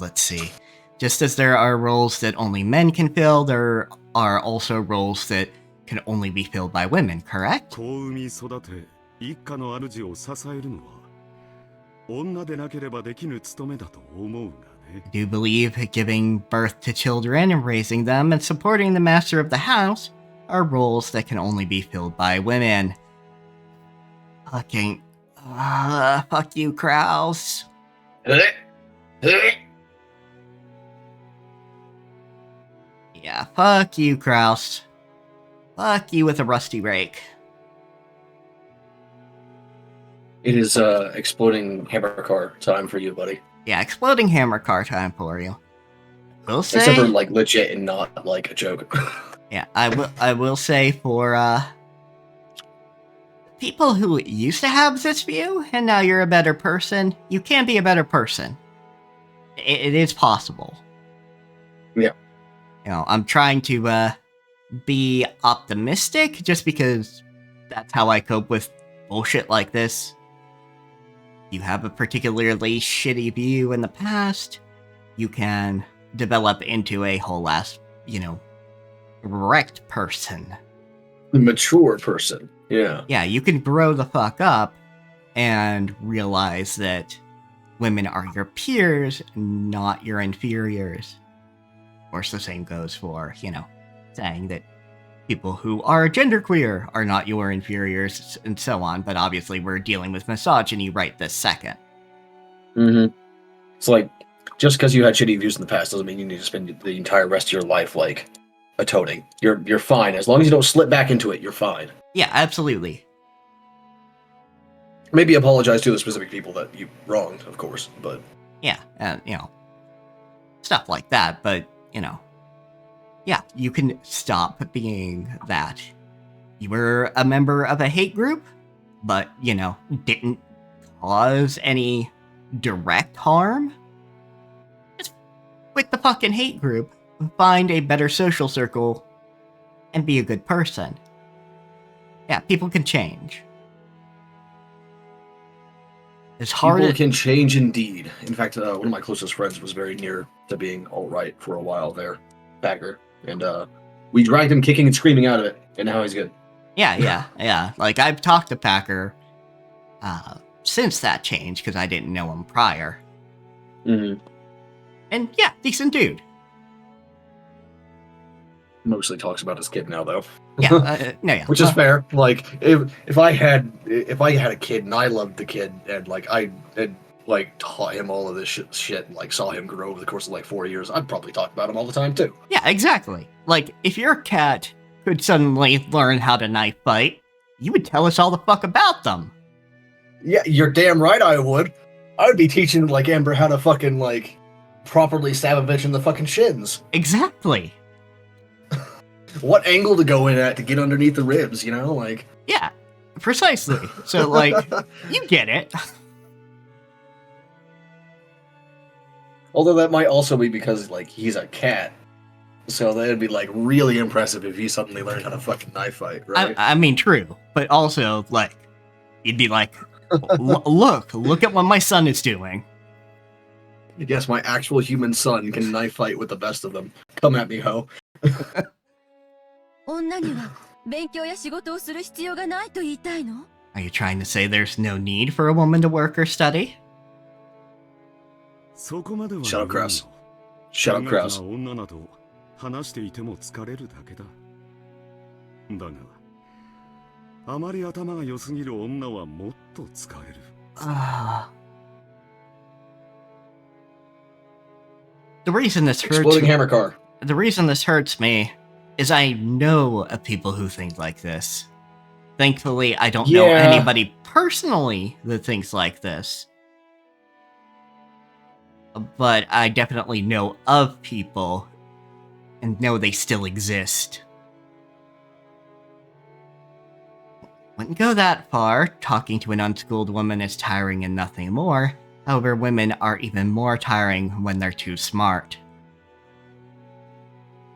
Let's see. Just as there are roles that only men can fill, there are also roles that can only be filled by women, correct? 子を産み育て、一家の主を支えるのは、女でなければできぬ務めだと思うがね。I do believe giving birth to children and raising them and supporting the master of the house are roles that can only be filled by women. Fucking... fuck you, Kraus. Yeah, fuck you, Kraus. Fuck you with a rusty rake. It is exploding hammer car time for you, buddy. Yeah, exploding hammer car time for you. Will say... Except for, like, legit and not, like, a joke. Yeah, I will say for, people who used to have this view, and now you're a better person, you can be a better person. It is possible. Yeah. You know, I'm trying to, be optimistic, just because that's how I cope with bullshit like this. You have a particularly shitty view in the past, you can develop into a whole ass, you know, correct person. Mature person. Yeah. Yeah, you can grow the fuck up and realize that women are your peers, not your inferiors. Of course, the same goes for, you know, saying that people who are genderqueer are not your inferiors, and so on, but obviously we're dealing with misogyny right this second. Mm-hmm. It's like, just because you had shitty views in the past doesn't mean you need to spend the entire rest of your life, like, atoning. You're fine. As long as you don't slip back into it, you're fine. Yeah, absolutely. Maybe apologize to the specific people that you wronged, of course, but... Yeah, you know, stuff like that, but, you know, yeah, you can stop being that. You were a member of a hate group, but, you know, didn't cause any direct harm. Just quit the fucking hate group, find a better social circle, and be a good person. Yeah, people can change. As hard People can change indeed. In fact, one of my closest friends was very near to being alt-right for a while there, Bagger. And we dragged him kicking and screaming out of it, and now he's good. Yeah. Like, I've talked to Packer since that change, because I didn't know him prior. Mm-hmm. And yeah, decent dude. Mostly talks about his kid now, though. Yeah, yeah. Which is fair. Like, if I had a kid and I loved the kid and like I had like taught him all of this shit and like saw him grow over the course of like 4 years, I'd probably talk about him all the time too. Yeah, exactly. Like, if your cat could suddenly learn how to knife fight, you would tell us all the fuck about them. Yeah, you're damn right I would. I would be teaching like Amber how to fucking like properly stab a bitch in the fucking shins. Exactly. What angle to go in at to get underneath the ribs, you know? Like, yeah, precisely. So, like, you get it. Although that might also be because, like, he's a cat. So that'd be, like, really impressive if he suddenly learned how to fucking knife fight, right? I mean, true. But also, like, you'd be like, look at what my son is doing. Yes, my actual human son can knife fight with the best of them. Come at me, ho. 女には勉強や仕事をする必要がないと言いたいの? Are you trying to say there's no need for a woman to work or study? Shut up, Kraus. Shut up, Kraus. 女など話していても疲れるだけだ。だが、あまり頭が良すぎる女はもっと疲れる。The reason this hurts Exploding hammer car. The reason this hurts me is I know of people who think like this. Thankfully, I don't know anybody personally that thinks like this. But I definitely know of people and know they still exist. Wouldn't go that far. Talking to an unschooled woman is tiring and nothing more. However, women are even more tiring when they're too smart.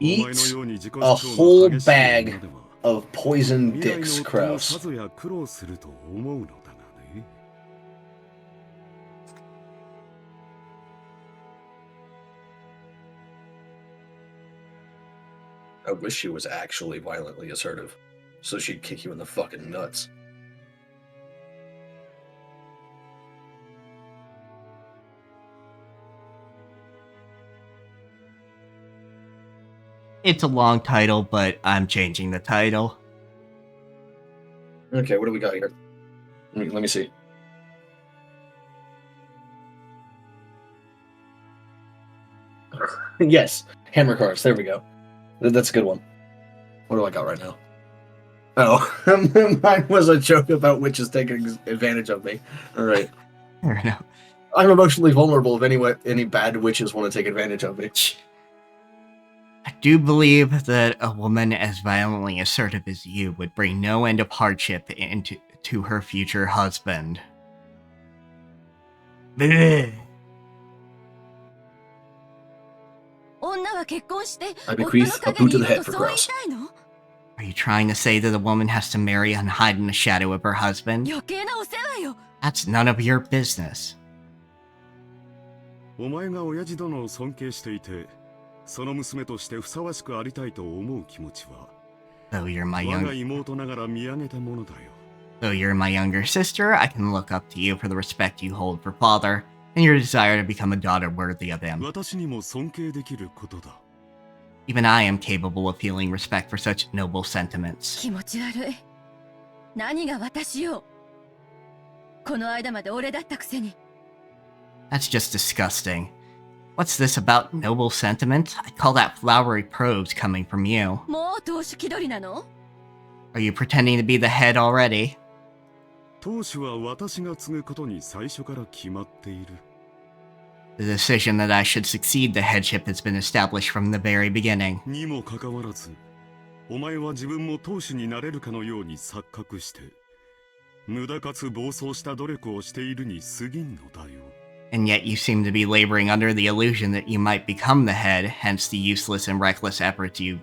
Eat a whole bag of poison dicks, Kraus. I wish she was actually violently assertive, so she'd kick you in the fucking nuts. It's a long title, but I'm changing the title. Okay, what do we got here? Let me see. Yes, hammer cars. There we go. That's a good one. What do I got right now? Oh, mine was a joke about witches taking advantage of me. All right. Fair enough. I'm emotionally vulnerable if any bad witches want to take advantage of me. I do believe that a woman as violently assertive as you would bring no end of hardship to her future husband. Bleh. I bequeath a boot to the head for Kraus. Are you trying to say that a woman has to marry and hide in the shadow of her husband? That's none of your business. お前が親父殿を尊敬していて、その娘としてふさわしくありたいと思う気持ちは、 Though you're my 我が妹ながら見上げたものだよ。 Though you're my younger sister, I can look up to you for the respect you hold for father, and your desire to become a daughter worthy of him. 私にも尊敬できることだ。 Even I am capable of feeling respect for such noble sentiments. 気持ち悪い。何が私よ。この間まで俺だったくせに。 That's just disgusting. What's this about noble sentiments? I'd call that flowery prose coming from you. もう当主気取りなの？ Are you pretending to be the head already? 当主は私が継ぐことに最初から決まっている。 The decision that I should succeed the headship has been established from the very beginning. にもかかわらず、お前は自分も当主になれるかのように錯覚して、無駄かつ暴走した努力をしているに過ぎんのだよ。 And yet you seem to be laboring under the illusion that you might become the head, hence the useless and reckless efforts you've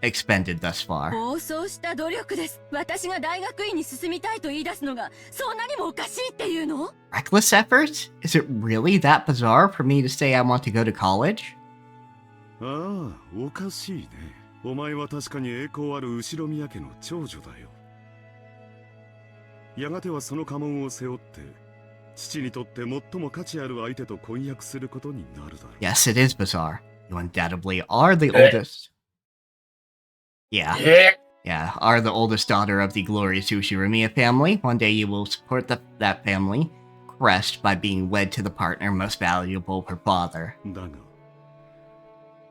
expended thus far. 暴走した努力です。私が大学院に進みたいと言い出すのがそんなにもおかしいっていうの？ Reckless efforts? Is it really that bizarre for me to say I want to go to college? ああ、おかしいね。お前は確かに栄光ある後ろ宮家の長女だよ。やがてはその家紋を背負って、父にとって最も価値ある相手と婚約することになるだろう。 Yes, it is bizarre. You undoubtedly are the oldest. Yeah. Yeah, are the oldest daughter of the glorious Ushiramiya family. One day you will support that family crest by being wed to the partner most valuable for father. だが、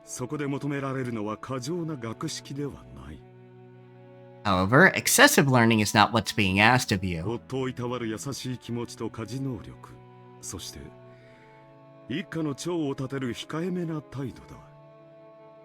そこで求められるのは過剰な学識ではない。 However, excessive learning is not what's being asked of you. 夫をいたわる優しい気持ちと家事能力、そして一家の長を立てる控えめな態度だ。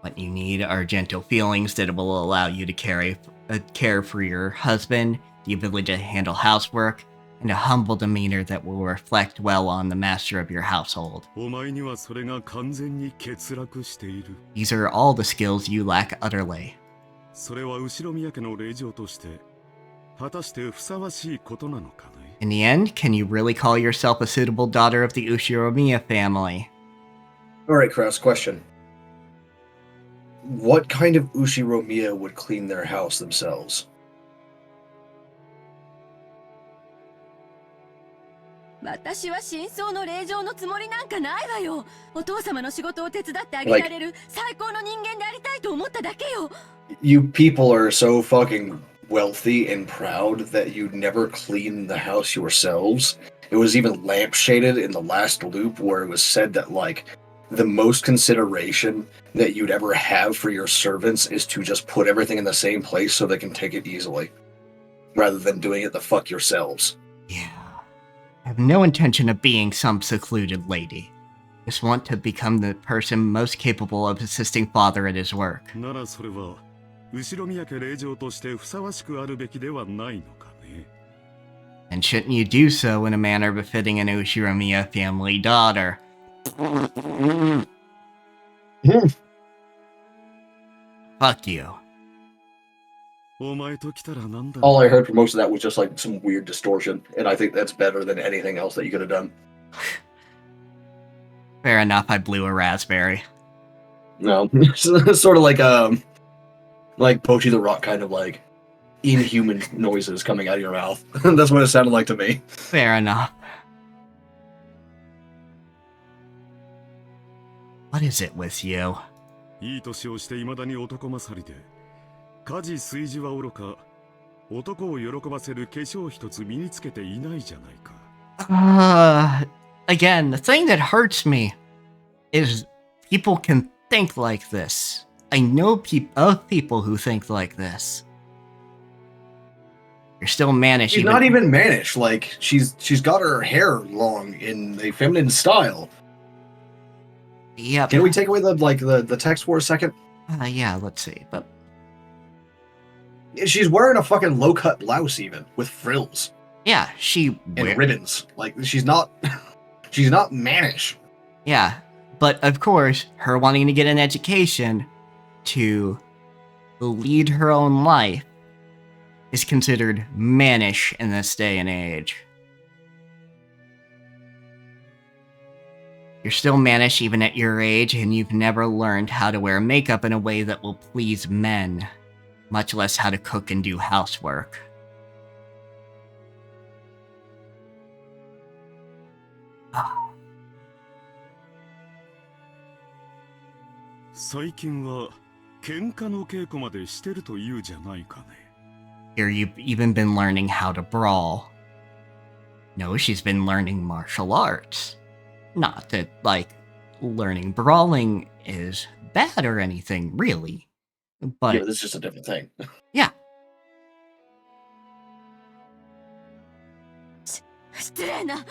What you need are gentle feelings that will allow you to care for your husband, the ability to handle housework, and a humble demeanor that will reflect well on the master of your household. お前にはそれが完全に欠落している。 These are all the skills you lack utterly. それは後ろ宮家の令嬢として果たしてふさわしいことなのかね。 In the end, can you really call yourself a suitable daughter of the Ushiramiya family? Alright, Kraus, question. What kind of Ushiramiya would clean their house themselves? 私は真相の令嬢のつもりなんかないわよ。お父様の仕事を手伝ってあげられる最高の人間でありたいと思っただけよ。 You people are so fucking wealthy and proud that you'd never clean the house yourselves. It was even lampshaded in the last loop where it was said that, like, the most consideration that you'd ever have for your servants is to just put everything in the same place so they can take it easily, rather than doing it the fuck yourselves. Yeah. I have no intention of being some secluded lady. Just want to become the person most capable of assisting father at his work. ならそれは後ろ宮家令嬢としてふさわしくあるべきではないのかね。And shouldn't you do so in a manner befitting an Ushiromiya family daughter? Fuck you. All I heard for most of that was just like some weird distortion, and I think that's better than anything else that you could have done. Fair enough, I blew a raspberry. No, sort of like Pochi the Rock, kind of like inhuman noises coming out of your mouth. That's what it sounded like to me. Fair enough. What is it with you? いい年をして未だに男勝りで、家事炊事はおろか、男を喜ばせる化粧一つ身につけていないじゃないか。Again, the thing that hurts me is people can think like this. I know of people who think like this. You're still mannish. She's not even mannish. Like she's got her hair long in a feminine style. Yep. Can we take away the text for a second? Yeah, let's see. But she's wearing a fucking low cut blouse, even with frills. Yeah, and ribbons. Like she's not mannish. Yeah, but of course, her wanting to get an education to lead her own life is considered mannish in this day and age. You're still mannish even at your age, and you've never learned how to wear makeup in a way that will please men, much less how to cook and do housework. Here you've even been learning how to brawl. No, she's been learning martial arts. Not that, like, learning brawling is bad or anything, really. But yeah, this is just a different thing. Yeah. 失礼な。喧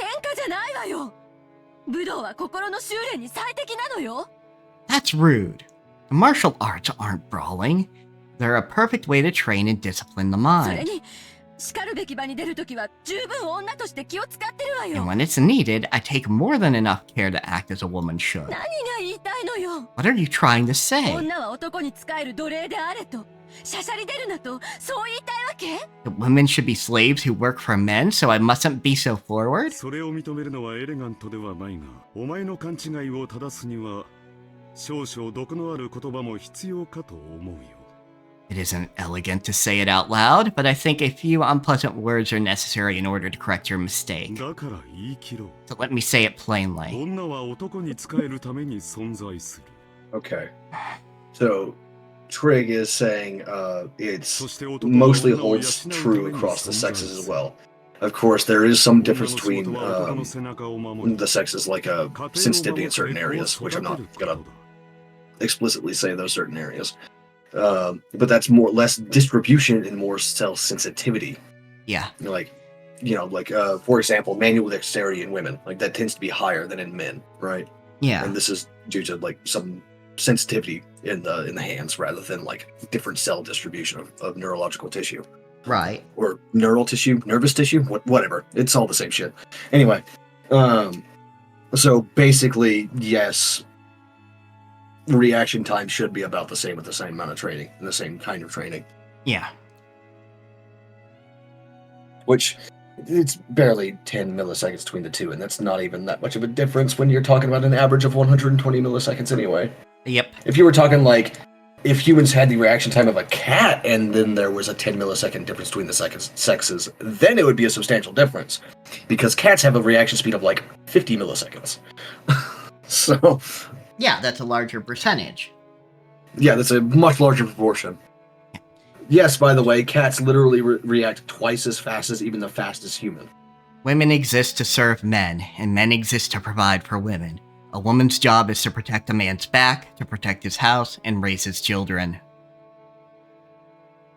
嘩じゃないわよ。武道は心の修練に最適なのよ。That's rude. Martial arts aren't brawling. They're a perfect way to train and discipline the それ mind. に、叱るべき場に出るときは十分女として気を使ってるわ And よ。 when it's needed, I take more than enough care to act as a woman should. 何が言いたいのよ。 What are you trying to say? 女は男に仕える奴隷であれと、しゃしゃり出るなと、そう言いたいわけ？ That women should be slaves who work for men, so I mustn't be so forward? それを認めるのはエレガントではないが、お前の勘違いを正すには、少々毒のある言葉も必要かと思うよ。 It isn't elegant to say it out loud, but I think a few unpleasant words are necessary in order to correct your mistake. だから言い切ろう。 So let me say it plainly. 女は男に仕えるために存在する。 Okay. So, Trig is saying it's mostly holds true across the sexes as well. Of course, there is some difference between the sexes, like sensitivity in certain areas, which I'm not gonna explicitly say those certain areas. But that's less distribution and more sensitivity. Yeah. Like, for example, manual dexterity in women, like that tends to be higher than in men, right? Yeah. And this is due to like some sensitivity in the hands rather than like different cell distribution of neurological tissue. Right. Or neural tissue, nervous tissue, whatever. It's all the same shit. Anyway, so basically, yes, reaction time should be about the same with the same amount of training and the same kind of training. Yeah. Which, it's barely 10 milliseconds between the two, and that's not even that much of a difference when you're talking about an average of 120 milliseconds anyway. Yep. If you were talking like, if humans had the reaction time of a cat and then there was a 10 millisecond difference between the sexes, then it would be a substantial difference. Because cats have a reaction speed of like 50 milliseconds. So... Yeah, that's a larger percentage. Yeah, that's a much larger proportion. Yes, by the way, cats literally react twice as fast as even the fastest human. Women exist to serve men, and men exist to provide for women. A woman's job is to protect a man's back, to protect his house, and raise his children.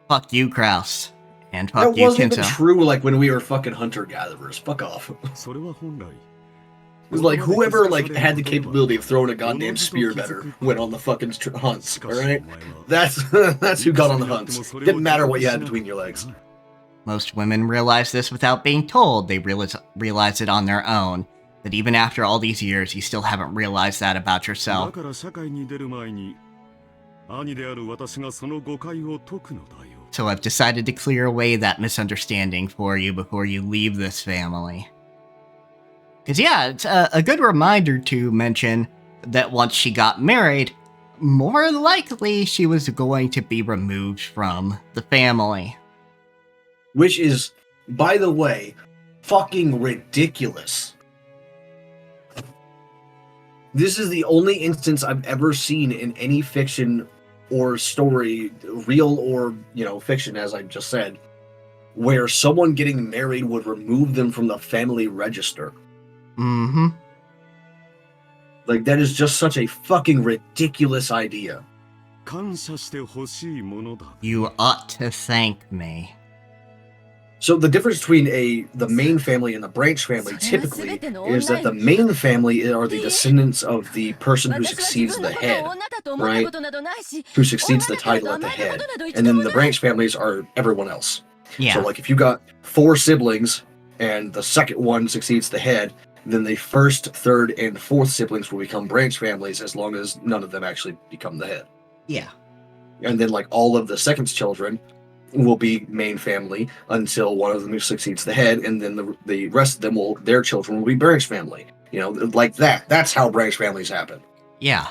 Fuck you, Kraus. And fuck that you, wasn't even Kinzo. true like when we were fucking hunter-gatherers. Fuck off. It was like whoever like had the capability of throwing a goddamn spear better went on the fucking hunts, alright? That's who got on the hunts. Didn't matter what you had between your legs. Most women realize this without being told. They realize it on their own. That even after all these years, you still haven't realized that about だ yourself. から社会に出る前に兄である私がその誤解を解くのだよ。 So I've decided to clear away that misunderstanding for you before you leave this family. Because yeah, it's a good reminder to mention that once she got married, more likely she was going to be removed from the family. Which is, by the way, fucking ridiculous. This is the only instance I've ever seen in any fiction or story, real or, fiction, as I just said, where someone getting married would remove them from the family register. Mm-hmm. Like, that is just such a fucking ridiculous idea. 感謝してほしいものだ。 You ought to thank me. So the difference between the main family and the branch family typically is that the main family are the descendants of the person who succeeds the head, right? Who succeeds the title at the head. And then the branch families are everyone else. Yeah. So like if you got 4 siblings and the second one succeeds the head, then the first, third, and fourth siblings will become branch families as long as none of them actually become the head. Yeah. And then like all of the second's children will be main family until one of them succeeds the head, and then the rest of them their children will be branch family. Like that. That's how branch families happen. Yeah.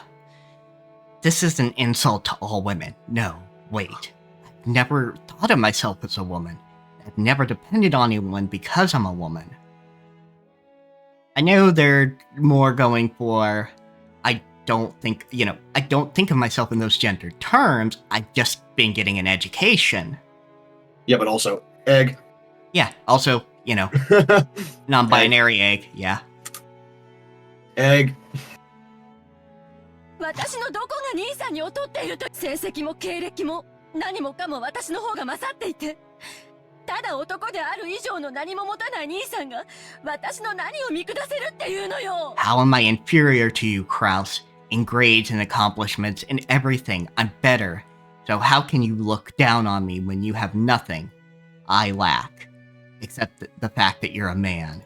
This is an insult to all women. No, wait. I've never thought of myself as a woman. I've never depended on anyone because I'm a woman. I know they're more going for, I don't think of myself in those gendered terms. I've just been getting an education. Yeah, but also egg. Yeah, also, non-binary egg, yeah. Egg. 私のどこが兄さんに劣っていると、成績も経歴も何もかも私の方が勝っていて、ただ男である以上の何も持たない兄さんが私の何を見下せるっていうのよ。 How am I inferior to you, Kraus? In grades and accomplishments and everything, I'm better. So how can you look down on me when you have nothing I lack, except the fact that you're a man?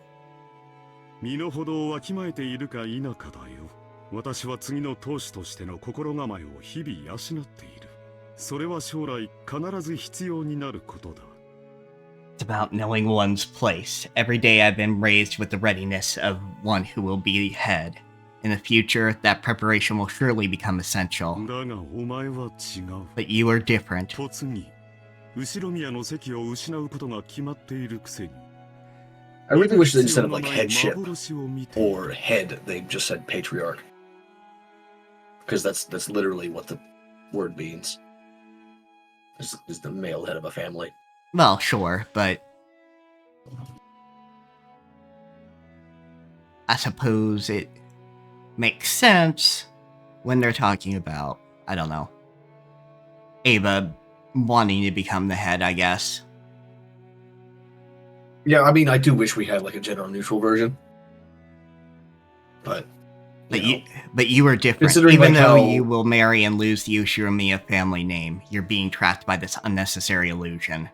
身の程をわきまえているか否かだよ。私は次の当主としての心構えを日々養っている。それは将来必ず必要になることだ。 It's about knowing one's place. Every day I've been raised with the readiness of one who will be head. In the future, that preparation will surely become essential. だがお前は違う。 But you are different. 突に後ろ宮の席を失うことが決まっているくせに。 I really wish that instead of like headship or head, they just said patriarch. Because that's literally what the word means. Is the male head of a family. Well, sure, but I suppose it makes sense when they're talking about, I don't know, Ava wanting to become the head, I guess. Yeah, I mean, I do wish we had like a gender neutral version. But you are different. Considering, Even like, though how- you will marry and lose the Ushiromiya family name, you're being trapped by this unnecessary illusion.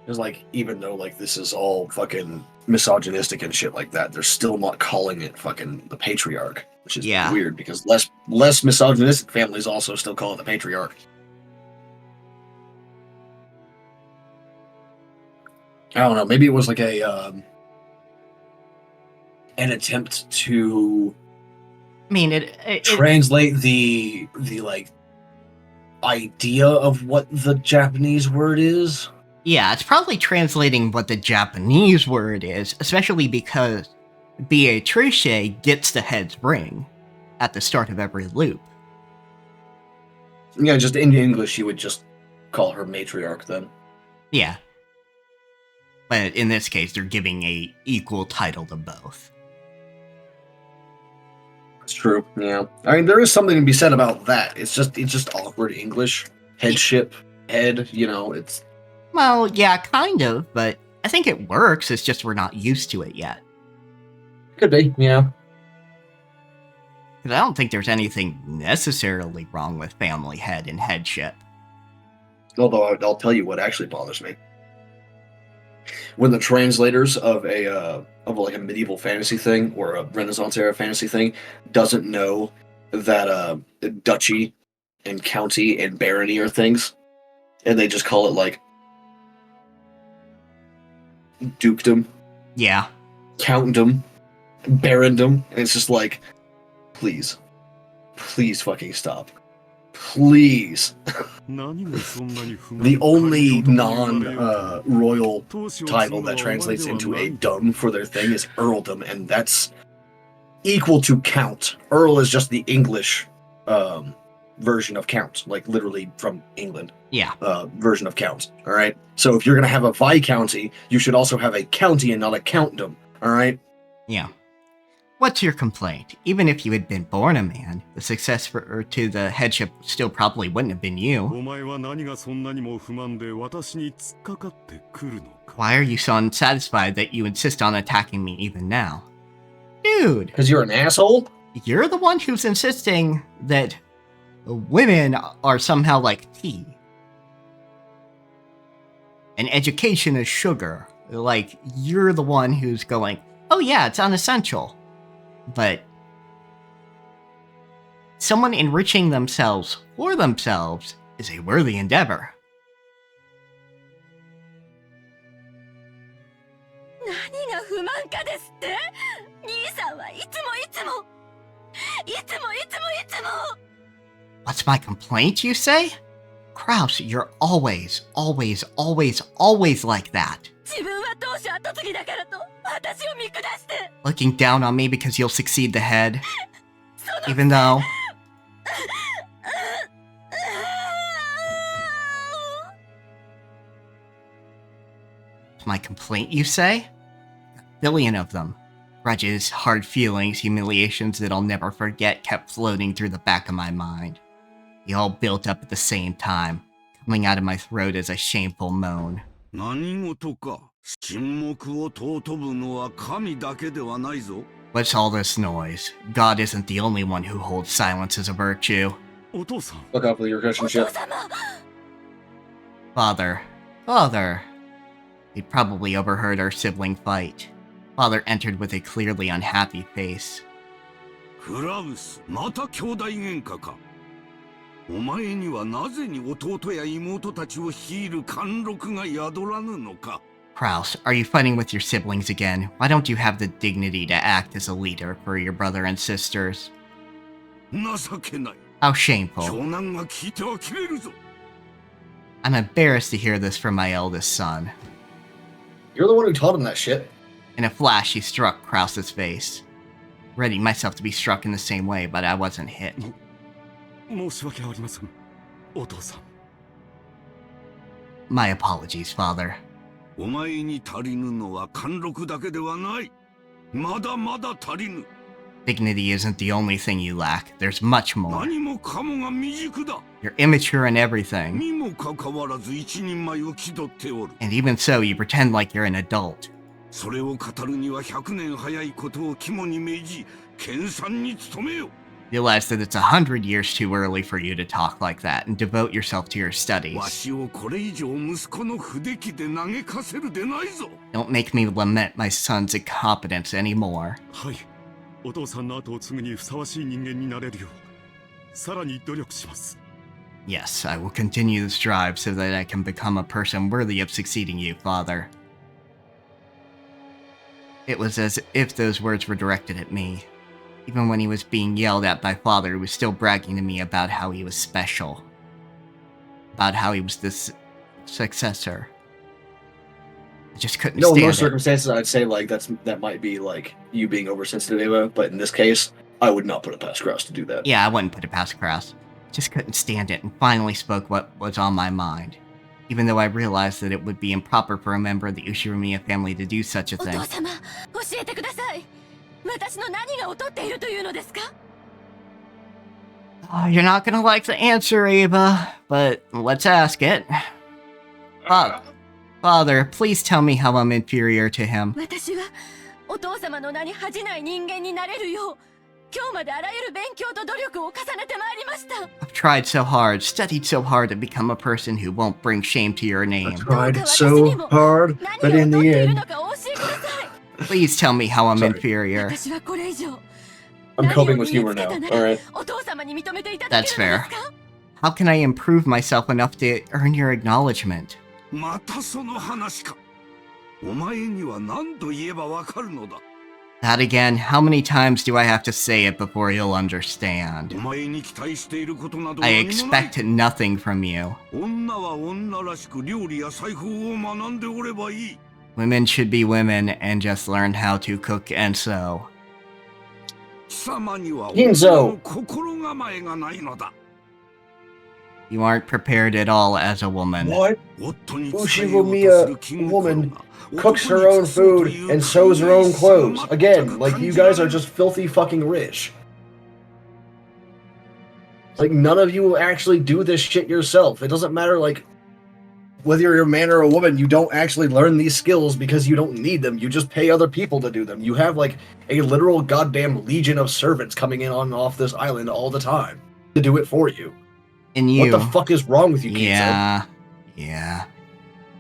it's like, even though like this is all fucking misogynistic and shit like that, they're still not calling it fucking the patriarch, which is Yeah. weird because less misogynistic families also still call it the patriarch. I don't know. Maybe it was like an attempt to I mean, it translate the like idea of what the Japanese word is. yeah, it's probably translating what the Japanese word is, especially because Beatrice gets the head's ring at the start of every loop. Yeah, just in English, you would just call her matriarch then. Yeah. But in this case, they're giving a equal title to both. It's true. Yeah, I mean, there is something to be said about that. It's just awkward English. Headship, head. It's Well, yeah, kind of, but I think it works, it's just we're not used to it yet. could be. Yeah. Because I don't think there's anything necessarily wrong with family head and headship. Although I'll tell you what actually bothers me. when the translators of like a medieval fantasy thing or a Renaissance era fantasy thing doesn't know that duchy and county and barony are things, and they just call it like dukedom, Yeah. countdom, barondom, and it's just like, please fucking stop. Please. The only non-royal title that translates into a dom for their thing is earldom, and that's equal to count. Earl is just the English version of count, like literally from England. Yeah. Version of count. All right. So if you're gonna have a viscounty, you should also have a county and not a countdom. All right. Yeah. What's your complaint? Even if you had been born a man, the successor to the headship still probably wouldn't have been you. Why are you so unsatisfied that you insist on attacking me even now? Dude! Because you're an asshole? You're the one who's insisting that women are somehow like tea. And education is sugar. Like, you're the one who's going, oh yeah, it's unessential. But someone enriching themselves for themselves is a worthy endeavor. 何が不満かですって？兄さんはいつもいつも What's my complaint, you say? Kraus, you're always like that. 自分は当主後継ぎだからと私を見下して Looking down on me because you'll succeed the head. Even though... My complaint, you say? A billion of them. Grudges, hard feelings, humiliations that I'll never forget kept floating through the back of my mind. They all built up at the same time, coming out of my throat as a shameful moan. 何事か沈黙を尊ぶのは神だけではないぞ What's all this noise? God isn't the only one who holds silence as a virtue. Look up with your relationship. Father. He'd probably overheard our sibling fight. Father entered with a clearly unhappy face. クラウスまた兄弟喧嘩かお前にはなぜに弟や妹たちを率いる貫禄が宿らぬのか Kraus, are you fighting with your siblings again? Why don't you have the dignity to act as a leader for your brother and sisters? 情けない How shameful. 長男が聞いては切れるぞ I'm embarrassed to hear this from my eldest son. You're the one who taught him that shit. In a flash, he struck Kraus's face. Ready myself to be struck in the same way, but I wasn't hit. 申し訳ありませんお父さん My apologies, father. お前に足りぬのは貫禄だけではないまだまだ足りぬ Dignity isn't the only thing you lack. There's much more. 何もかもが未熟だ You're immature in everything. にもかかわらず一人前を気取っておる And even so, you pretend like you're an adult. それを語るには100年早いことを肝に銘じ研鑽に努めよ Realize that it's 100 years too early for you to talk like that and devote yourself to your わ studies. しをこれ以上息子の不出来で嘆かせるでないぞ Don't make me lament my son's incompetence anymore. はいお父さんの後を継ぐにふさわしい人間になれるようさらに努力します Yes, I will continue this drive so that I can become a person worthy of succeeding you, father. It was as if those words were directed at me. Even when he was being yelled at by father, he was still bragging to me about how he was special. About how he was this successor. I just couldn't No, in stand most it. circumstances, I'd say like that might be like you being oversensitive, Ava. But in this case, I would not put it past Kraus to do that. Yeah, I wouldn't put it past Kraus. Just couldn't stand it and finally spoke what was on my mind. Even though I realized that it would be improper for a member of the Ushiromiya family to do such a お thing. 父様教えてください私の何が劣っているというのですか Oh, you're not gonna like the answer, Ava, but let's ask it. Father, please tell me how I'm inferior to him. 私はお父様の名に恥じない人間になれるよう今日まであらゆる勉強と努力を重ねてまいりました。I've tried so hard, studied so hard to become a person who won't bring shame to your I name. tried so hard, but 何を in 取 the っている end, のかお教えください。 Please tell me how I'm Sorry. inferior. 私はこれ以上 I'm 何を coping 身 with に humor つけ now. たな All ら right. お父様に認めていただけ That's るので fair. すか？ How can I improve myself enough to earn your acknowledgement? またその話か。お前には何度言えばわかるのだ。 That again, how many times do I have to say it before you'll お understand? 前に期待していることなど I 何もない。 expect nothing from you. 女は女らしく料理や裁縫を学んでおればいい。 Women should be women and just learn how to cook and sew. 貴様には銀蔵女の心構えがないのだ。 You aren't prepared at all as a woman. What? 夫に仕えようとする気心が Woman cooks her own food and sews her own clothes. Again, like you guys are just filthy fucking rich. Like none of you will actually do this shit yourself. It doesn't matter like whether you're a man or a woman, you don't actually learn these skills because you don't need them. You just pay other people to do them. You have like a literal goddamn legion of servants coming in on and off this island all the time to do it for you. In you, What the fuck is wrong with you, Kinzo? yeah.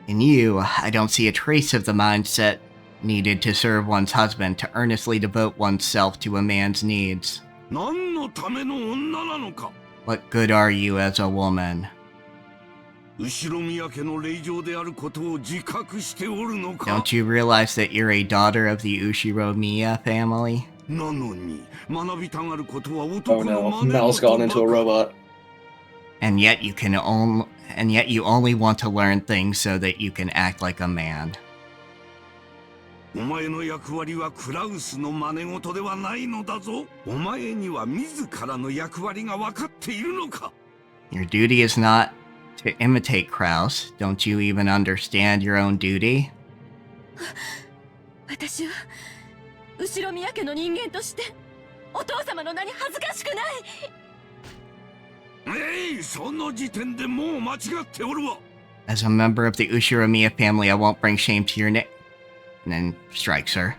In you, I don't see a trace of the mindset needed to serve one's husband, to earnestly devote oneself to a man's needs. 何のための女なのか。 What good are you as a woman? 後ろ宮家の令嬢であることを自覚しておるのか。 Don't you realize that you're a daughter of the Ushiromiya family? なのに学びたがることは Oh 男の no, 真似 Mel's gone into a ばか robot. And yet you only want to learn things so that you can act like a man. お前の役割はクラウスの真似事ではないのだぞ。お前には自らの役割が分かっているのか。 Your duty is not to imitate Kraus. Don't you even understand your own duty? 私は後ろ宮家の人間としてお父様の名に恥ずかしくない。その時点でもう間違っておるわ。 As a member of the Ushiromiya family, I won't bring shame to your name. And then strikes her.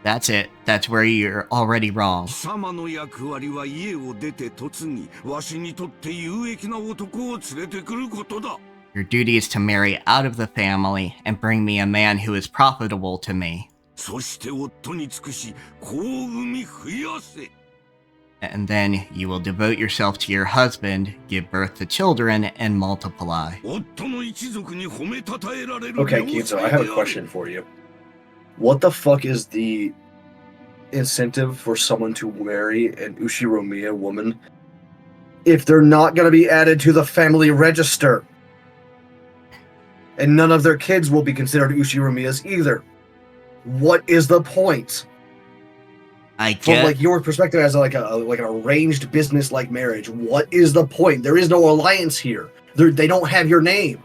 That's it. That's where you're already wrong. 貴様の役割は家を出て嫁ぎ、わしにとって有益な男を連れてくることだ。 Your duty is to marry out of the family and bring me a man who is profitable to me. そして夫に尽くし、子を産み増やせ。 And then you will devote yourself to your husband, give birth to children, and multiply. 夫の一族に褒めたたえられる Okay, 良 Kinzo, 妻 I であ have る a question for you. What the fuck is the incentive for someone to marry an Ushiromiya woman if they're not going to be added to the family register? And none of their kids will be considered Ushiromiyas either. What is the point? I From get like your perspective as like an arranged business like marriage, what is the point? There is no alliance here. They don't have your name.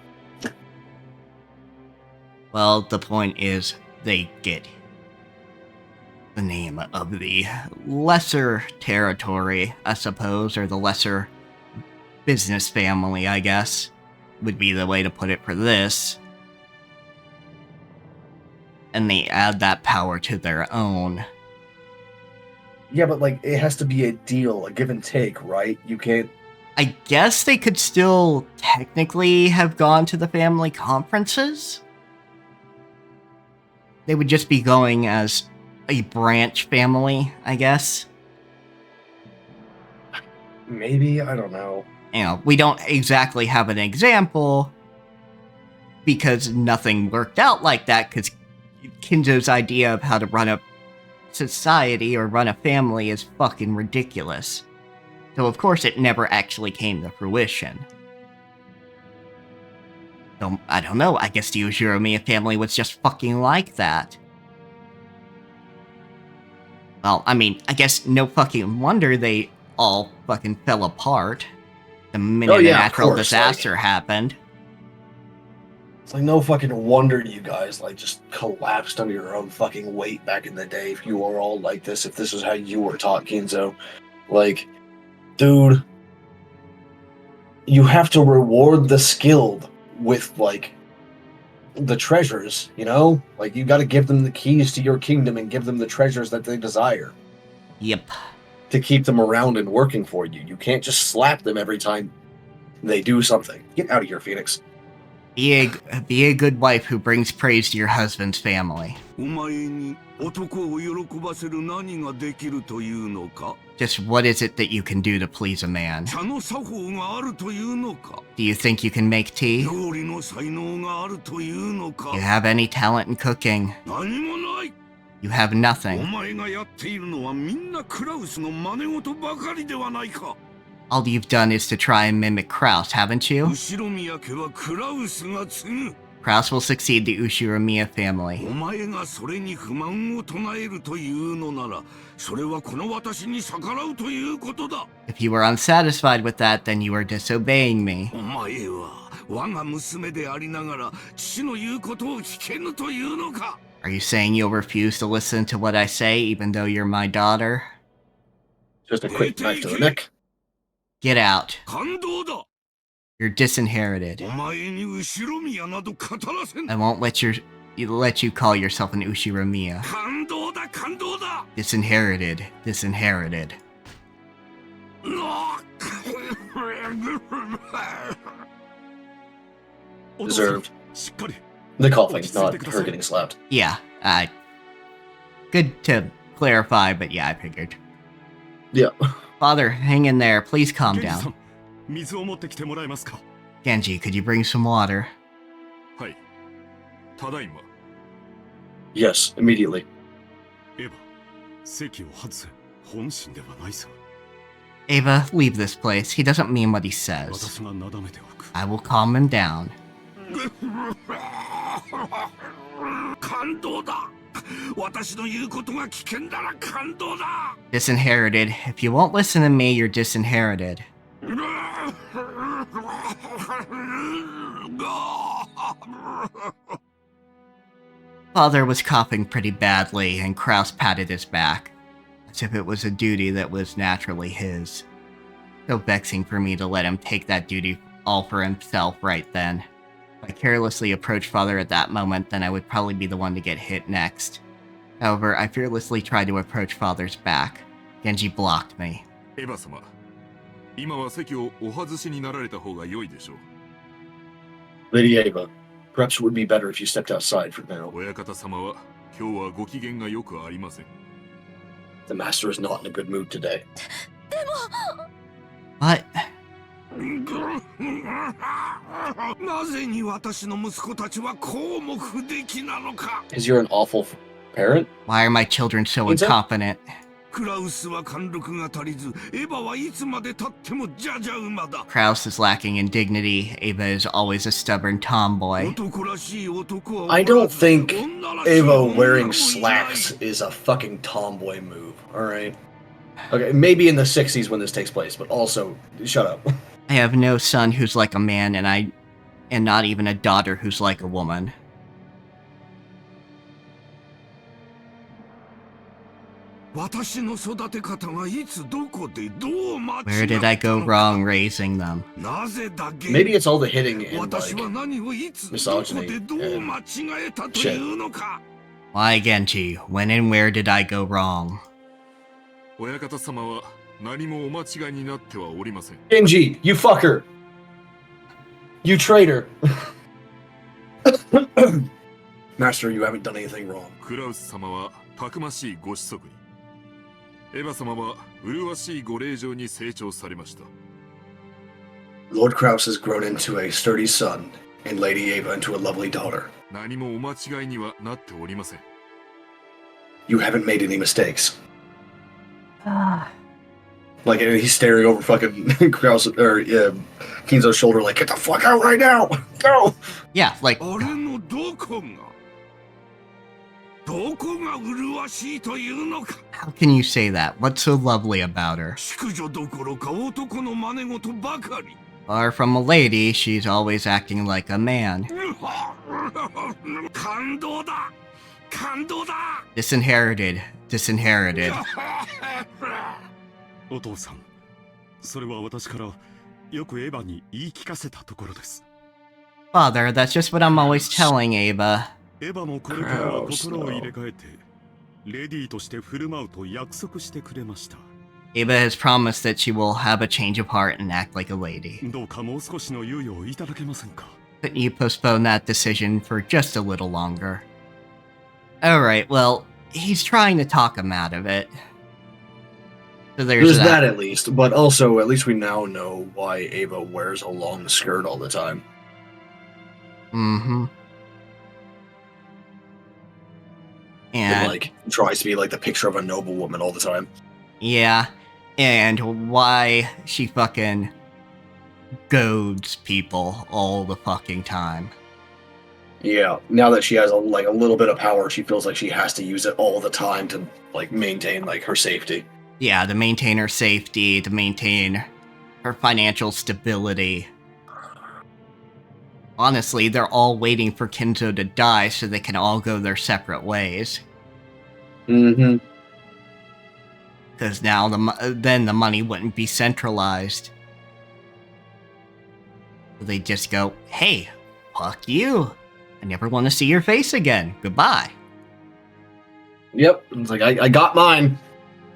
Well, the point is they get the name of the lesser territory, I suppose, or the lesser business family, I guess, would be the way to put it for this. And they add that power to their own. Yeah, but like it has to be a deal, a give and take, right? You can't. I guess they could still technically have gone to the family conferences. They would just be going as a branch family, I guess. Maybe, I don't know. You know, we don't exactly have an example because nothing worked out like that, because Kinzo's idea of how to run a society or run a family is fucking ridiculous. So of course it never actually came to fruition. So, I don't know, I guess the Ujiromiya family was just fucking like that. Well, I mean, I guess no fucking wonder they all fucking fell apart the minute a natural disaster happened. It's like no fucking wonder you guys like just collapsed under your own fucking weight back in the day if you were all like this, if this is how you were taught, Kinzo. Like, dude, you have to reward the skilled with like the treasures, you know? Like you gotta give them the keys to your kingdom and give them the treasures that they desire. Yep. to keep them around and working for you. You can't just slap them every time they do something. Get out of here, Phoenix. Be a good wife who brings praise to your husband's family. お前に男を喜ばせる何ができるというのか Just what is it that you can do to please a man? 茶の作法があるというのか Do you think you can make tea? 料理の才能があるというのか You have any talent in cooking? 何もない You have お nothing. 前がやっているのはみんなクラウスの真似事ばかりではないか All you've done is to try and mimic Kraus, haven't you? 後ろ宮家はクラウスが継ぐ Kraus will succeed the Ushiromiya family. お前がそれに不満を唱えるというのならそれはこの私に逆らうということだ If you were unsatisfied with that, then you are disobeying me. お前は我が娘でありながら父の言うことを聞けぬというのか Are you saying you'll refuse to listen to what I say even though you're my daughter? Just a quick knife to the neck. Get out. 感動だ You're disinherited. お前に後ろ宮など語らせん I won't let you call yourself an Ushiromiya. 感動だ感動だ Disinherited. Disinherited. Deserved. しっかり The coughing, not her getting slapped. Yeah, good to clarify, but yeah, I figured. Yeah. Father, hang in there. Please calm ゲンジさ down. ん水を持ってきてもらえますか Genji, could you bring some water? はいただいま Yes, immediately. エヴァ席を外せ本心ではないさ Ava, leave this place. He doesn't mean what he says. 私がなだめておく I will calm him down. 感動だ私の言うことが危険なら感動だ Disinherited. If you won't listen to me, you're disinherited. Father was coughing pretty badly, and Kraus patted his back, as if it was a duty that was naturally his. So vexing for me to let him take that duty all for himself right then. If I carelessly approached Father at that moment, then I would probably be the one to get hit next. However, I fearlessly tried to approach Father's back. Genji blocked me. エヴァ様今は席をお外しになられた方が良いでしょう Lady Ava, perhaps it would be better if you stepped outside for now. 親方様は今日はご機嫌がよくありません The master is not in a good mood today. What? なぜに私の息子たちはこうも不出来なのか Because you're an awful parent? Why are my children so What's that? incompetent? クラウスは貫禄が足りずエヴァはいつまでたってもジャジャ馬だ Kraus is lacking in dignity. Ava is always a stubborn tomboy. 男らしい男は I don't think 女らしい Ava 女 wearing もいない slacks is a fucking tomboy move, alright? Okay, maybe in the 60s when this takes place, but also, shut up. I have no son who's like a man, and not even a daughter who's like a woman. 私の育て方がいつどこでどう間違った Where did I go のか wrong raising them? なぜだけ Maybe it's all the hitting and 私は like 何をいつどこ misogyny でどう間違えたというのか Why, Genji? When and where did I go wrong? 親方様は何もお間違いになってはおりません Genji, you fucker! You traitor! Master, you haven't done anything wrong. クラウス様はたくましいご子息にエヴァ様は麗しいご令嬢に成長されました Lord Kraus has grown into a sturdy son, and Lady Ava into a lovely daughter. 何もお間違いにはなっておりません You haven't made any mistakes. Like, and he's staring over fucking Kraus, or Kinzo's shoulder like, get the fuck out right now! Go! Yeah, like, 俺のどこが麗しいというのか how can you say that? What's so lovely about her? 淑女どころか男の真似事ばかり Far from a lady, she's always acting like a man. 感動だ感動だ Disinherited. Disinherited. お父さんそれは私からよくエヴァに言い聞かせたところです Father, that's just what I'm always telling Ava. エヴァもこれからは心を入れ替えてレディーとして振る舞うと約束してくれました Ava has promised that she will have a change of heart and act like a lady. どうかもう少しの猶予をいただけませんか Couldn't you postpone that decision for just a little longer? Alright, well, he's trying to talk him out of it. So there's that at least, but also at least we now know why Ava wears a long skirt all the time. Mm-hmm. And And like tries to be like the picture of a noble woman all the time. yeah, and why she fucking goads people all the fucking time. Yeah, now that she has a little bit of power, she feels like she has to use it all the time to like maintain like her safety. Yeah, to maintain her safety, to maintain her financial stability. Honestly, they're all waiting for Kinzo to die so they can all go their separate ways. Mm-hmm. Because now then the money wouldn't be centralized. They just go, hey, fuck you. I never want to see your face again. Goodbye. Yep. It's like I got mine.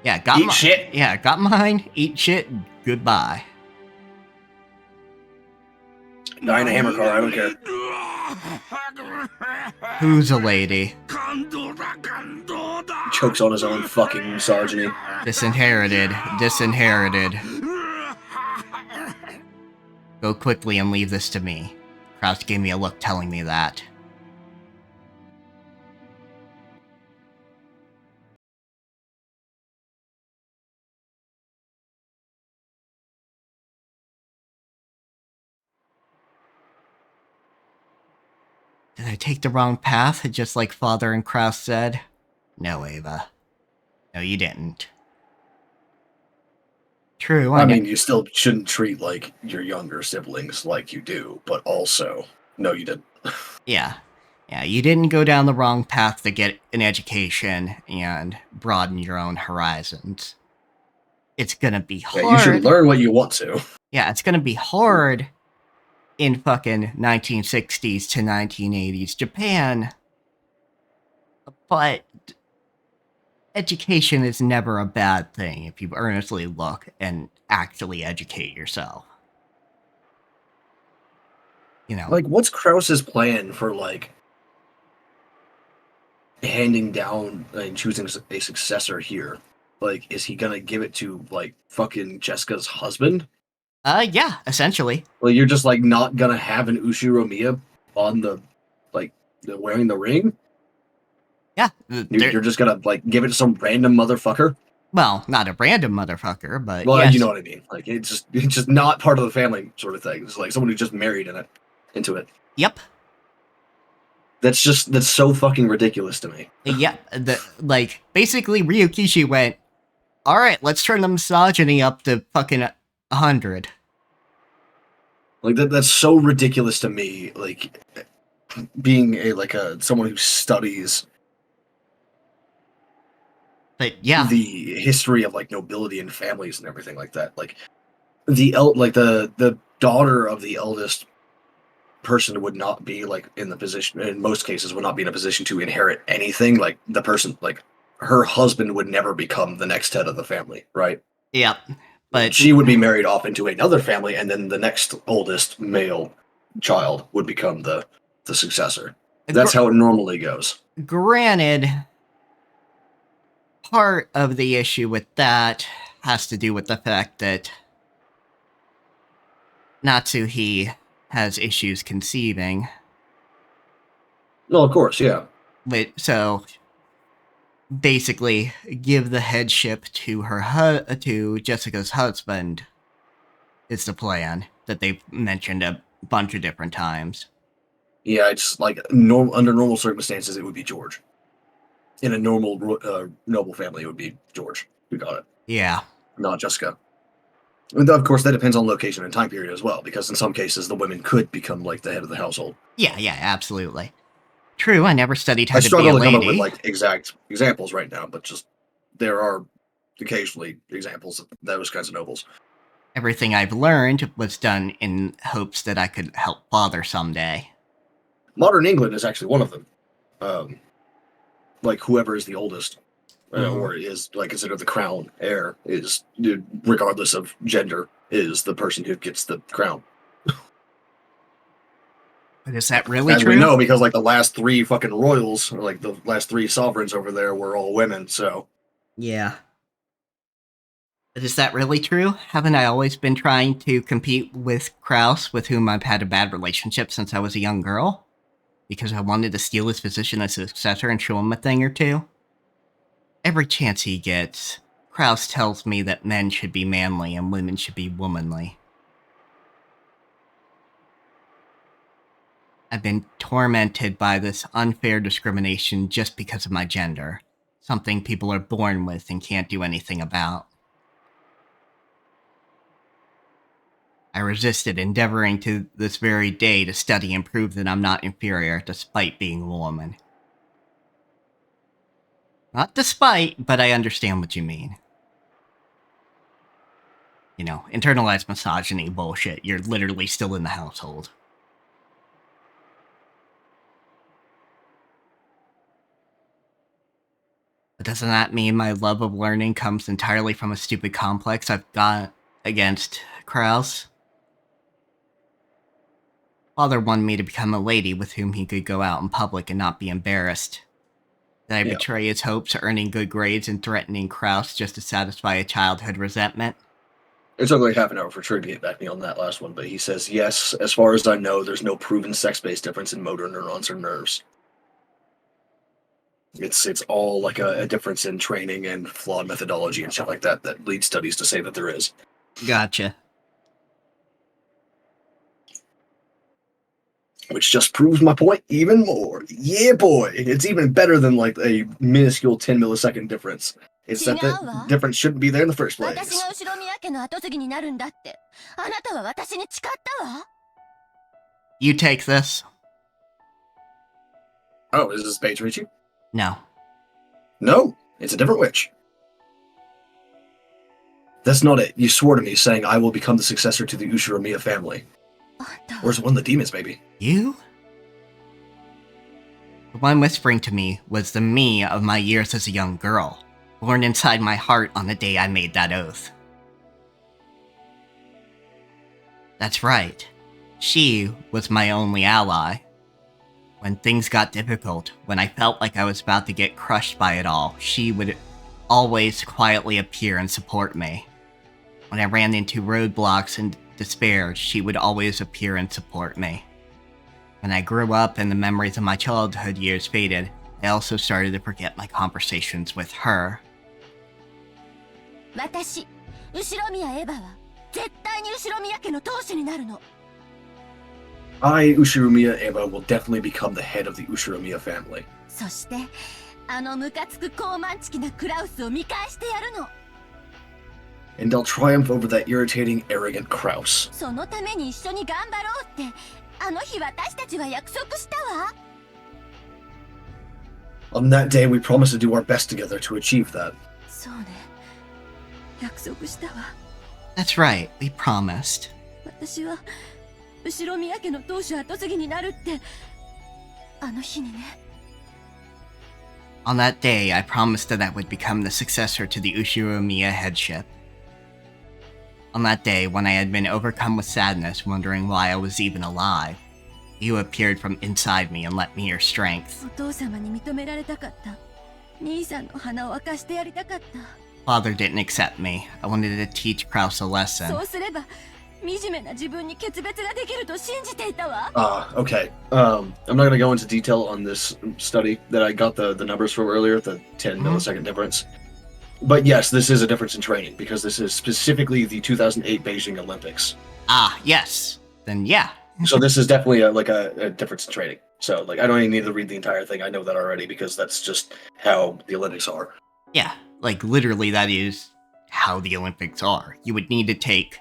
Yeah, got Eat shit. Yeah, got mine. Eat shit. Goodbye. Die in a hammer car. I don't care. Who's a lady? Chokes on his own fucking misogyny. Disinherited. Disinherited. Go quickly and leave this to me. Kraus gave me a look telling me that. Did I take the wrong path, just like Father and Kraus said? No, Ava. No, you didn't. True, I mean, you still shouldn't treat, like, your younger siblings like you do, but also, no, you didn't. Yeah. Yeah, you didn't go down the wrong path to get an education and broaden your own horizons. It's gonna be hard. Yeah, you should learn what you want to. Yeah, it's gonna be hard in fucking 1960s to 1980s Japan. But education is never a bad thing if you earnestly look and actually educate yourself. You know, Like, what's Krause's plan for, like, handing down and choosing a successor here? Like, is he gonna give it to, like, fucking Jessica's husband? yeah, essentially. Like, you're just, like, not gonna have an Ushiromiya on the, like, wearing the ring? Yeah. You're just gonna, like, give it to some random motherfucker? Well, not a random motherfucker, but Well, yes. you know what I mean. Like, it's just not part of the family sort of thing. It's like someone who just married into it. Yep. That's so fucking ridiculous to me. Yep. Basically, Ryukishi went, alright, let's turn the misogyny up to fucking 100. Like, that's so ridiculous to me. Like, being someone who studies But yeah. the history of, like, nobility and families and everything like that. Like, the daughter of the eldest person would not be, like, in the position, in most cases, would not be in a position to inherit anything. Like, the person, like, her husband would never become the next head of the family, right? Yep. But she would be married off into another family, and then the next oldest male child would become the successor. That's how it normally goes. Granted, part of the issue with that has to do with the fact that Natsuhi has issues conceiving. Well, of course, yeah. So basically, give the headship to to Jessica's husband is the plan that they've mentioned a bunch of different times. Yeah, it's like under normal circumstances, it would be George. In a normal noble family, it would be George who got it. Yeah. Not Jessica. And of course, that depends on location and time period as well, because in some cases, the women could become, like, the head of the household. Yeah, absolutely. True, I never studied how I to be a struggle to lady. come up with, like, exact examples right now, but just there are occasionally examples of those kinds of nobles. Everything I've learned was done in hopes that I could help Father someday. Modern England is actually one of them. Like, whoever is the oldest or is like considered the crown heir, is regardless of gender, is the person who gets the crown. But is that really As true? we know, because like the last 3 fucking royals, or like the last 3 sovereigns over there, were all women. So Yeah. But is that really true? Haven't I always been trying to compete with Kraus, with whom I've had a bad relationship since I was a young girl? Because I wanted to steal his position as a successor and show him a thing or two? Every chance he gets, Kraus tells me that men should be manly and women should be womanly. I've been tormented by this unfair discrimination just because of my gender, something people are born with and can't do anything about. I resisted, endeavoring to this very day to study and prove that I'm not inferior, despite being a woman. Not despite, but I understand what you mean. You know, internalized misogyny bullshit. You're literally still in the household. But doesn't that mean my love of learning comes entirely from a stupid complex I've got against Kraus? Father wanted me to become a lady with whom he could go out in public and not be embarrassed. Did I betray his hopes, earning good grades and threatening Kraus just to satisfy a childhood resentment? it took like half an hour for Trey to get back to me on that last one, but he says yes. As far as I know, there's no proven sex-based difference in motor neurons or nerves. It's all like a difference in training and flawed methodology and stuff like that that lead studies to say that there is. Gotcha. Which just proves my point even more. Yeah, boy. It's even better than like a minuscule 10 millisecond difference. It's that the difference shouldn't be there in the first place. 私が後宮家の後継ぎになるんだって。あなたは私に誓ったわ。 You take this? Oh, is this Beatrice? No. No, it's a different witch. That's not it. You swore to me saying I will become the successor to the Ushiromiya family. Where's one of the demons, maybe? You? The one whispering to me was the me of my years as a young girl, born inside my heart on the day I made that oath. That's right. She was my only ally. When things got difficult, when I felt like I was about to get crushed by it all, she would always quietly appear and support me. When I ran into roadblocks and despaired, she would always appear and support me. When I grew up and the memories of my childhood years faded, I also started to forget my conversations with her. 私、後宮エヴァは絶対に後宮家の当主になるの。 I, Ushiromiya Eva, will definitely become the head of the Ushiromiya family. そして、あのムカつく高慢ちきなクラウスを見返してやるの。 And I'll triumph over that irritating, arrogant Kraus. そのために一緒に頑張ろうって、あの日私たちは約束したわ。 On that day, we promised to do our best together to achieve that. そうね。約束したわ。 That's right, we promised. 私は後宮家の当主後継ぎになるってあの日にね。 On that day, I promised that I would become the successor to the Ushiromiya headship. On that day, when I had been overcome with sadness, wondering why I was even alive, you appeared from inside me and lent me your strength. お父様に認められたかった。兄さんの鼻を明かしてやりたかった。 Father didn't accept me. I wanted to teach Kraus a lesson. そうすれば惨めな自分に決別ができると信じていたわ。 Okay. I'm not going to go into detail on this study that I got the numbers from earlier, the 10 millisecond difference. But yes, this is a difference in training, because this is specifically the 2008 Beijing Olympics. Ah, yes. Then yeah. So this is definitely a difference in training. So like I don't even need to read the entire thing. I know that already, because that's just how the Olympics are. Yeah, like literally that is how the Olympics are. You would need to take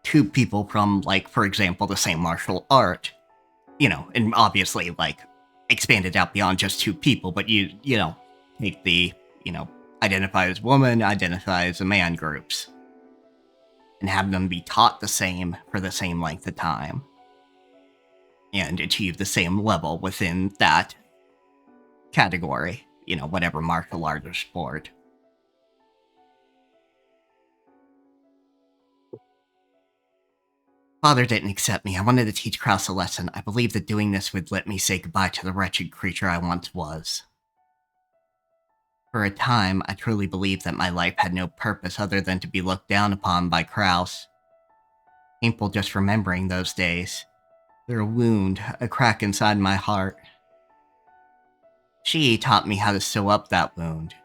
two people from, like, for example, the same martial art, you know, and obviously, like, expanded out beyond just two people, but you know, take the, you know, identify as woman, identify as a man groups, and have them be taught the same for the same length of time, and achieve the same level within that category. whatever martial art or sport. Father didn't accept me. I wanted to teach Kraus a lesson. I believed that doing this would let me say goodbye to the wretched creature I once was. For a time, I truly believed that my life had no purpose other than to be looked down upon by Kraus. Painful just remembering those days. They're a wound, a crack inside my heart. She taught me how to sew up that wound,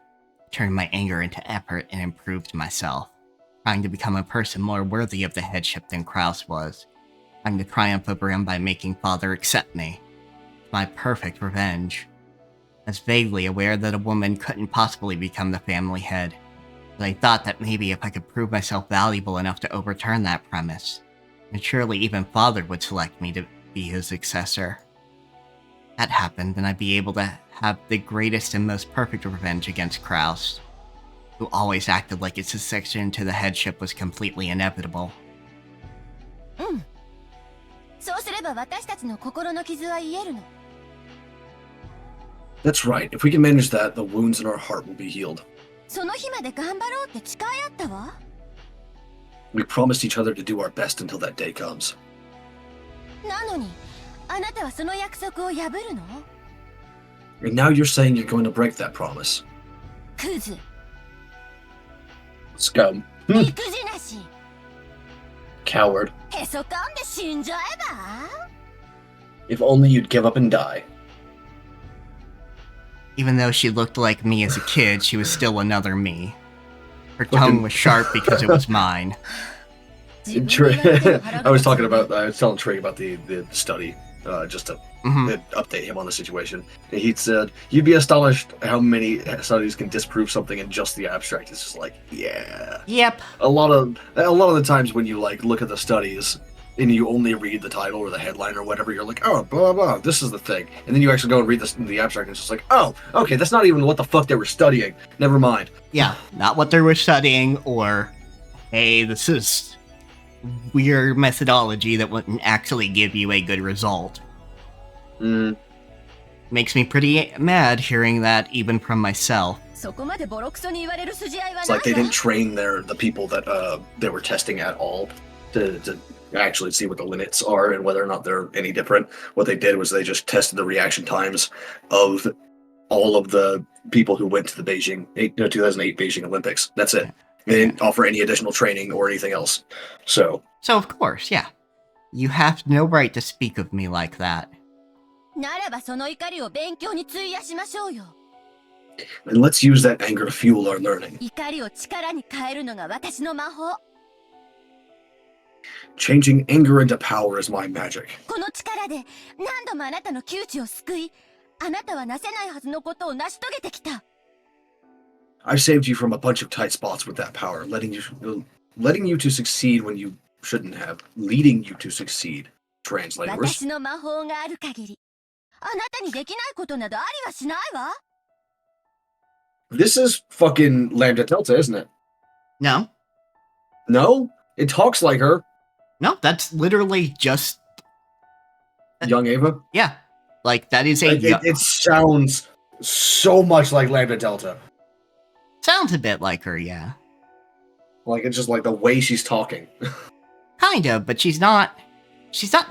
turned my anger into effort, and improved myself, trying to become a person more worthy of the headship than Kraus was, trying to triumph over him by making Father accept me. My perfect revenge. I was vaguely aware that a woman couldn't possibly become the family head, but I thought that maybe if I could prove myself valuable enough to overturn that premise, and surely even Father would select me to be his successor. That happened, and I'd be able to have the greatest and most perfect revenge against Kraus, who always acted like his succession to the headship was completely inevitable. そうすれば私たちの心の傷は癒えるの。 That's right. If we can manage that, the wounds in our heart will be healed. その日まで頑張ろうって誓い合ったわ。 We promised each other to do our best until that day comes. なのに、あなたはその約束を破るの？ And now you're saying you're going to break that promise. クズ。 Scum. 意気地なし。 Coward. へそかんで死んじゃえば？ If only you'd give up and die. Even though she looked like me as a kid, she was still another me. Her tongue was sharp because it was mine. I was telling Trey about the study, just to update him on the situation. And he said, "You'd be astonished how many studies can disprove something in just the abstract." It's just like, yeah. Yep. A lot of the times when you like look at the studies and you only read the title or the headline or whatever, you're like, oh, blah, blah, this is the thing. And then you actually go and read the abstract and it's just like, oh, okay, that's not even what the fuck they were studying. Never mind. Yeah, not what they were studying, or, hey, this is weird methodology that wouldn't actually give you a good result. Makes me pretty mad hearing that even from myself. It's like they didn't train the people that they were testing at all to actually see what the limits are and whether or not they're any different. What they did was they just tested the reaction times of all of the people who went to the 2008 Beijing Olympics. That's it. They didn't offer any additional training or anything else. So of course, yeah. You have no right to speak of me like that. And let's use that anger to fuel our learning. Changing anger into power is my magic. I've saved you from a bunch of tight spots with that power, letting you to succeed when you shouldn't have, leading you to succeed. Translators. This is fucking Lambda Delta, isn't it? No. No? It talks like her. No, that's literally just... Young Ava? Yeah. Like, that is a... It sounds so much like Lambda Delta. Sounds a bit like her, yeah. Like, it's just like the way she's talking. Kind of, but she's not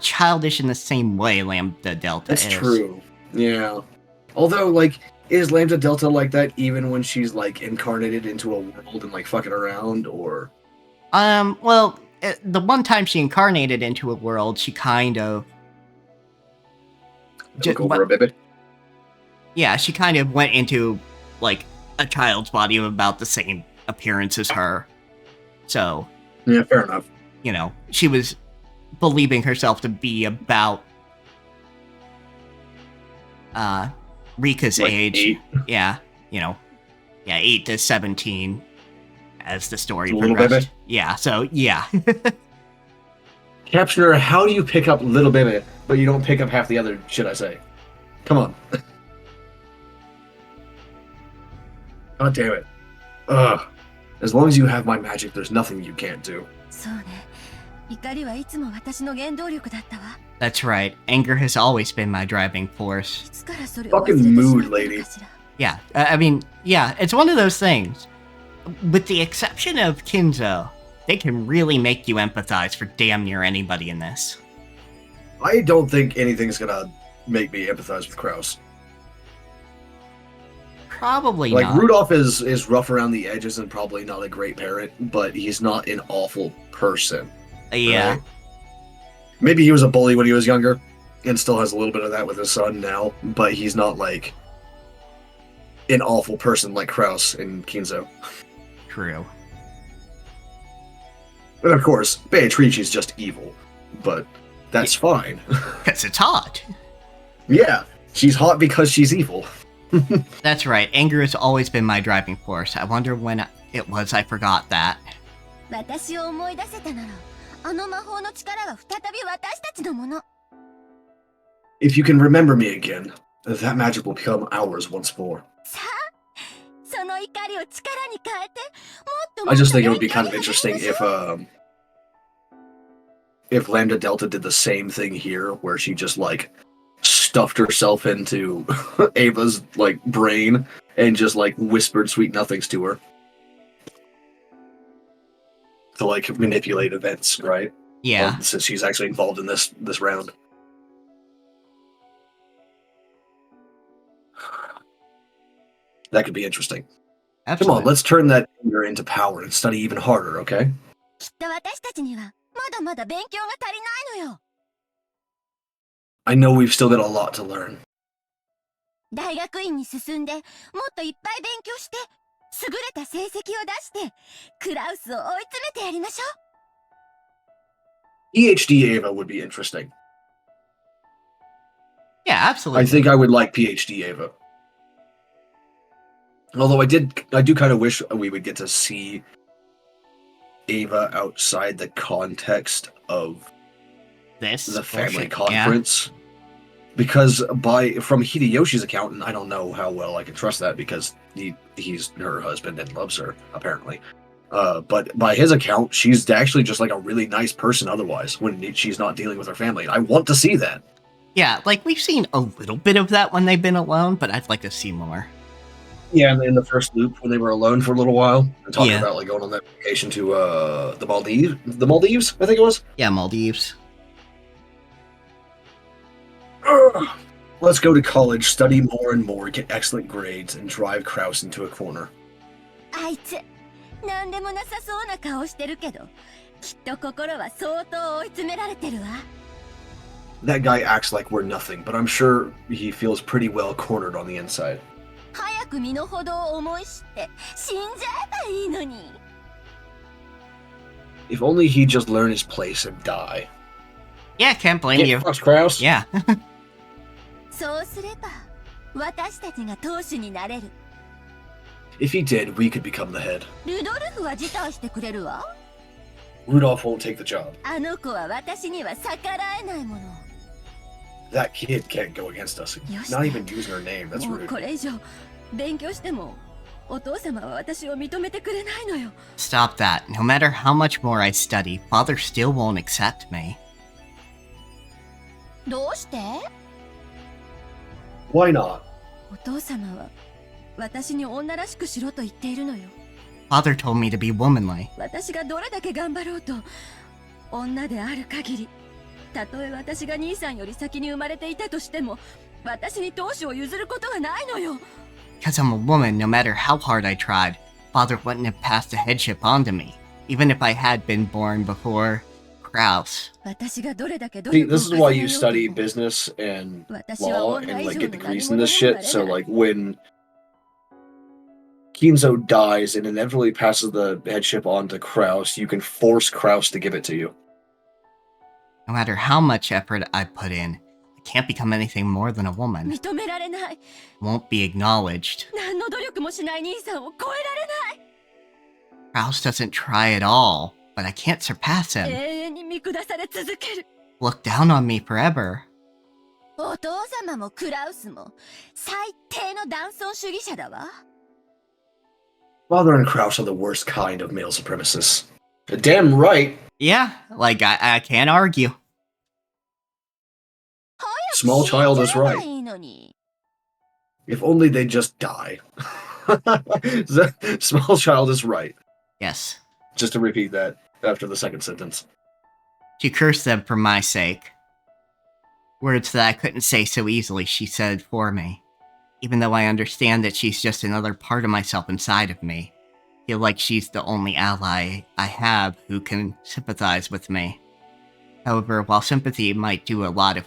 childish in the same way Lambda Delta is. That's true. Yeah. Although, like, is Lambda Delta like that even when she's, like, incarnated into a world and, like, fucking around, or... Well, the one time she incarnated into a world, she kind of... Took over a baby? Yeah, she kind of went into, like, a child's body of about the same appearance as her. So... Yeah, fair enough. You know, she was believing herself to be about... Rika's like age. 8. Yeah, 8 to 17 as the story progressed. Baby. Yeah, so, yeah. Captioner, how do you pick up Little Baby, but you don't pick up half the other shit I say? Come on. God damn it. Ugh. As long as you have my magic, there's nothing you can't do. That's right. Anger has always been my driving force. Fucking mood, lady. Yeah, I mean, yeah, it's one of those things. With the exception of Kinzo, they can really make you empathize for damn near anybody in this. I don't think anything's gonna make me empathize with Kraus. Probably Like, not. Rudolph is rough around the edges and probably not a great parent, but he's not an awful person. Yeah. Right? Maybe he was a bully when he was younger, and still has a little bit of that with his son now, but he's not like an awful person like Kraus and Kinzo. True. And of course, Beatrice's just evil, but that's fine. Because it's hot. Yeah, she's hot because she's evil. That's right, anger has always been my driving force. I wonder when it was I forgot that. 私を思い出せたなら、あの魔法の力は再び私たちのもの。If you can remember me again, that magic will become ours once more. さあ、その怒りを力に変えて、もっとも I っと just think it 勉 would be 強 kind に of 励み interesting ましょう。 if Lambda Delta did the same thing here, where she just like stuffed herself into Ava's like brain and just like whispered sweet nothings to her to like manipulate events, right? Yeah. Well, since she's actually involved in this round. That could be interesting. Absolutely. Come on, let's turn that anger into power and study even harder, okay? きっと私たちにはまだまだ勉強が足りないのよ。 I know we've still got a lot to learn. 大学院に進んでもっといっぱい勉強して優れた成績を出してクラウスを追い詰めてやりましょ PhD Ava would be interesting. Yeah, absolutely. I think I would like PhD Ava. Although I do kind of wish we would get to see Ava outside the context of this the family bullshit, conference. Because from Hideyoshi's account, and I don't know how well I can trust that because he's her husband and loves her, apparently. But by his account, she's actually just like a really nice person otherwise when she's not dealing with her family. And I want to see that. Yeah, like we've seen a little bit of that when they've been alone, but I'd like to see more. Yeah, in the first loop when they were alone for a little while and talking Yeah. about like going on that vacation to the Maldives, I think it was. Yeah, Maldives. Ugh. Let's go to college, study more and more, get excellent grades, and drive Kraus into a corner. う。あいつなんでもなさそうな顔してるけどきっと心は相当追い詰められてるわ。 That guy acts like we're nothing, but I'm sure he feels pretty well cornered on the inside. 早く身の程を思い知って死んじゃえばいいのに。 If only he'd just learn his place and die. Yeah, can't blame you. Fucked, Kraus. Yeah. そうすれば私たちが当主になれる。 If he did, we could become the head. ルドルフは辞退してくれるわ。 Rudolph won't take the job. あの子は私には逆らえないもの。 That kid can't go against us. Not even using her name. That's もう rude. これ以上勉強してもお父様は私を認めてくれないのよ。 Stop that. No matter how much more I study, Father still won't accept me. どうして？ Why not? お父様は私に女らしくしろと言っているのよ。 Father told me to be womanly. 私がどれだけ頑張ろうと女である限り、たとえ私が兄さんより先に生まれていたとしても私に当主を譲ることはないのよ。 Because I'm a woman, no matter how hard I tried, Father wouldn't have passed the headship on to me, even if I had been born before Kraus. 私がどれだけ努 See, 力を this is 重 why ねよ you うと study も business and 私は law 女 and 以 like 上 get の degrees 何 in 者 this にもな shit. れ So ない。 like when Kinzo dies and inevitably passes the headship on to Kraus, you can force Kraus to give it to you. No matter how much effort I put in, I can't become anything more than a woman. 認められない。 Won't be acknowledged. 何の努力もしない兄さんを超えられない。 Kraus doesn't try at all, but I can't surpass him. 永遠に見下され続ける。 Look down on me forever. お父様もクラウスも最低の男尊主義者だわ。 Father and Kraus are the worst kind of male supremacists. Damn right. Yeah, like I can't argue. Small child is 死んじゃえば right. いいのに。If only they just die. The small child is right. Yes. Just to repeat that after the second sentence. She cursed them for my sake. Words that I couldn't say so easily, she said for me. Even though I understand that she's just another part of myself inside of me. I feel like she's the only ally I have who can sympathize with me. However, while sympathy might do a lot to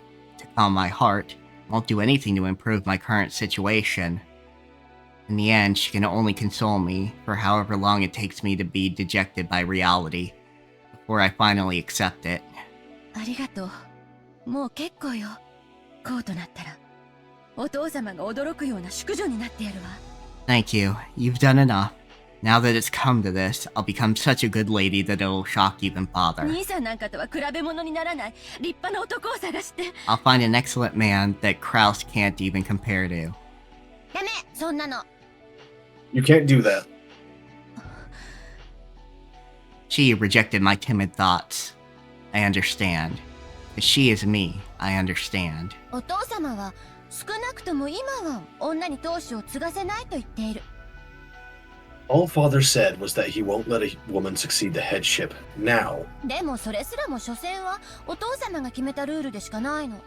calm my heart, it won't do anything to improve my current situation. In the end, she can only console me for however long it takes me to be dejected by reality, before I finally accept it. ありがとう。もう結構よ。こうとなったら、お父様が驚くような淑女になってやるわ。Thank you. You've done enough. Now that it's come to this, I'll become such a good lady that it'll shock even father. 兄さんなんかとは比べ物にならない立派な男を探して。I'll find an excellent man that Kraus can't even compare to. ダメ、そんなの。You can't do that. She rejected my timid thoughts. I understand. But she is me, I understand. お父様は少なくとも今は女に当主を継がせないと言っている。All father said was that he won't let a woman succeed the headship now. でもそれすらも所詮はお父様が決めたルールでしかないの。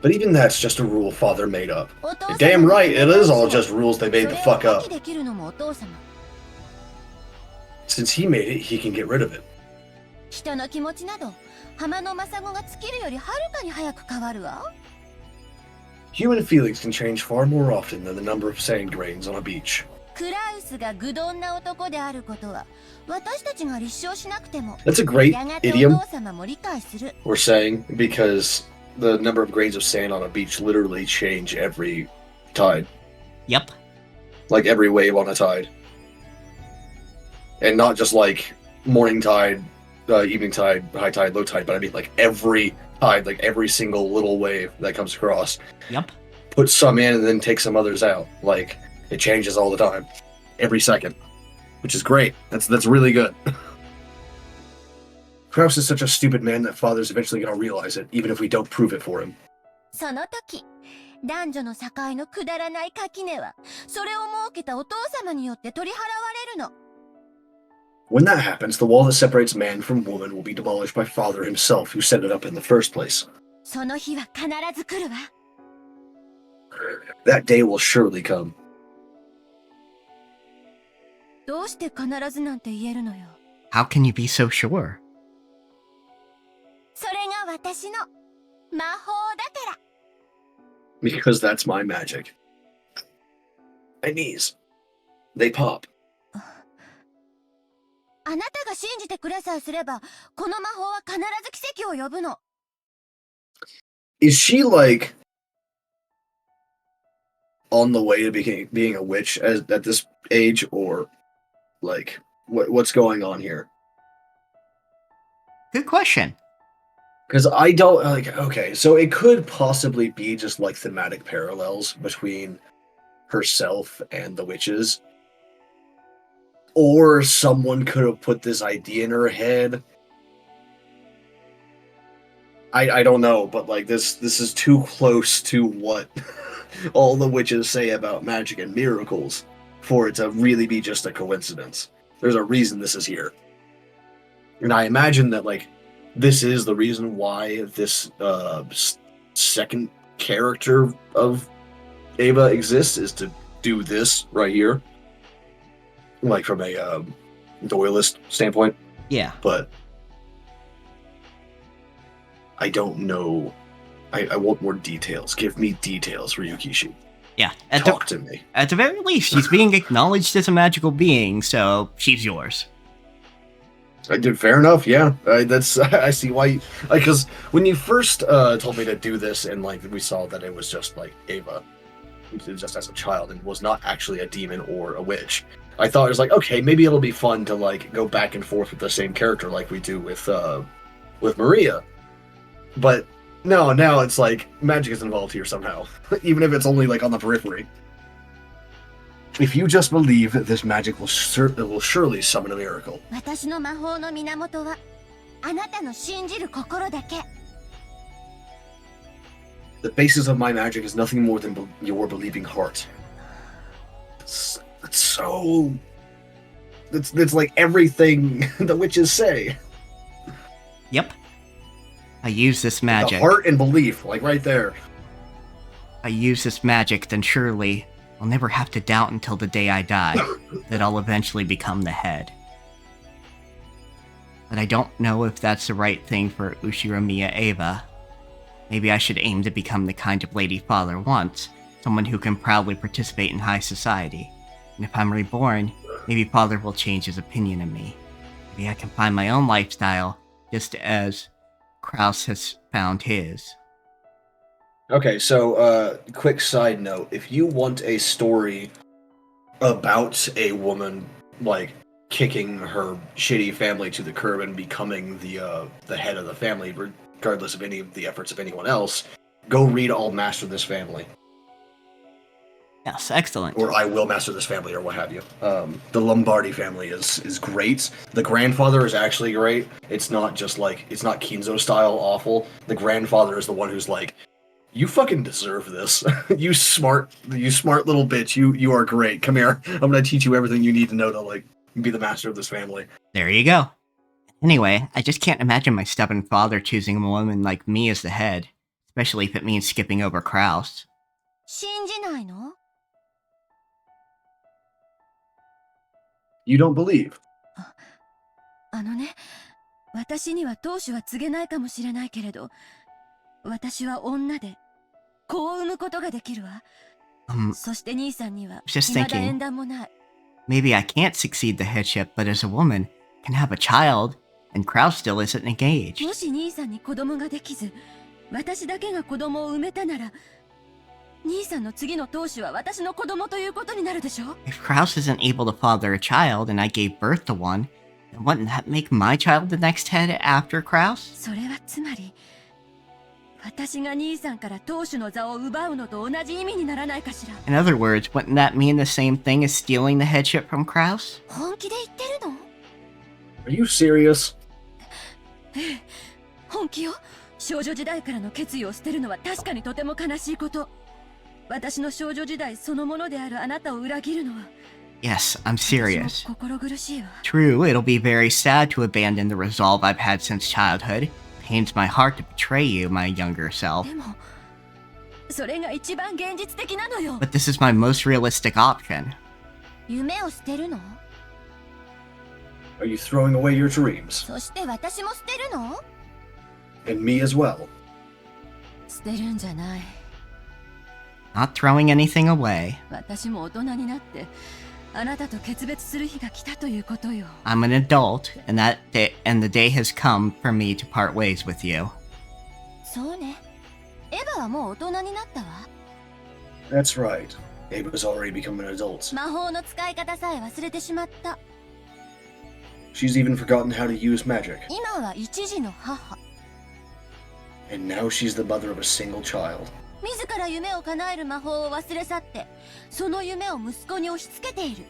But even that's just a rule father made up. お父様 Damn right, it is all just rules they made the それを fuck 破 up. 棄できるのもお父様。 Since he made it, he can get rid of it. 人の気持ちなど浜のマサゴが尽きるよりはるかに早く変わるわ。 Human feelings can change far more often than the number of sand grains on a beach. クラウスが愚鈍な男であることは私たちが立証しなくても That's a great やがてお idiom 父様も理解する。 we're saying because the number of grains of sand on a beach literally change every tide. Yep. Like every wave on a tide. And not just like morning tide, evening tide, high tide, low tide, but I mean like every tide, like every single little wave that comes across. Yep. Puts some in and then takes some others out. Like it changes all the time. Every second. Which is great. That's really good. Kraus is such a stupid man that father's eventually gonna realize it, even if we don't prove it for him. その時男女の境のくだらない垣根はそれを設けたお父様によって取り払われるの。 When that happens, the wall that separates man from woman will be demolished by father himself, who set it up in the first place. その日は必ず来るわ。 That day will surely come. どうして必ずなんて言えるのよ。 How can you be so sure? それが私の魔法だから。 Because that's my magic. My knees. They pop. あなたが信じてくれさえすればこの魔法は必ず奇跡を呼ぶの。 Is she like on the way to being a witch at this age, or like what's going on here? Good question. Because I don't like. Okay, so it could possibly be just like thematic parallels between herself and the witches. Or someone could have put this idea in her head. I don't know, but like this is too close to what all the witches say about magic and miracles for it to really be just a coincidence. There's a reason this is here. And I imagine that like this is the reason why this second character of Ava exists, is to do this right here. Like from a Doyleist standpoint. Yeah. But I don't know. I want more details. Give me details, Ryukishi. Yeah. Talk to me. At the very least, she's being acknowledged as a magical being, so she's yours. I did fair enough. Yeah, that's. I see why. Because when you first told me to do this, and like we saw that it was just like Ava, just as a child, and was not actually a demon or a witch. I thought it was like, okay, maybe it'll be fun to like go back and forth with the same character like we do with Maria. But no, now it's like magic is involved here somehow, even if it's only like on the periphery. If you just believe that this magic will surely summon a miracle. 私の魔法の源はあなたの信じる心だけ。The basis of my magic is nothing more than your believing heart. It's so... It's like everything the witches say. Yep. I use this magic. The heart and belief, like right there. I use this magic, then surely I'll never have to doubt until the day I die that I'll eventually become the head. But I don't know if that's the right thing for Ushiromiya Eva. Maybe I should aim to become the kind of lady father wants, someone who can proudly participate in high society. And if I'm reborn, maybe father will change his opinion of me. Maybe I can find my own lifestyle, just as Kraus has found his. Okay, so quick side note: if you want a story about a woman like kicking her shitty family to the curb and becoming the head of the family, regardless of any of the efforts of anyone else, go read I'll Master This Family. Yes, excellent. Or I Will Master This Family, or what have you. The Lombardi family is great. The grandfather is actually great. It's not just like, it's not Kinzo style awful. The grandfather is the one who's like, you fucking deserve this. you smart little bitch. You are great. Come here. I'm gonna teach you everything you need to know to like be the master of this family. There you go. Anyway, I just can't imagine my stubborn father choosing a woman like me as the head, especially if it means skipping over Kraus. 信じないの？ You don't believe. あのね、私には当主は告げないかもしれないけれど、私は女で子を産むことができるわ。そして兄さんには未だ縁談もない。 Maybe I can't succeed the headship, but as a woman, can have a child, and Kraus still isn't engaged. もし兄さんに子供ができず、私だけが子供を産めたなら、兄さんの次の当主は私の子供ということになるでしょ? If Kraus isn't able to father a child and I gave birth to one, then wouldn't that make my child the next head after Kraus? それはつまり、私が兄さんから当主の座を奪うのと同じ意味にならないかしら? In other words, wouldn't that mean the same thing as stealing the headship from Kraus? 本気で言ってるの? Are you serious? ええ、本気よ。少女時代からの決意を捨てるのは確かにとても悲しいこと。私の少女時代そのものであるあなたを裏切るのは Yes, I'm serious. 心苦しいわ。 True, it'll be very sad to abandon the resolve I've had since childhood. Pains my heart to betray you, my younger self. でも、それが一番現実的なのよ。 But this is my most realistic option. 夢を捨てるの? Are you throwing away your dreams? そして私も捨てるの? And me as well. 捨てるんじゃない。 Not throwing anything away. 私も大人になって、あなたと決別する日が来たということよ。 I'm an adult, and the day has come for me to part ways with you. そうね。エヴァはもう大人になったわ。 That's right. Ava's already become an adult. 魔法の使い方さえ忘れてしまった。 She's even forgotten how to use magic. 今は一児の母。 And now she's the mother of a single child. 自ら夢を叶える魔法を忘れ去って、その夢を息子に押し付けている。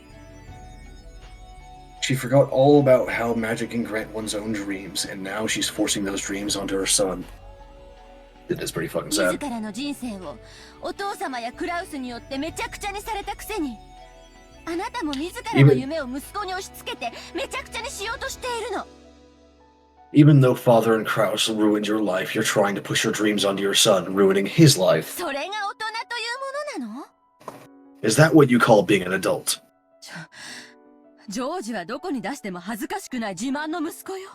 She forgot all about how magic can grant one's own dreams, and now she's forcing those dreams onto her son. It is pretty fucking sad. 自らの人生をお父様やクラウスによってめちゃくちゃにされたくせに、あなたも自らの夢を息子に押し付けてめちゃくちゃにしようとしているの。 Even though Father and Kraus ruined your life, you're trying to push your dreams onto your son, ruining his life. それが大人というものなの? Is that what you call being an adult? ジョージはどこに出しても恥ずかしくない自慢の息子よ。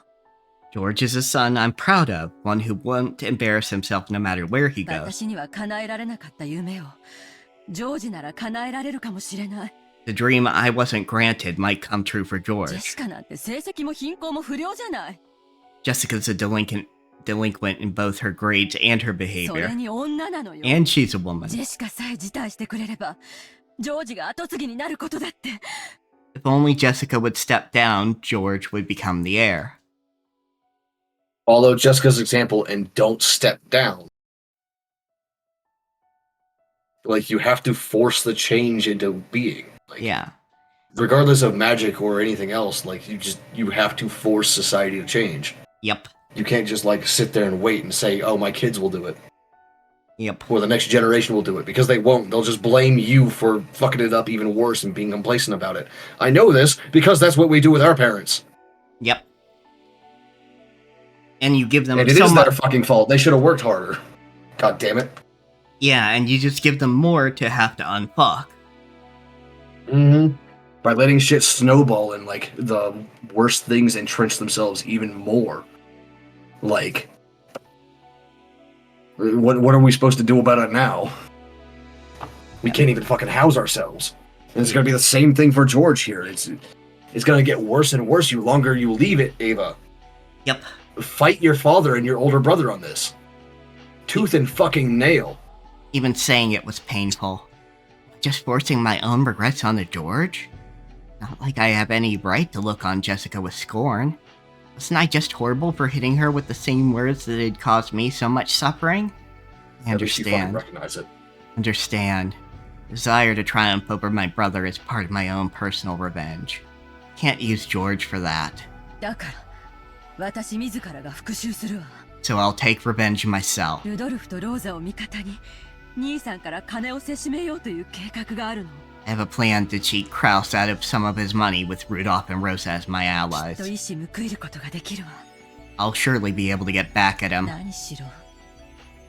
George is a son I'm proud of, one who won't embarrass himself no matter where he goes. 私には叶えられなかった夢を、ジョージなら叶えられるかもしれない。 The dream I wasn't granted might come true for ジェ George. シカなんて成績も貧困も不良じゃない。 Jessica's a delinquent in both her grades and her それ behavior. に女なのよ。 And she's a woman. ジェシカさえ辞退してくれれば、ジョージが後継ぎになることだって。 If only Jessica would step down, George would become the heir. Follow Jessica's example and don't step down. Like, you have to force the change into being. Like, Yeah. regardless of magic or anything else, like, you have to force society to change. Yep. You can't just, like, sit there and wait and say, oh, my kids will do it. Yep. Or the next generation will do it, because they won't. They'll just blame you for fucking it up even worse and being complacent about it. I know this because that's what we do with our parents. Yep. And you give them And it so is much. their fucking fault. They should have worked harder. God damn it. Yeah, and you just give them more to have to unfuck. Mm-hmm. By letting shit snowball and, like, the worst things entrench themselves even more. Like, what are we supposed to do about it now? We can't even fucking house ourselves. And it's gonna be the same thing for George here. It's gonna get worse and worse the longer you leave it, Ava. Yep. Fight your father and your older brother on this. Tooth and fucking nail. Even saying it was painful. Just forcing my own regrets onto George? Not like I have any right to look on Jessica with scorn. Wasn't I just horrible for hitting her with the same words that had caused me so much suffering? I At least you fucking understand. recognize it. Understand. Desire to triumph over my brother is part of my own personal revenge. Can't use George for that. だから私自らが復讐するわ。 So I'll take revenge myself. ルドルフとローザを味方に兄さんから金をせしめようという計画があるの。 I have a plan to cheat Kraus out of some of his money with Rudolph and Rosa as my きっ allies. と一矢報いることができるわ。 I'll surely be able to get back at him. 何しろ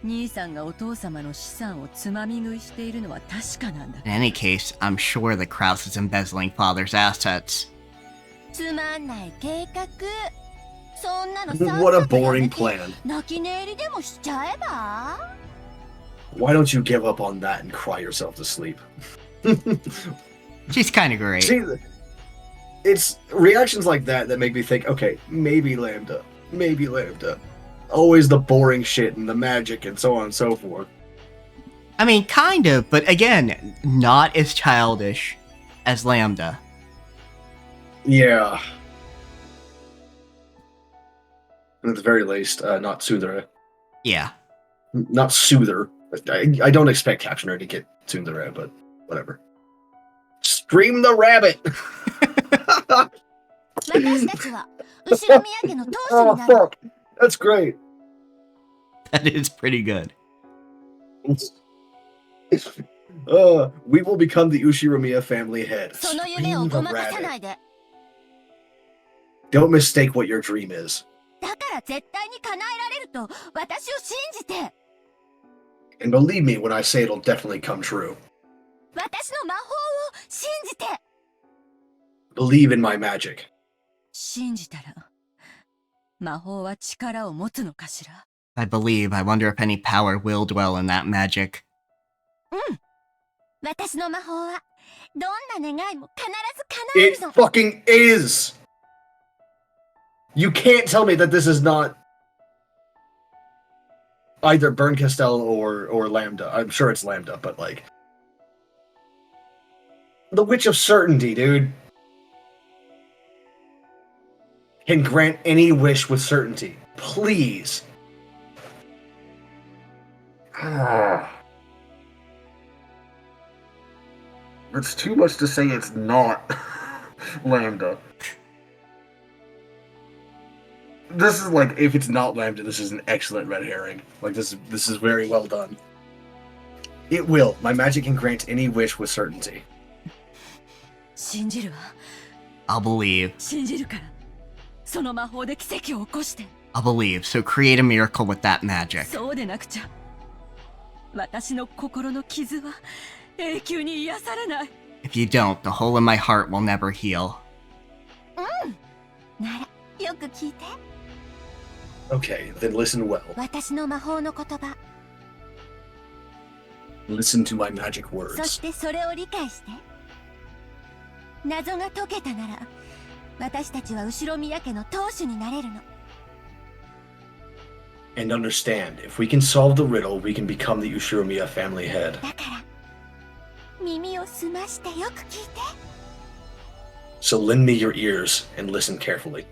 兄さんがお父様の資産をつまみ食いしているのは確かなんだ。 In any case, I'm sure that Kraus is embezzling father's assets. つまんない計画。そんなの What a boring plan. 泣き寝入りでもしちゃえば Why don't you give up on that and cry yourself to sleep? She's kinda great. See, it's reactions like that that make me think, okay, maybe Lambda. Maybe Lambda. Always the boring shit and the magic and so on and so forth. I mean, kind of, but again, not as childish as Lambda. Yeah. And at the very least, not Soother. Yeah. Not Soother. I don't expect Captioner to get Tsundere, but whatever. Stream the rabbit! 私たちは後ろ宮家の当主 Oh, になる fuck! That's great! That is pretty good. We will become the Ushiromiya family head. その夢を Stream the ごまかさな rabbit. いで Don't mistake what your dream is. だから絶対に叶えられると私を信じて And believe me when I say it'll definitely come true. 私の魔法を信じて Believe in my magic. 信じたら魔法は力を持つのかしら。 I believe. I wonder if any power will dwell in that magic. 私の魔法はどんな願いも必ず叶え It るの fucking is! You can't tell me that this is not either Burn Castell or Lambda. I'm sure it's Lambda, but like... The Witch of Certainty, dude. Can grant any wish with certainty. Please. It's too much to say it's not Lambda. This is like, if it's not Lambda, this is an excellent red herring. Like, this is very well done. It will. My magic can grant any wish with certainty. 信じるわ。 I'll believe. 信じるから。その魔法で奇跡を起こして。 I'll believe. So create a miracle with that magic. そうでなくちゃ。私の心の傷は永久に癒されない。 If you don't, the hole in my heart will never heal. ならよく聞いて Okay, then listen well. 私の魔法の言葉 Listen to my magic そ words. してそれを理解して謎が解けたなら私たちは後ろ宮家の当主になれるの And understand, if we can solve the riddle, we can become the Ushiromiya family head. だから耳を澄ましてよく聞いて So lend me your ears and listen carefully.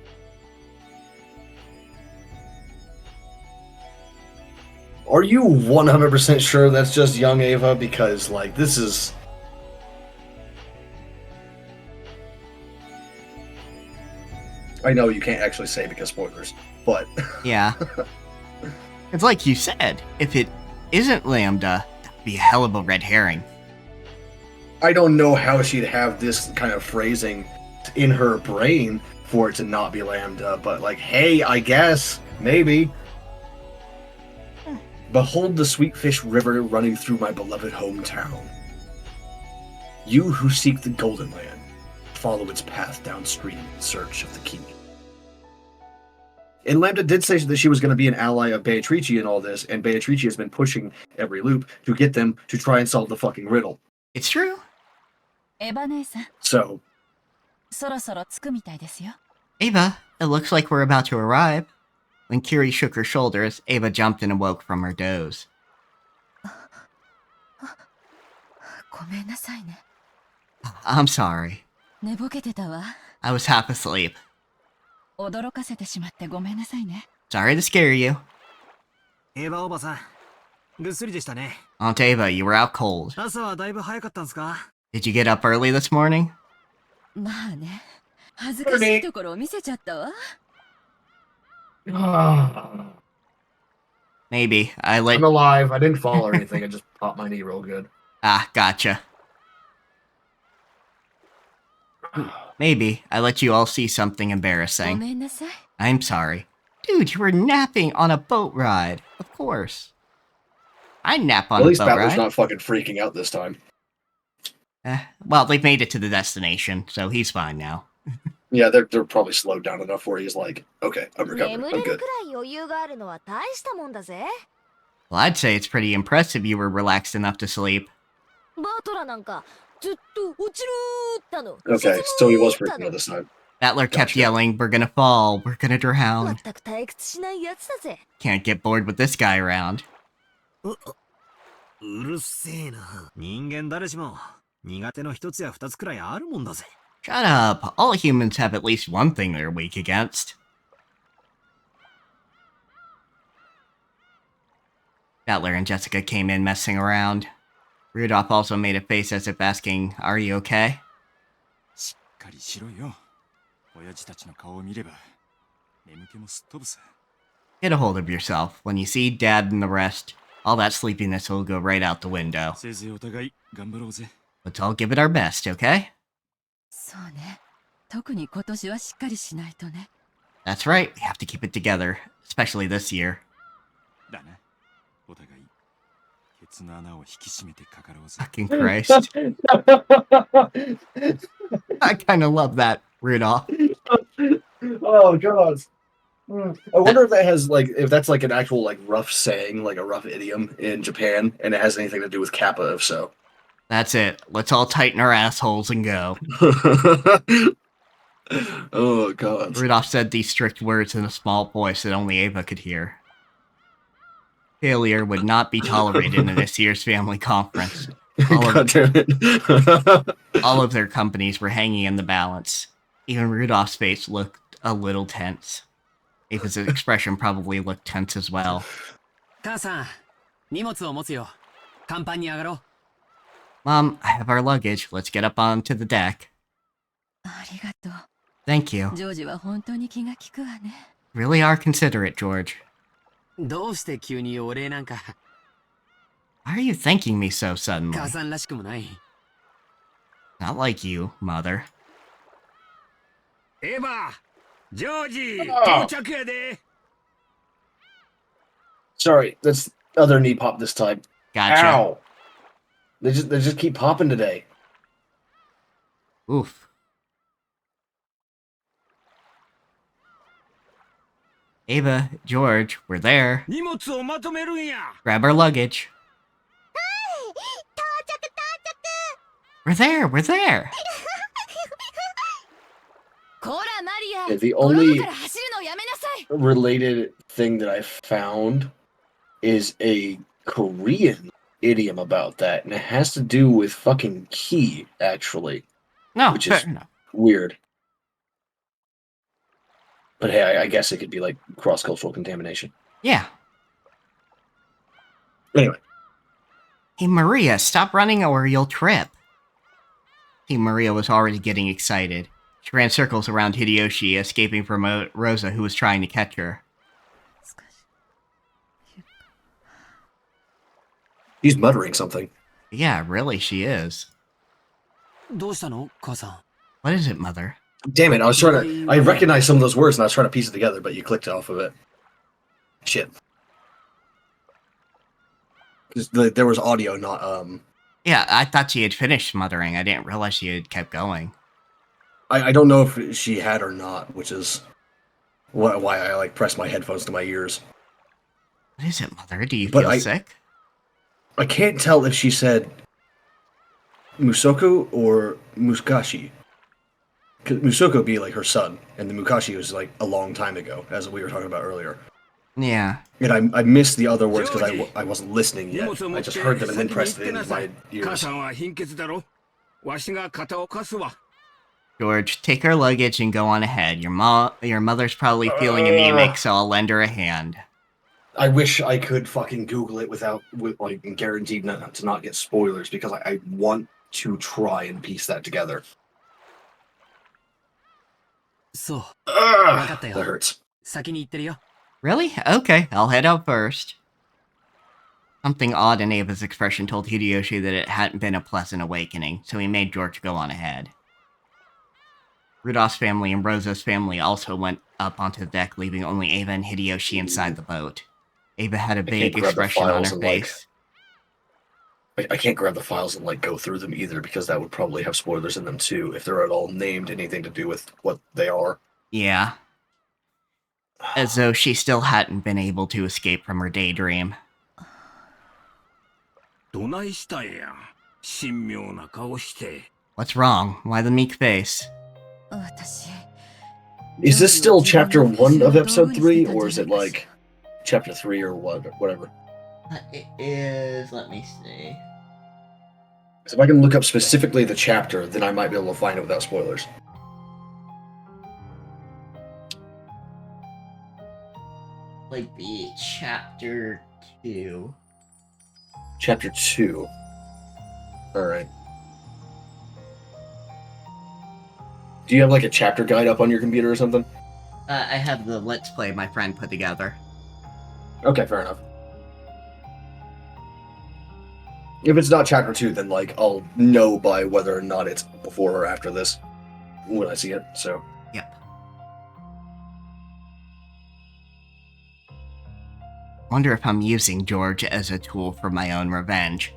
Are you 100% sure that's just young Ava? Because, like, this is... I know you can't actually say because spoilers, but... Yeah. It's like you said, if it isn't Lambda, that'd be a hell of a red herring. I don't know how she'd have this kind of phrasing in her brain for it to not be Lambda, but like, hey, I guess, maybe. Behold the Sweetfish River running through my beloved hometown. You who seek the Golden Land, follow its path downstream in search of the key. And Lambda did say that she was going to be an ally of Beatrice in all this, and Beatrice has been pushing every loop to get them to try and solve the fucking riddle. It's true. エヴァ姉さん、 So, そろそろ着くみたいですよ。 Ava, it looks like we're about to arrive. When Kiri shook her shoulders, Ava jumped and awoke from her doze. ごめんなさいね。 I'm sorry. 寝ぼけてたわ。 I was half asleep. 驚かせてしまってごめんなさいね。 Sorry to scare you. エヴァおばさん、ぐっすりでしたね。 Aunt Ava, you were out cold. 朝はだいぶ早かったんすか？ Did you get up early this morning? まあね。恥ずかしいところを見せちゃったわ。 Maybe. I let... I'm alive. I didn't fall or anything. I just popped my knee real good. Ah, gotcha. Maybe. I let you all see something ご embarrassing. めんなさい。 I'm sorry. Dude, you were napping on a boat ride. Of course. I nap on At a least boat Battler's ride. not fucking freaking out this time. Well, they've made it to the destination, so he's fine now. Yeah, they're probably slowed down enough where he's like, okay, I'm recovered. 眠 I'm れる good. くらい余裕があるのは大したもんだぜ。 Well, I'd say it's pretty impressive you were relaxed enough to sleep. バートラなんかずっと落ちるーったの。 Okay, so he was freaking out this time. Battler kept Gotcha. yelling, "We're gonna fall, we're gonna drown." 全く退屈しないやつだぜ。 Can't get bored with this guy around. うるせえな。人間誰しも苦手の一つや二つくらいあるもんだぜ。 Shut up. All humans have at least one thing they're weak against. Battler and Jessica came in messing around. Rudolph also made a face as if asking, "Are you okay?" しっかりしろよ。親父たちの顔を見れば眠気もすっ飛ぶさ。 Get a hold of yourself. When you see Dad and the rest, all that sleepiness will go right out the window. せいぜいお互い頑張ろうぜ。 Let's all give it our best, okay? そうね。特に今年はしっかりしないとね。 That's right. We have to keep it together, especially this year. だな。お互いケツの穴を引き締めてかかろうぜ。 Fucking Christ. I kind of love that, Rudolph. Oh god. I wonder if that has if that's like an actual rough saying, like a rough idiom in Japan, and it has anything to do with Kappa, if so. That's it. Let's all tighten our assholes and go. Oh god. Rudolph said these strict words in a small voice that only Ava could hear. Failure would not be tolerated in this year's family conference. God damn it. All of their companies were hanging in the balance. Even Rudolph's face looked a little tense. Ava's expression probably looked tense as well. 母さん、荷物を持つよ。甲板に上がろう。 Mom, I have our luggage. Let's get up onto the deck. ありがとう。 Thank you. ジョージは本当に気が利くわね。 Really are considerate, George. どうして急にお礼なんか。 Why are you thanking me so suddenly? 母さんらしくもない。 Not like you, Mother. エヴァ、ジョージ、 Oh. 到着やで。 Sorry, that's other knee pop this time. Gotcha. Ow. They just keep popping today. Oof. Ava, George, we're there. 荷物をまとめるんや。 Grab our luggage. 到着到着。 We're there, we're there. こらマリア、 Yeah, the この only 上から走るのやめなさい。 related thing that I found is a Korean idiom about that, and it has to do with fucking key, actually. No, Which fair is- enough. Weird. But hey, I guess it could be like cross-cultural contamination. Yeah. Anyway. Hey, Maria, stop running or you'll trip. Hey, Maria was already getting excited. She ran circles around Hideyoshi, escaping from Rosa, who was trying to catch her. She's muttering something. Yeah, really, she is. どうしたの母さん。 What is it, Mother? Damn it, I recognized some of those words and I was trying to piece it together, but you clicked off of it. Shit. 'Cause there was audio, not, Yeah, I thought she had finished mothering. I didn't realize she had kept going. I don't know if she had or not, which is why I, like, pressed my headphones to my ears. What is it, Mother? Do you But feel sick? I can't tell if she said Musoku or Muskashi. Because Musoko would be, like, her son, and the Mukashi was, like, a long time ago, as we were talking about earlier. Yeah. And I missed the other words because I wasn't listening yet. I just heard them and then pressed it into my ears. George, take her luggage and go on ahead. Your mother's probably feeling anemic, so I'll lend her a hand. I wish I could fucking Google it with like guaranteed to not get spoilers because I want to try and piece that together. そう。 That hurts. 先に行ってるよ。 Really? Okay, I'll head out first. Something odd in Ava's expression told Hideyoshi that it hadn't been a pleasant awakening, so he made George go on ahead. Rudolph's family and Rosa's family also went up onto the deck, leaving only Ava and Hideyoshi inside the boat. Ava had a big expression on her face. I can't grab the files and like go through them either because that would probably have spoilers in them too if they're at all named anything to do with what they are. Yeah. As though she still hadn't been able to escape from her daydream. What's wrong? Why the meek face? Is this still chapter 1 of episode 3 or is it like chapter 3 or whatever? It is, let me see. So if I can look up specifically the chapter, then I might be able to find it without spoilers. Like the chapter 2. Chapter 2. Alright. Do you have like a chapter guide up on your computer or something? I have the Let's Play my friend put together. Okay, fair enough. If it's not chapter 2, then like I'll know by whether or not it's before or after this when I see it, so. Yep. Wonder if I'm using George as a tool for my own revenge.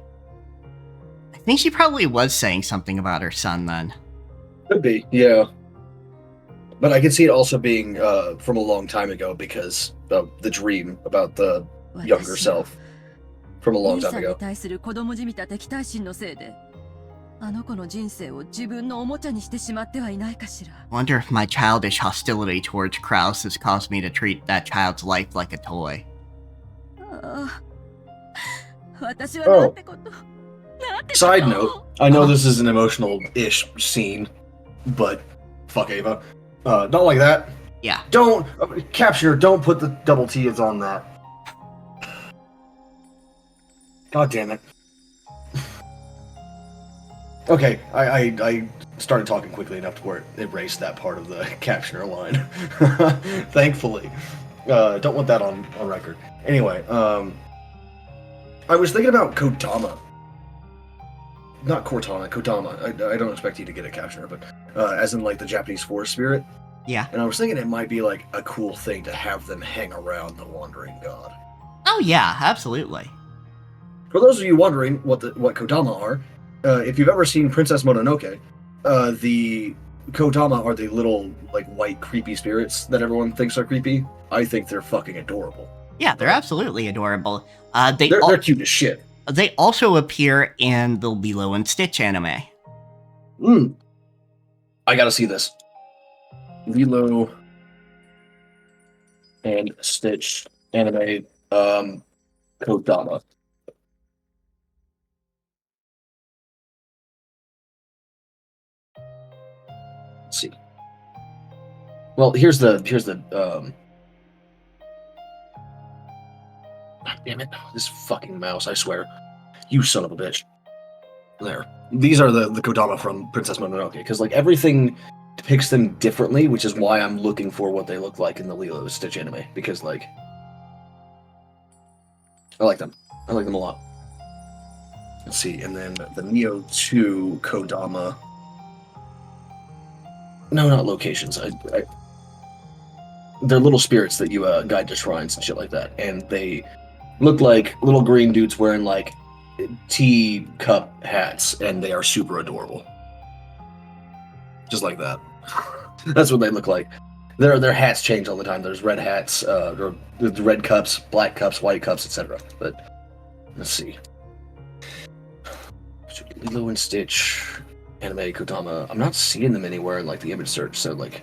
I think she probably was saying something about her son then. Could be, yeah. But I can see it also being from a long time ago because of the dream about the younger self from a long time ago. Wonder if my childish hostility towards Kraus has caused me to treat that child's life like a toy. Oh. Side note, I know this is an emotional-ish scene, but fuck Ava. Not like that. Yeah. Don't capture. Don't put the double T's on that. God damn it. Okay, I started talking quickly enough to where it erased that part of the captioner line. Thankfully. Don't want that on record. Anyway, I was thinking about Kodama. Not Cortana, Kodama. I don't expect you to get a captioner, but as in like the Japanese forest spirit. Yeah. And I was thinking it might be like a cool thing to have them hang around the Wandering God. Oh yeah, absolutely. For those of you wondering what Kodama are, if you've ever seen Princess Mononoke, the Kodama are the little like white creepy spirits that everyone thinks are creepy. I think they're fucking adorable. Yeah, they're absolutely adorable. They're cute as shit. They also appear in the Lilo and Stitch anime. I gotta see this. Lilo and Stitch anime, Kodama. Let's see. Well, here's the damn it, this fucking mouse, I swear. You son of a bitch. There. These are the Kodama from Princess Mononoke, because like everything depicts them differently, which is why I'm looking for what they look like in the Lilo and Stitch anime, because like I like them. I like them a lot. Let's see, and then the Neo 2 Kodama. No, not locations. They're little spirits that you guide to shrines and shit like that, and they look like little green dudes wearing like tea cup hats, and they are super adorable. Just like that. That's what they look like. Their hats change all the time. There's red hats, or there's red cups, black cups, white cups, etc. But let's see. Lilo and Stitch, anime Kodama. I'm not seeing them anywhere in like the image search. So like,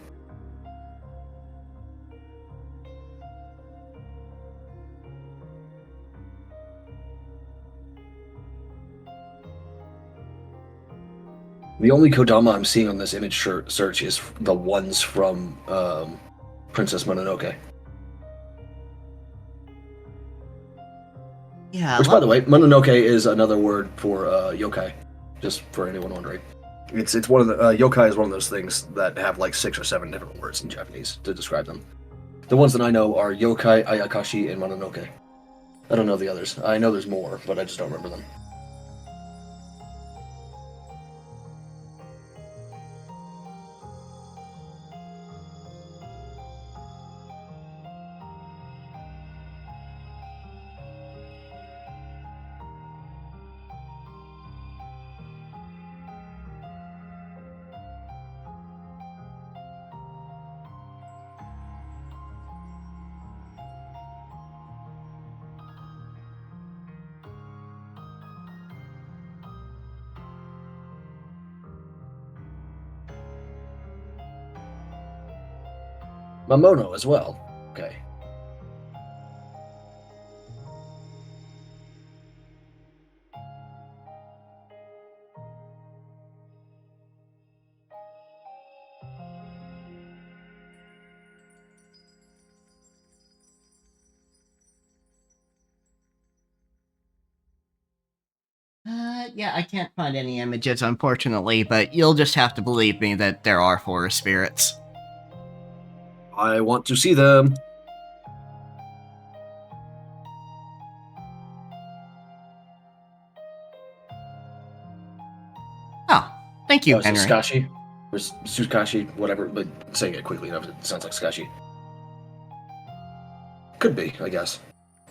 the only Kodama I'm seeing on this image search is the ones from Princess Mononoke. Yeah. Which, by the way, Mononoke is another word for yokai. Just for anyone wondering, it's one of the yokai is one of those things that have like 6 or 7 different words in Japanese to describe them. The ones that I know are yokai, ayakashi, and Mononoke. I don't know the others. I know there's more, but I just don't remember them. Mamono as well. Okay. Yeah, I can't find any images, unfortunately, but you'll just have to believe me that there are forest spirits. I want to see them. Oh, thank you, Is it Henry. Skashi? Or Suskashi, whatever, but saying it quickly enough, it sounds like Skashi. Could be, I guess.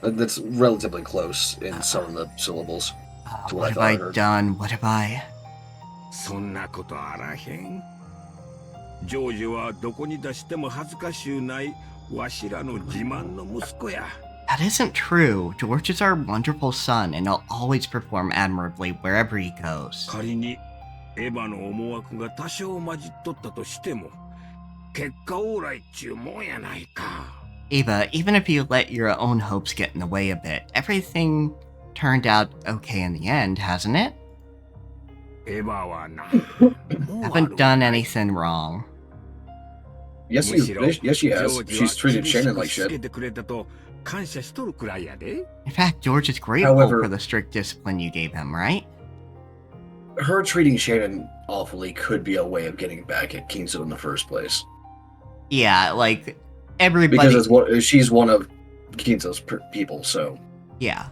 That's relatively close in some of the syllables to What what I have thought I I heard. done? What have I... そんなことあらへん。ジョージはどこに出しても恥ずかしゅうないわしらの自慢の息子や。That isn't true. George is our wonderful son, and he'll always perform admirably wherever he goes. 仮にエヴァの思惑が多少混じっとったとしても、結果オーライっちゅうもんやないか。Eva, even if you let your own hopes get in the way a bit, everything turned out okay in the end, hasn't it? エヴァはな。 Haven't done anything wrong. Yes, yes, she has. She's treated Shannon like shit. 感謝しとるくらいやで。 In fact, George is grateful However- for the strict discipline you gave him, right? Her treating Shannon awfully could be a way of getting back at Kingsu in the first place. Yeah, like, everybody... Because she's one of Kingsu's people, so... Yeah.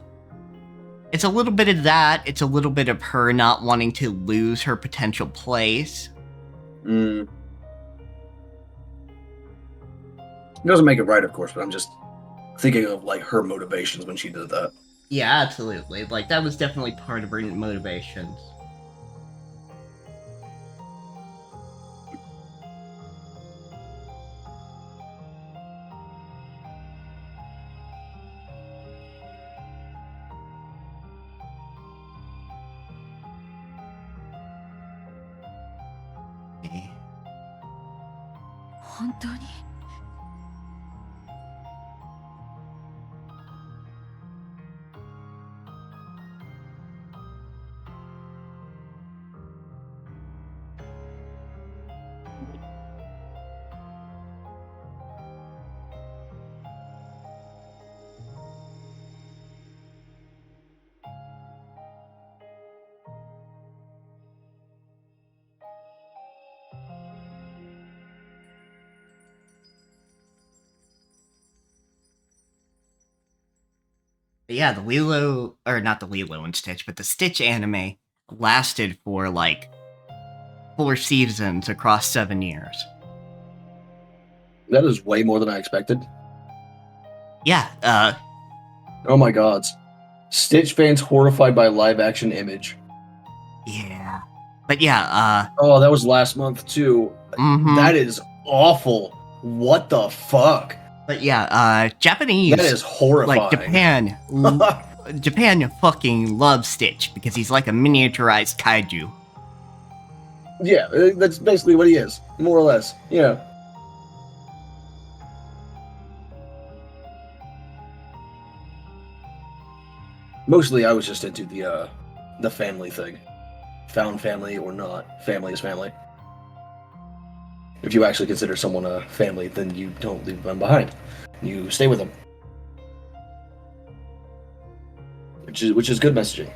It's a little bit of that. It's a little bit of her not wanting to lose her potential place. It doesn't make it right, of course, but I'm just thinking of, like, her motivations when she did that. Yeah, absolutely. Like, that was definitely part of her motivations. Okay. 本当に Yeah, the Lilo, or not the Lilo and Stitch, but the Stitch anime lasted for like 4 seasons across 7 years. That is way more than I expected. Yeah, Oh my gods. Stitch fans horrified by live action Image. yeah. But yeah, Oh, that was last month too. mhm. That is awful. What the fuck? But yeah, Japanese, That is horrifying. like Japan fucking loves Stitch because he's like a miniaturized kaiju. Yeah, that's basically what he is, more or less. Yeah. Mostly, I was just into the family thing. Found family or not, family is family. If you actually consider someone a family, then you don't leave them behind. You stay with them, which is good messaging.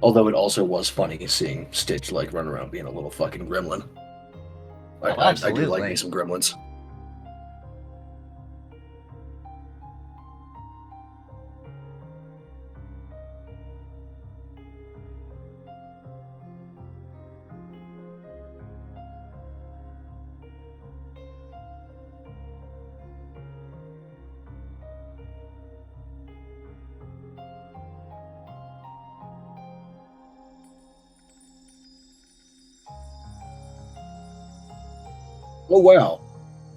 Although it also was funny seeing Stitch like run around being a little fucking gremlin. I do like me some gremlins. Oh wow.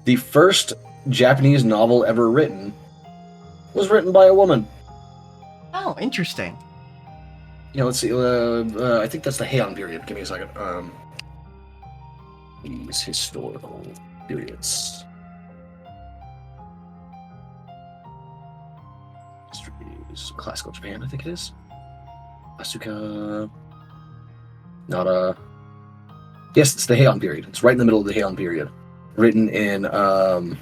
The first Japanese novel ever written was written by a woman. Oh, interesting. Yeah, let's see. I think that's the Heian period. Give me a second. These historical periods. History is classical Japan, I think it is. Asuka. Nara. Yes, it's the Heian period. It's right in the middle of the Heian period. Written in hold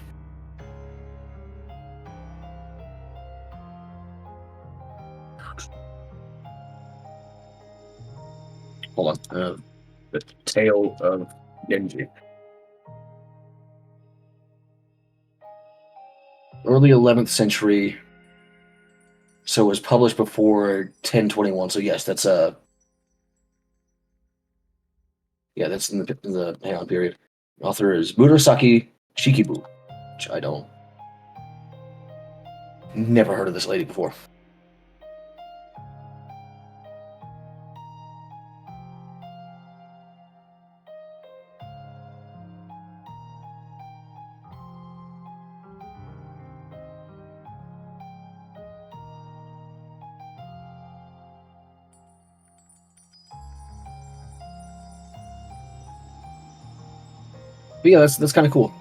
on. The Tale of Genji. Early 11th century. So it was published before 1021. So yes, that's yeah, that's in the Heian period. Author is Murasaki Shikibu, which I don't. Never heard of this lady before. But yeah, that's kind of cool.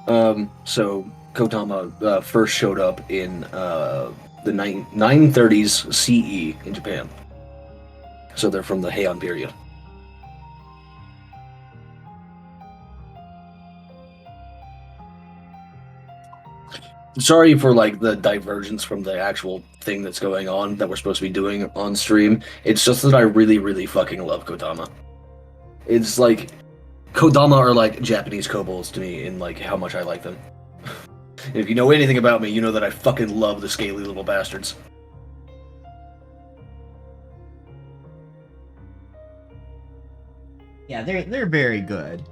So Kodama first showed up in the 930s CE in Japan. So they're from the Heian period. Sorry for like the divergence from the actual thing that's going on that we're supposed to be doing on stream. It's just that I really, really fucking love Kodama. It's like Kodama are like Japanese kobolds to me in like how much I like them. If you know anything about me, you know that I fucking love the scaly little bastards. Yeah, they're very good.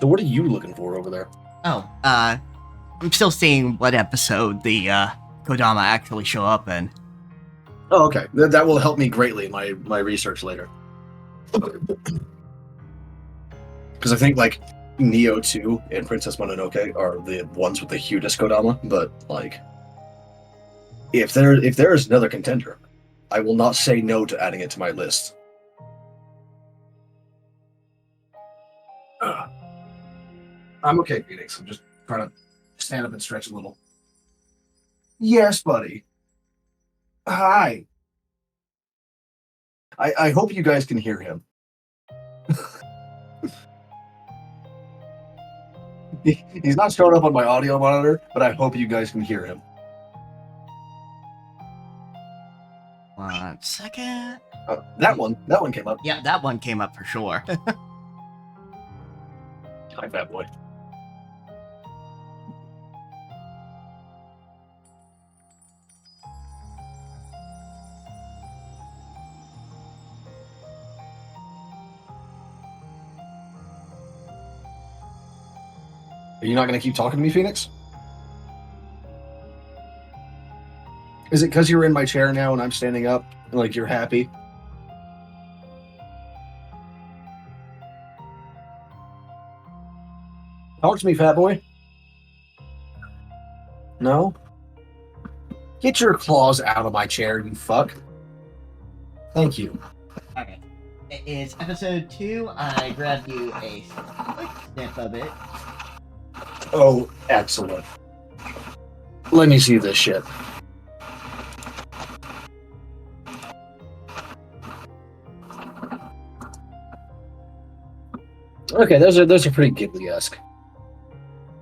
So what are you looking for over there? Oh, I'm still seeing what episode the Kodama actually show up in. Oh, okay. That will help me greatly in my research later. Because I think like Neo 2 and Princess Mononoke are the ones with the cutest Kodama, but like if there is another contender, I will not say no to adding it to my list. I'm okay, Phoenix. I'm just trying to stand up and stretch a little. Yes, buddy. Hi. I hope you guys can hear him. He's not showing up on my audio monitor, but I hope you guys can hear him. 1 second. That one came up. Yeah, that one came up for sure. Hi, fat boy. Are you not going to keep talking to me, Phoenix? Is it because you're in my chair now and I'm standing up and like you're happy? Talk to me, fat boy. No? Get your claws out of my chair, you fuck. Thank you. Okay. It is episode 2. I grabbed you a quick snip of it. Oh, excellent. Let me see this shit. Okay, those are pretty Ghibli-esque.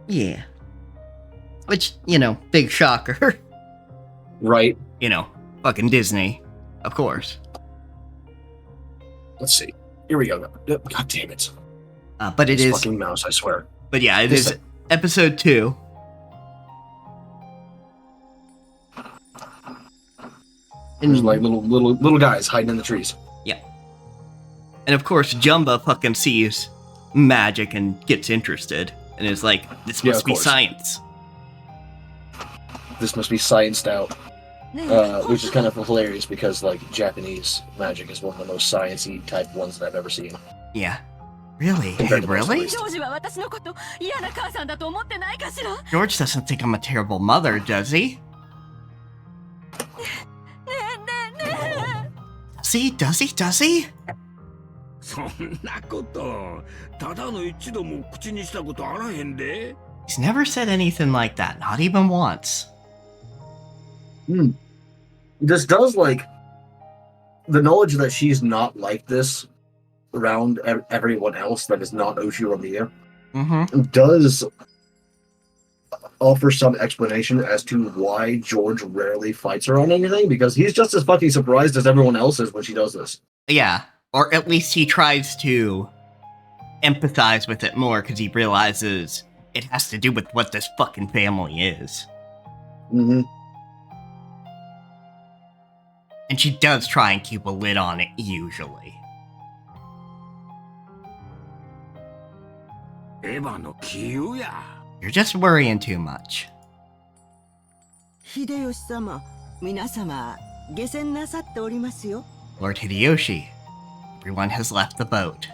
Yeah. Which, big shocker. Right. Fucking Disney. Of course. Let's see. Here we go. God damn it. But it this is... fucking mouse, I swear. But yeah, it is episode 2. There's like little guys hiding in the trees. Yeah. And of course, Jumba fucking sees magic and gets interested. And is like, this must be science. This must be scienced out. Which is kind of hilarious because, like, Japanese magic is one of the most sciencey type ones that I've ever seen. Yeah. Really? Hey, really? George doesn't think I'm a terrible mother, does he? Does he? そんなこと、ただの一度も口にしたことあらへんで。He's never said anything like that, not even once. This does, like, the knowledge that she's not like this around everyone else that is not Oshiro Miya does offer some explanation as to why George rarely fights her on anything, because he's just as fucking surprised as everyone else is when she does this. Yeah, or at least he tries to empathize with it more because he realizes it has to do with what this fucking family is. And she does try and keep a lid on it, usually. You're just worrying too much. Lord Hideyoshi, everyone has left the boat.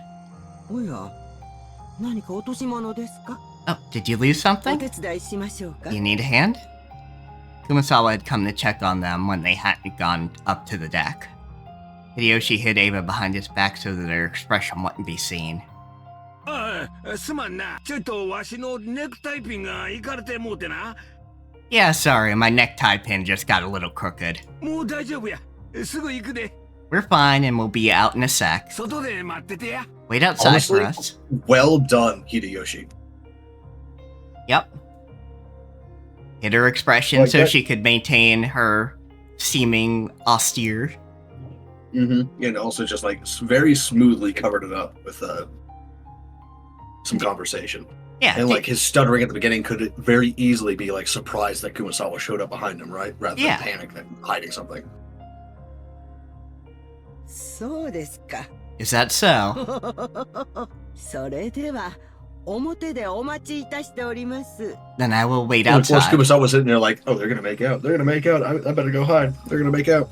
Oh, did you lose something? You need a hand? Kumasawa had come to check on them when they hadn't gone up to the deck. Hideyoshi hid Ava behind his back so that their expression wouldn't be seen. Yeah, sorry, my necktie pin just got a little crooked. We're fine and we'll be out in a sec. Wait outside Honestly, for us. Well done, Hideyoshi. Yep. Hid her expression like so that. She could maintain her seeming austere. And also just like very smoothly covered it up with some conversation. Yeah. And like his stuttering at the beginning could very easily be like surprised that Kumasawa showed up behind him, right? Rather than panic and hiding something. Is that so? Then I will wait outside. Of course, Kumasawa was sitting there like, oh, they're gonna make out. I better go hide. They're gonna make out.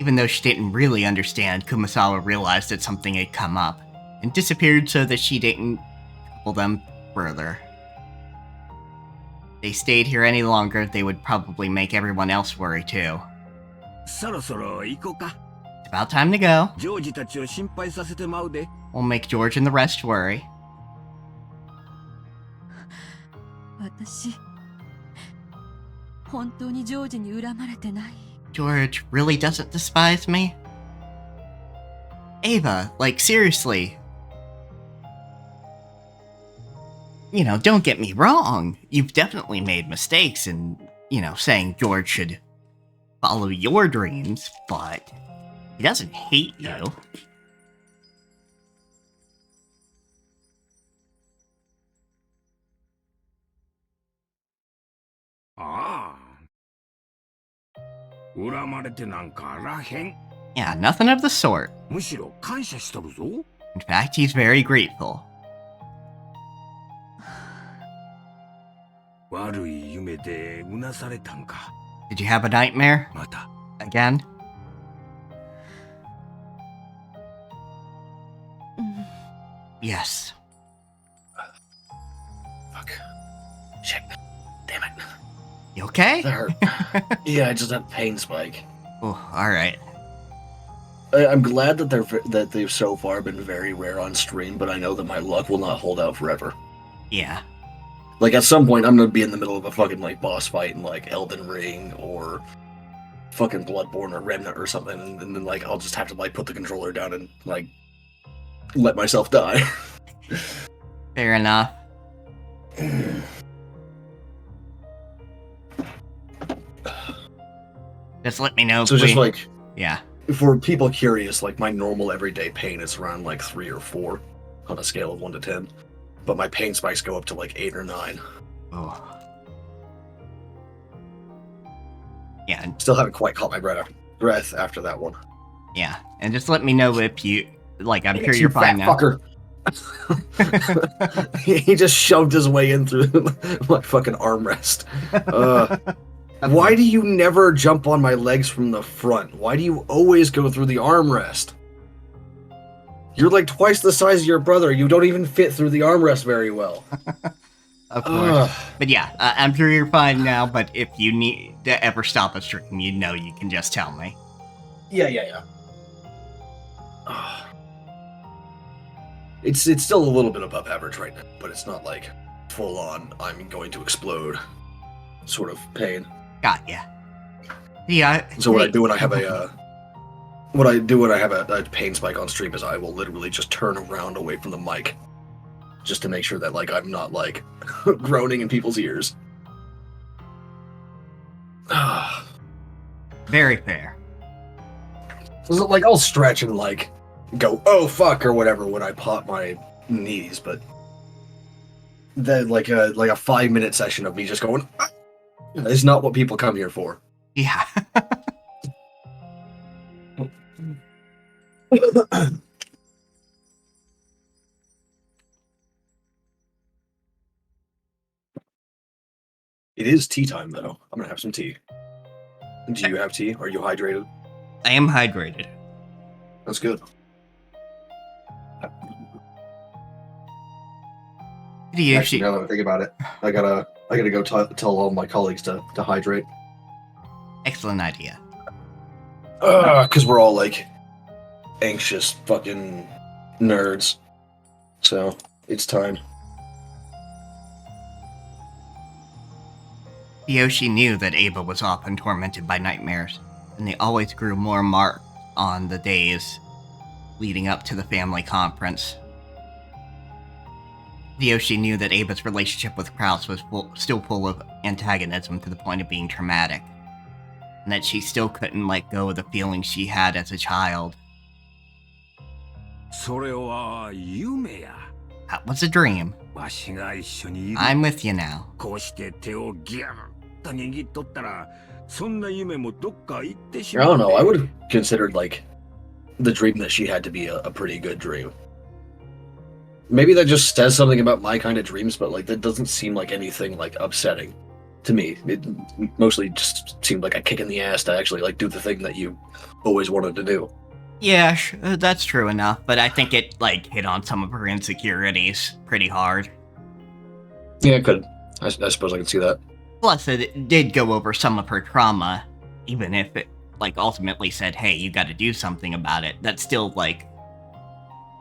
Even though she didn't really understand, Kumasawa realized that something had come up, and disappeared so that she didn't trouble them further. If they stayed here any longer, they would probably make everyone else worry too. そろそろ行こうか。 It's about time to go. ジョージたちを心配させてまうで。 We'll make George and the rest worry. 私本当にジョージに恨まれてない？ George really doesn't despise me? Ava, like seriously. You know, don't get me wrong. You've definitely made mistakes in, saying George should follow your dreams, but he doesn't hate you. Yeah, nothing of the sort. むしろ感謝しとるぞ。 In fact, he's very grateful. 悪い夢でうなされたんか。 Did you have a nightmare? また。 Again? うん。 Yes. Fuck. Shit. Damn it. You okay? That hurt. Yeah, I just had a pain spike. Oh, alright. I'm glad that they've so far been very rare on stream, but I know that my luck will not hold out forever. Yeah. Like, at some point, I'm gonna be in the middle of a fucking, like, boss fight in, like, Elden Ring, or fucking Bloodborne, or Remnant, or something, and then, like, I'll just have to, like, put the controller down and, like, let myself die. Fair enough. Just let me know. So just, like... Yeah. For people curious, like, my normal everyday pain is around, like, 3 or 4 on a scale of 1 to 10. But my pain spikes go up to, like, 8 or 9. Oh. Yeah. Still haven't quite caught my breath after that one. Yeah. And just let me know if you... Like, I'm sure You you're fine now. fucker. He just shoved his way in through my fucking armrest. Why do you never jump on my legs from the front? Why do you always go through the armrest? You're like twice the size of your brother. You don't even fit through the armrest very well. Of course. But yeah, I'm sure you're fine now, but if you need to ever stop a stream, you can just tell me. Yeah. It's still a little bit above average right now, but it's not like full on I'm going to explode sort of pain. Got ya. Yeah. So what I do when I have a pain spike on stream is I will literally just turn around away from the mic, just to make sure that like I'm not like groaning in people's ears. Very fair. So, like I'll stretch and like go oh fuck or whatever when I pop my knees, but then like a 5-minute session of me just going is not what people come here for. Yeah. It is tea time though. I'm gonna have some tea. Do you have tea? Are you hydrated? I am hydrated. That's good. Actually, now that I think about it, I gotta go tell all my colleagues to hydrate. Excellent idea. Because we're all like anxious fucking nerds. So it's time. Yoshi knew that Ava was often tormented by nightmares, and they always grew more marked on the days leading up to the family conference. Yoshi knew that Ava's relationship with Kraus was still full of antagonism to the point of being traumatic, and that she still couldn't let go of the feelings she had as a child. That was a dream. I'm with you now. I don't know, I would have considered like the dream that she had to be a pretty good dream. Maybe that just says something about my kind of dreams, but like that doesn't seem like anything like upsetting. to me. It mostly just seemed like a kick in the ass to actually like do the thing that you always wanted to do. Yeah, that's true enough, but I think it, like, hit on some of her insecurities pretty hard. Yeah, it could. I suppose I can see that. Plus, it did go over some of her trauma, even if it, like, ultimately said, hey, you gotta do something about it. That's still, like,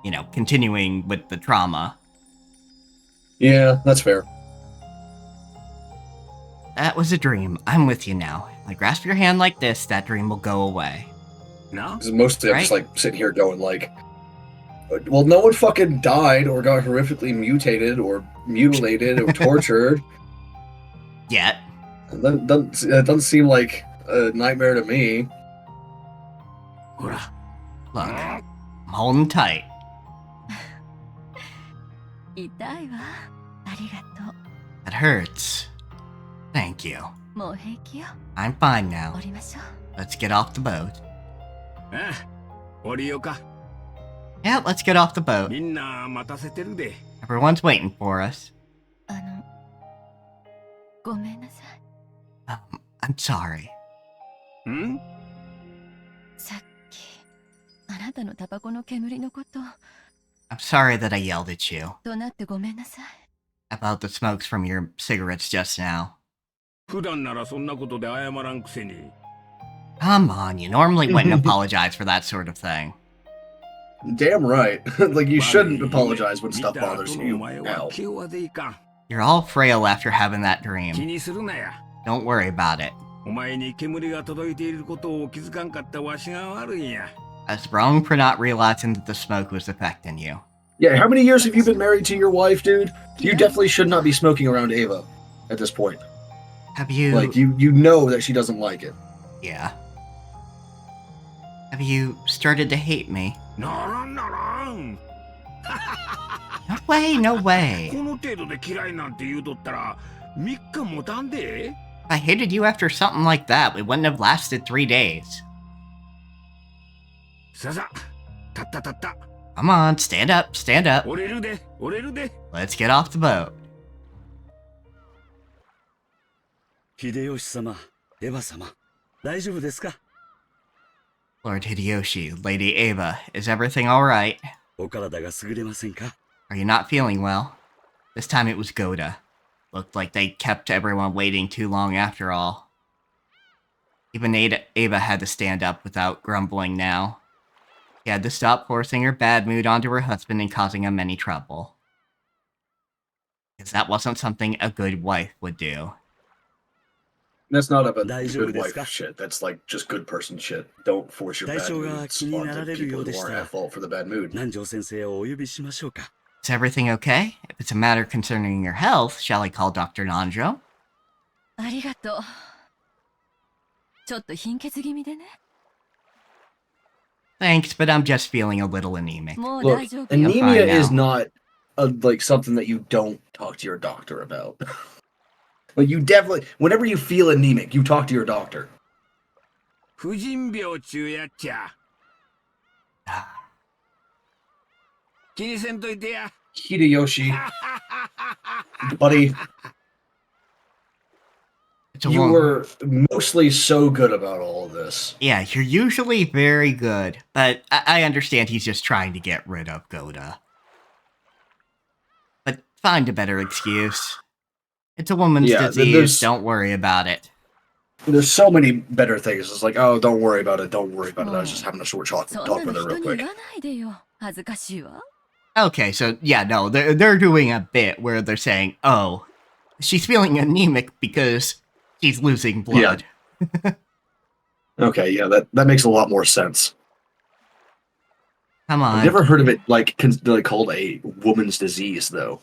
you know, continuing with the trauma. Yeah, that's fair. That was a dream. I'm with you now. If I grasp your hand like this, that dream will go away. No? Because mostly I'm Right? just like sitting here going like, well, no one fucking died or got horrifically mutated or mutilated or tortured. Yet. That doesn't seem like a nightmare to me. Look, I'm holding tight. 痛いわ。ありがと That hurts. Thank you. う。もう平気よ。 I'm fine now. 降りましょう。 Let's get off the boat. ああ、降りようか。 Yeah, let's get off the boat. みんな待たせてるで。 Everyone's waiting for us. ごめんなさい。I'm sorry. ん？さっき、あなたのタバコの煙のこと、 I'm sorry that I yelled at you 怒鳴ってごめんなさい。 about the smokes from your cigarettes just now. 普段ならそんなことで謝らんくせに。 Come on, you normally wouldn't apologize for that sort of thing. Damn right. Like you shouldn't apologize when stuff bothers you. Ow. You're all frail after having that 気 dream. にするなや。 Don't worry about it. お前に煙が届いていることを気づかんかったわしが悪いんや。 I was wrong for not realizing that the smoke was affecting you. Yeah, how many years have you been married to your wife, dude? You definitely should not be smoking around Ava at this point. Have you... Like, you know that she doesn't like it. Yeah. Have you started to hate me? ならんならん。 No way, no way. この程度で嫌いなんて言うとったら3日もたんで。 If I hated you after something like that, we wouldn't have lasted 3 days. ささ、たったたった。 Come on, stand up, stand up. 降りるで、降りるで。 Let's get off the boat. 秀吉様、エヴァ様、大丈夫ですか？ Lord Hideyoshi, Lady Ava, is everything alright? お体が優れませんか？ Are you not feeling well? This time it was Goda. Looked like they kept everyone waiting too long after all. Even Ava had to stand up without grumbling now. She had to stop forcing her bad mood onto her husband and causing him any trouble. Because that wasn't something a good wife would do. That's not a good wife shit. That's like just good person shit. Don't force your bad moods onto people who aren't at fault for the bad mood. 南條先生をお呼びしましょうか。 Is everything okay? If it's a matter concerning your health, shall I call Dr. Nanjo? ありがとう。ちょっと貧血気味でね。 Thanks, but I'm just feeling a little anemic. もう Look, 大丈夫よ。 anemia I'm fine is now. not like something that you don't talk to your doctor about. But you definitely, whenever you feel anemic, you talk to your doctor. 婦人病中やっちゃ。気にせんといてや。 Hideyoshi, buddy, It's a you long- were mostly so good about all of this. Yeah, you're usually very good, but I understand he's just trying to get rid of Goda. But find a better excuse. It's a woman's disease, don't worry about it. There's so many better things. It's like, oh, don't worry about it, don't worry about it. I was just having a short talk そん with な her の real 人に quick. 言わないでよ。恥ずかしいわ。 Okay, so yeah, no, they're doing a bit where they're saying, oh, she's feeling anemic because she's losing blood. Okay, yeah, that makes a lot more sense. Come on. I've never heard of it like called a woman's disease, though.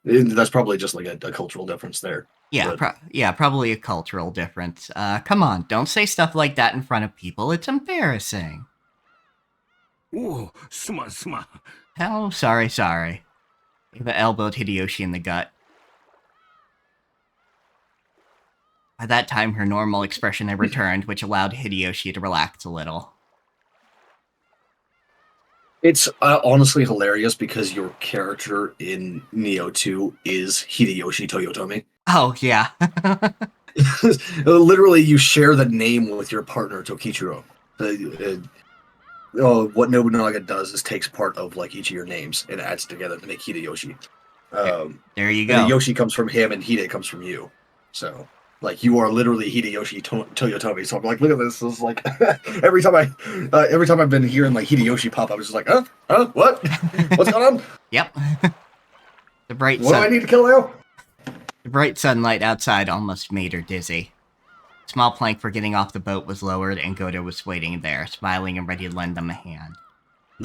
That's probably just like a cultural difference there. Yeah, but- probably a cultural difference. Come on, don't say stuff like that in front of people. It's embarrassing. おお、すまんすまん。 Oh, sorry. Ava elbowed Hideyoshi in the gut. By that time, her normal expression had returned, which allowed Hideyoshi to relax a little. It's honestly hilarious because your character in Neo 2 is Hideyoshi Toyotomi. Oh, yeah. Literally, you share the name with your partner, Tokichiro. What Nobunaga does is takes part of like each of your names and adds together to make Hideyoshi. There you And the go. Yoshi comes from him, and Hide comes from you. So, like, you are literally Hideyoshi Toyotomi. So I'm like, look at this. This is like every time I've been hearing like Hideyoshi pop, I was just like, what? What's going on? Yep. The bright What do I sun. need to kill now? The bright sunlight outside almost made her dizzy. A small plank for getting off the boat was lowered, and Goto was waiting there, smiling and ready to lend them a hand. I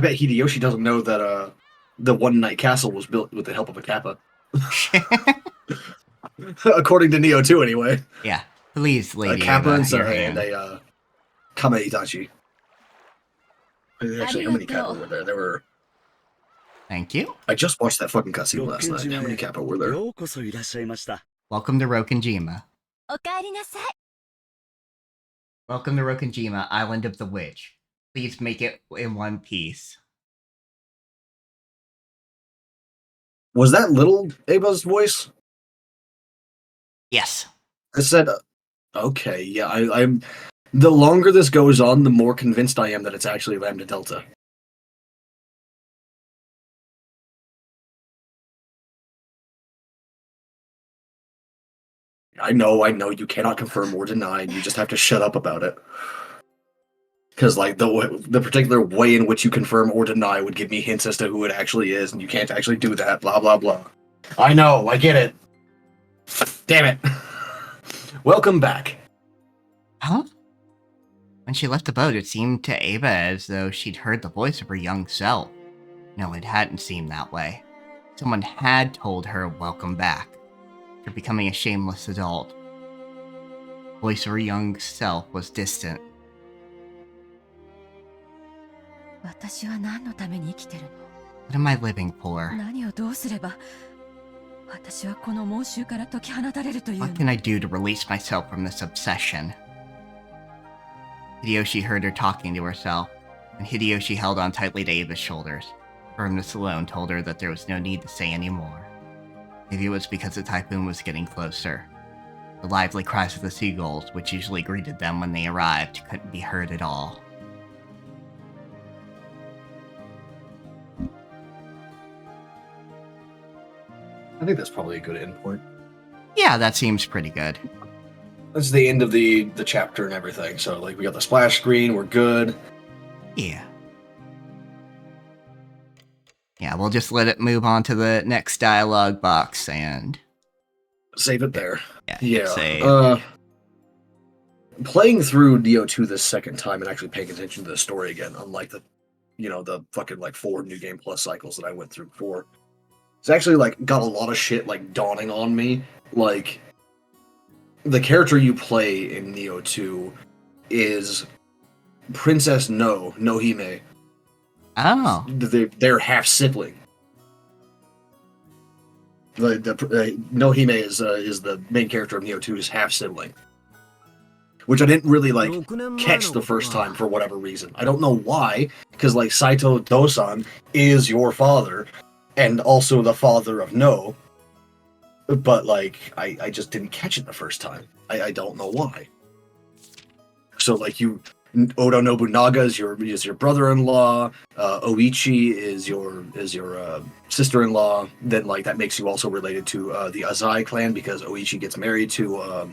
bet Hideyoshi doesn't know that the One Night Castle was built with the help of a kappa. According to Neo 2, anyway. Yeah. Please, lady. A kappa and your a hand. Kame Itachi. Actually, how many kappa were there? There were... Thank you. I just watched that fucking cutscene last night. How many kappa were there? Welcome to Rokenjima. おかえりなさい。 Welcome to Rokenjima, Island of the Witch. Please make it in one piece. Was that little Ava's voice? Yes. I said, okay, yeah, I'm... The longer this goes on, the more convinced I am that it's actually Lambda Delta. I know, you cannot confirm or deny, and you just have to shut up about it. Because, like, the particular way in which you confirm or deny would give me hints as to who it actually is, and you can't actually do that, blah, blah, blah. I know, I get it. Damn it. Welcome back. Huh? When she left the boat, it seemed to Ava as though she'd heard the voice of her young self. No, it hadn't seemed that way. Someone had told her welcome back. For becoming a shameless adult. The voice of her young self was distant. 私は何のために生きてるの? What am I living for? 何をどうすれば私はこの妄想から解き放たれるというの? What can I do to release myself from this obsession? Hideyoshi heard her talking to herself, and Hideyoshi held on tightly to Ava's shoulders. Firmness alone told her that there was no need to say any more. Maybe it was because the typhoon was getting closer. The lively cries of the seagulls, which usually greeted them when they arrived, couldn't be heard at all. I think that's probably a good endpoint. Yeah, that seems pretty good. That's the end of the chapter and everything. So, like, we got the splash screen. We're good. Yeah. Yeah, we'll just let it move on to the next dialogue box and... Save it there. Yeah. Save. Playing through Neo 2 this second time and actually paying attention to the story again, unlike the fucking, like, 4 New Game Plus cycles that I went through before. It's actually, like, got a lot of shit, like, dawning on me. Like, the character you play in Neo 2 is Princess Nohime. Oh. They're half sibling. Nohime is the main character of Neo 2's half sibling, which I didn't really like catch the first time for whatever reason. I don't know why, because like Saito Dosan is your father, and also the father of No. But like I just didn't catch it the first time. I don't know why. So like Oda Nobunaga is your brother-in-law. Oichi is your sister-in-law. Then like that makes you also related to the Azai clan because Oichi gets married to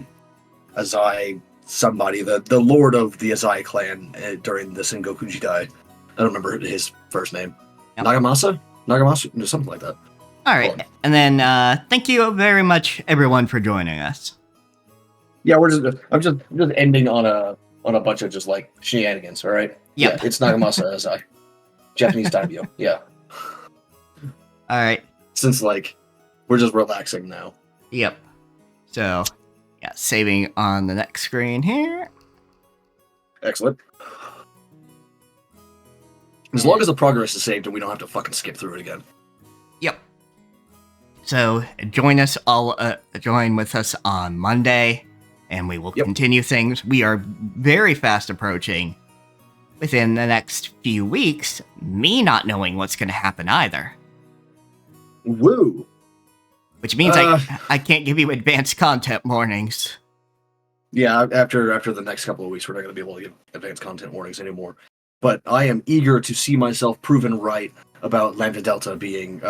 Azai somebody, the lord of the Azai clan during the Sengoku Jidai. I don't remember his first name. Yep. Nagamasa, something like that. All right, and then thank you very much, everyone, for joining us. Yeah, I'm just ending on a bunch of just like shenanigans, all right? Yep. Yeah, it's Nagamasa Azai. Japanese daimyo, yeah. All right. Since like we're just relaxing now. Yep. So, yeah, saving on the next screen here. Excellent. As long as the progress is saved and we don't have to fucking skip through it again. Yep. So join with us on Monday. And we will continue things. We are very fast approaching, within the next few weeks, me not knowing what's going to happen either. Woo! Which means I can't give you advanced content warnings. Yeah, after the next couple of weeks, we're not going to be able to give advanced content warnings anymore. But I am eager to see myself proven right about Lambda Delta being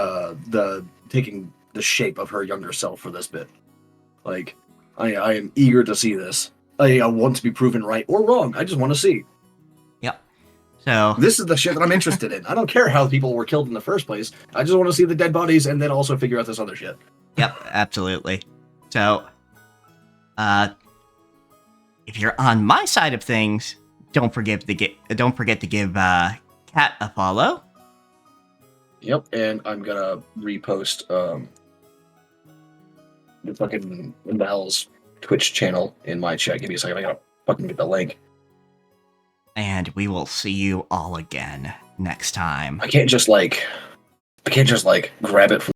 taking the shape of her younger self for this bit. Like, I am eager to see this. I want to be proven right or wrong. I just want to see. Yep. So this is the shit that I'm interested in. I don't care how people were killed in the first place. I just want to see the dead bodies and then also figure out this other shit. Yep, absolutely. So, if you're on my side of things, don't forget to give Kat a follow. Yep, and I'm gonna repost the fucking Mel's Twitch channel in my chat. Give me a second. I gotta fucking get the link. And we will see you all again next time. I can't just grab it from